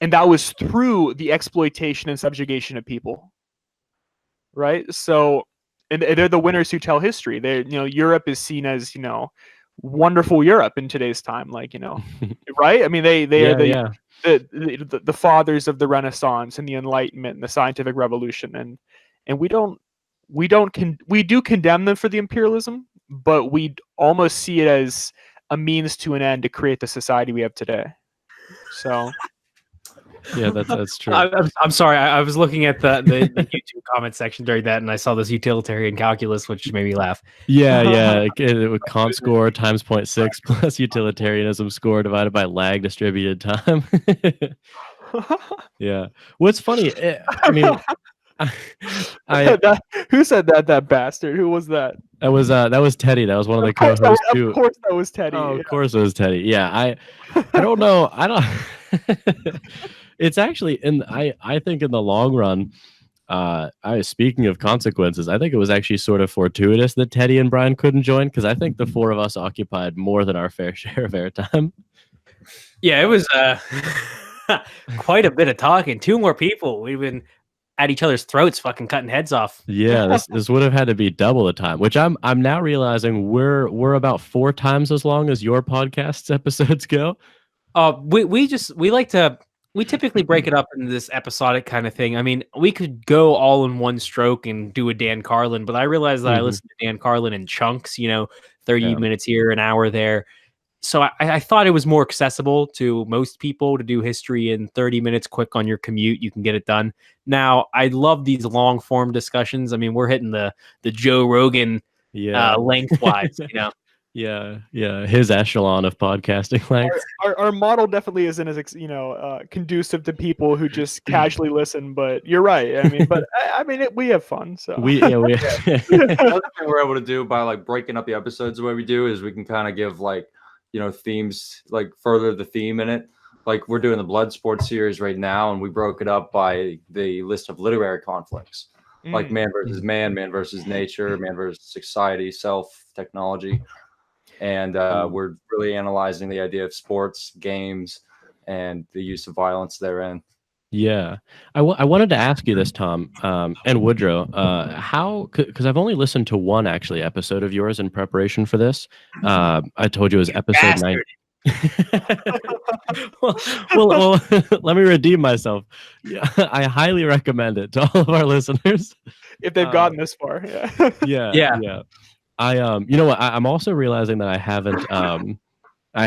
And that was through the exploitation and subjugation of people, right? So, and they're the winners who tell history. Europe is seen as, wonderful Europe in today's time, right? I mean, they are the fathers of the Renaissance and the Enlightenment and the scientific revolution, and we do condemn them for the imperialism, but we almost see it as a means to an end to create the society we have today. So. Yeah, that's true. I'm sorry. I was looking at the YouTube comment section during that, and I saw this utilitarian calculus, which made me laugh. Yeah. With Kant score times 0.6 plus utilitarianism score divided by lag distributed time. Yeah. What's funny? I mean, who said that? That bastard. Who was that? That was Teddy. That was one of the co-hosts too. Of course, that was Teddy. Oh, of course it was Teddy. Yeah. I don't know. I don't. It's actually, I think in the long run, speaking of consequences, I think it was actually sort of fortuitous that Teddy and Brian couldn't join, because I think the four of us occupied more than our fair share of airtime. Yeah, it was quite a bit of talking. Two more people. We've been at each other's throats, fucking cutting heads off. Yeah, this would have had to be double the time, which I'm now realizing we're about 4 times as long as your podcast's episodes go. We like to we typically break it up into this episodic kind of thing. I mean, we could go all in one stroke and do a Dan Carlin, but I realized that I listen to Dan Carlin in chunks, 30 minutes here, an hour there. So I thought it was more accessible to most people to do history in 30 minutes quick on your commute. You can get it done. Now, I love these long form discussions. I mean, we're hitting the Joe Rogan lengthwise, Yeah, his echelon of podcasting length. Our model definitely isn't as conducive to people who just casually listen. But you're right. I mean, we have fun. So Another thing we're able to do by like breaking up the episodes the way we do is we can kind of give like themes, like further the theme in it. Like we're doing the blood sports series right now, and we broke it up by the list of literary conflicts, like man versus man, man versus nature, man versus society, self, technology. And we're really analyzing the idea of sports, games, and the use of violence therein. Yeah. I wanted to ask you this, Tom, and Woodrow, because I've only listened to one actually episode of yours in preparation for this. I told you it was episode 9. well, let me redeem myself. Yeah, I highly recommend it to all of our listeners. If they've gotten this far. Yeah. You know what? I'm also realizing that I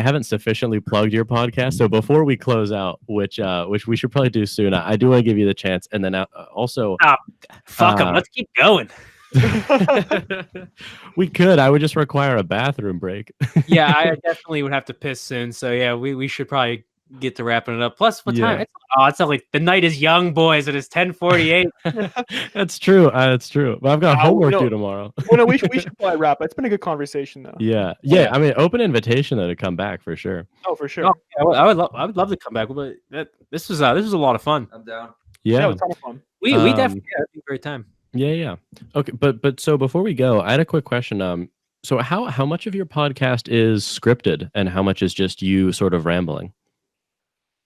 haven't sufficiently plugged your podcast. So before we close out, which we should probably do soon, I do want to give you the chance, and then also fuck them. Let's keep going. We could. I would just require a bathroom break. Yeah, I definitely would have to piss soon. So yeah, we should probably get to wrapping it up. Plus, what time? It's not like the night is young, boys. It is 10:48. That's true. That's true. But I've got homework due tomorrow. Well, no, we should probably wrap. It's been a good conversation, though. Yeah. I mean, open invitation though to come back for sure. Oh, for sure. I would love to come back. But this was a lot of fun. I'm down. Yeah, it was a ton of fun. We definitely had a great time. Yeah. Okay, but so before we go, I had a quick question. So how much of your podcast is scripted, and how much is just you sort of rambling?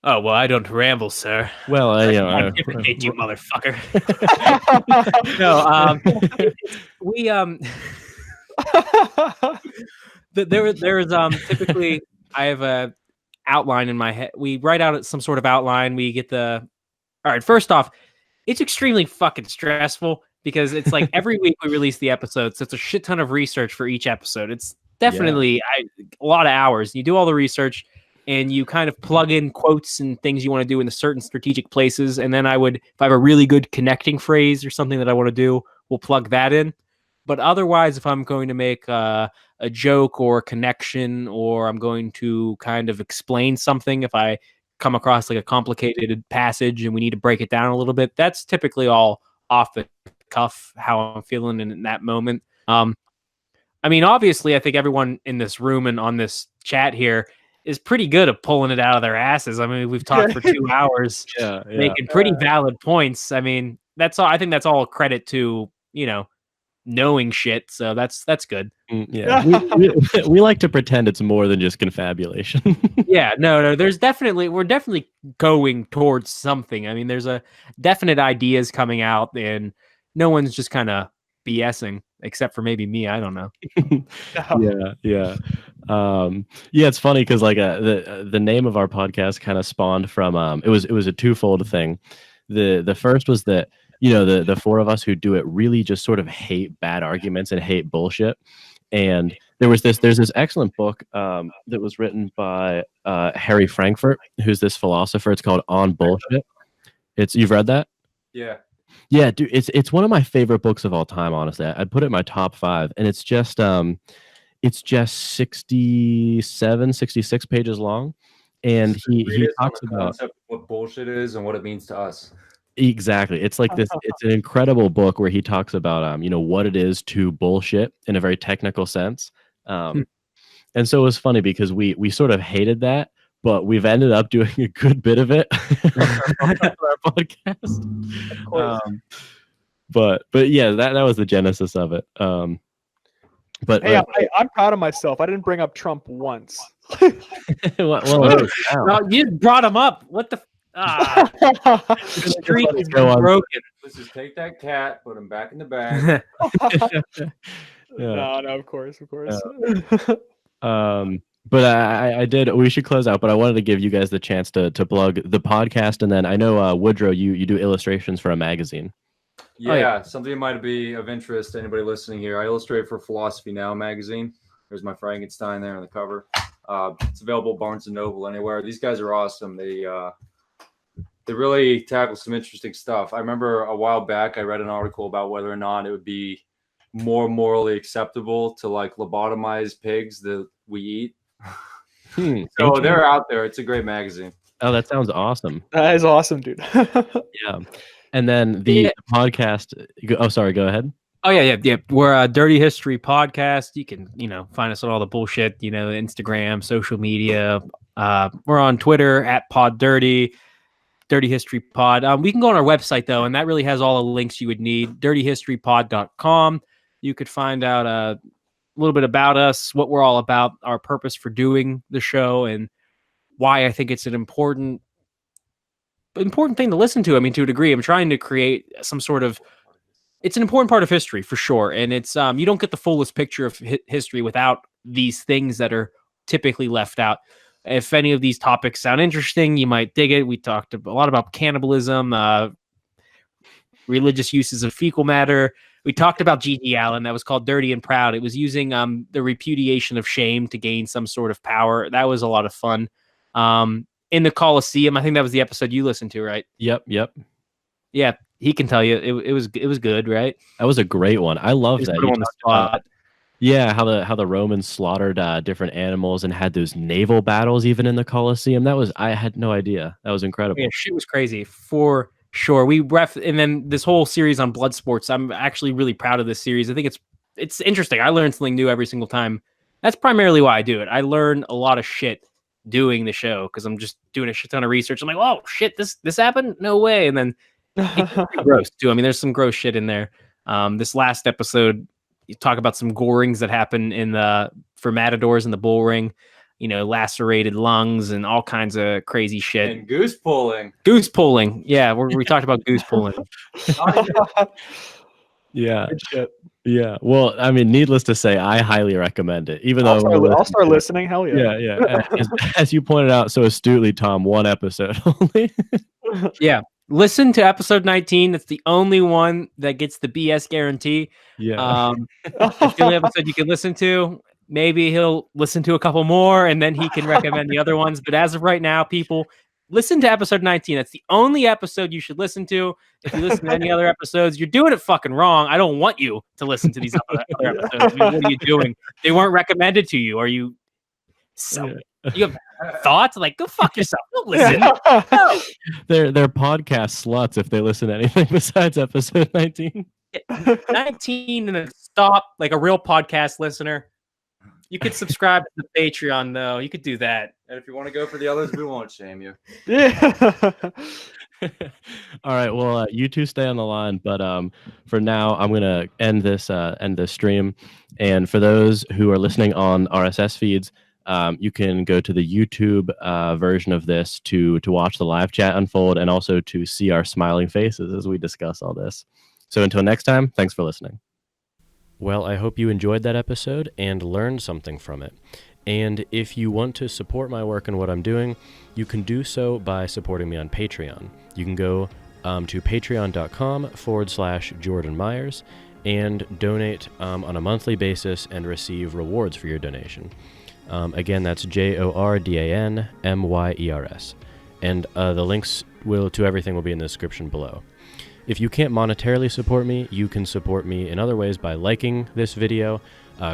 Oh, well, I don't ramble, sir. Well, I intimidate you, motherfucker. No, there's typically I have a outline in my head. We write out some sort of outline. We get all right. First off, it's extremely fucking stressful because it's like every week we release the episode, so it's a shit ton of research for each episode. It's definitely a lot of hours. You do all the research, and you kind of plug in quotes and things you want to do in the certain strategic places. And then if I have a really good connecting phrase or something that I want to do, we'll plug that in. But otherwise, if I'm going to make a joke or a connection, or I'm going to kind of explain something, if I come across like a complicated passage and we need to break it down a little bit, that's typically all off the cuff, how I'm feeling in that moment. I mean, obviously, I think everyone in this room and on this chat here is pretty good at pulling it out of their asses. I mean, we've talked for 2 hours, making pretty valid points. I mean, that's all. I think that's all credit to knowing shit. So that's good. Yeah, we like to pretend it's more than just confabulation. Yeah, no. We're definitely going towards something. I mean, there's a definite ideas coming out, and no one's just kind of BSing, except for maybe me. I don't know. Yeah. It's funny because like the name of our podcast kind of spawned from it was a twofold thing. The first was that the four of us who do it really just sort of hate bad arguments and hate bullshit. And there's this excellent book that was written by Harry Frankfurt, who's this philosopher. It's called On Bullshit. You've read that? Yeah, dude, it's one of my favorite books of all time, honestly. I'd put it in my top 5, and it's just 67, 66 pages long, and he talks about what bullshit is and what it means to us. Exactly. It's like this. It's an incredible book where he talks about what it is to bullshit in a very technical sense. And so it was funny because we sort of hated that, but we've ended up doing a good bit of it on our podcast. Of course. But yeah, that was the genesis of it. But hey, I'm proud of myself. I didn't bring up Trump once. well, you brought him up. What the? The streak is broken. Let's just take that cat, put him back in the bag. No, of course. But I did. We should close out, but I wanted to give you guys the chance to plug the podcast, and then I know Woodrow, you do illustrations for a magazine. Yeah, something that might be of interest to anybody listening here. I illustrate for Philosophy Now magazine. There's my Frankenstein there on the cover. It's available at Barnes & Noble, anywhere. These guys are awesome. They really tackle some interesting stuff. I remember a while back I read an article about whether or not it would be more morally acceptable to like lobotomize pigs that we eat. So they're out there. It's a great magazine. Oh, that sounds awesome. That is awesome, dude. Yeah. And then the podcast. Oh, sorry. Go ahead. Oh yeah. We're a Dirty History podcast. You can, find us on all the bullshit, Instagram, social media. We're on Twitter at PodDirty, Dirty History Pod. We can go on our website though, and that really has all the links you would need. DirtyHistoryPod.com. You could find out a little bit about us, what we're all about, our purpose for doing the show, and why I think it's an important thing to listen to. I mean, to a degree, I'm trying to create some sort of. It's an important part of history for sure, and it's you don't get the fullest picture of history without these things that are typically left out. If any of these topics sound interesting, you might dig it. We talked a lot about cannibalism, religious uses of fecal matter. We talked about G.G. Allen. That was called Dirty and Proud. It was using the repudiation of shame to gain some sort of power. That was a lot of fun. In the Colosseum, I think that was the episode you listened to, right? Yep. Yeah, he can tell you it was good, right? That was a great one. I love that. On the spot. Yeah, how the Romans slaughtered different animals and had those naval battles even in the Colosseum. I had no idea. That was incredible. Yeah, shit was crazy for sure. And then this whole series on blood sports. I'm actually really proud of this series. I think it's interesting. I learn something new every single time. That's primarily why I do it. I learn a lot of shit doing the show because I'm just doing a shit ton of research. I'm like, oh shit, this happened? No way. And then it's gross too. I mean, there's some gross shit in there. This last episode, you talk about some gorings that happen for matadors in the bull ring, lacerated lungs and all kinds of crazy shit. And goose pulling. Yeah, we talked about goose pulling. Yeah. Good shit. Yeah. Well, I mean, needless to say, I highly recommend it. Even though I'll start listening. Hell yeah. Yeah. As you pointed out so astutely, Tom, one episode only. Yeah. Listen to episode 19. That's the only one that gets the BS guarantee. Yeah. It's the only episode you can listen to. Maybe he'll listen to a couple more and then he can recommend the other ones. But as of right now, people, listen to episode 19. That's the only episode you should listen to. If you listen to any other episodes, you're doing it fucking wrong. I don't want you to listen to these other episodes. I mean, what are you doing? They weren't recommended to you. Are you... You have thoughts? Like, go fuck yourself. Don't listen. No. They're podcast sluts if they listen to anything besides episode 19. 19 and then stop like a real podcast listener. You could subscribe to the Patreon, though. You could do that. And if you want to go for the others, we won't shame you. Yeah. All right. Well, you two stay on the line, but for now, I'm gonna end this stream. And for those who are listening on RSS feeds, you can go to the YouTube version of this to watch the live chat unfold and also to see our smiling faces as we discuss all this. So until next time, thanks for listening. Well, I hope you enjoyed that episode and learned something from it. And if you want to support my work and what I'm doing, you can do so by supporting me on Patreon. You can go to patreon.com/Jordan Myers and donate on a monthly basis and receive rewards for your donation. Again, that's JORDANMYERS. And the links to everything will be in the description below. If you can't monetarily support me, you can support me in other ways by liking this video,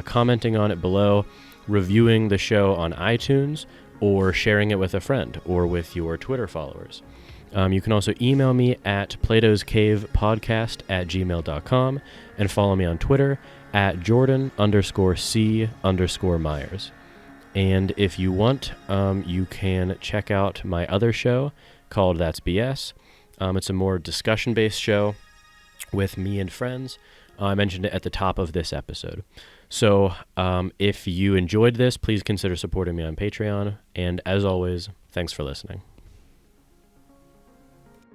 commenting on it below, reviewing the show on iTunes, or sharing it with a friend or with your Twitter followers. You can also email me at platoscavepodcast@gmail.com and follow me on Twitter at Jordan_C_Myers. And if you want, you can check out my other show called That's BS. It's a more discussion-based show with me and friends. I mentioned it at the top of this episode. So if you enjoyed this, please consider supporting me on Patreon. And as always, thanks for listening.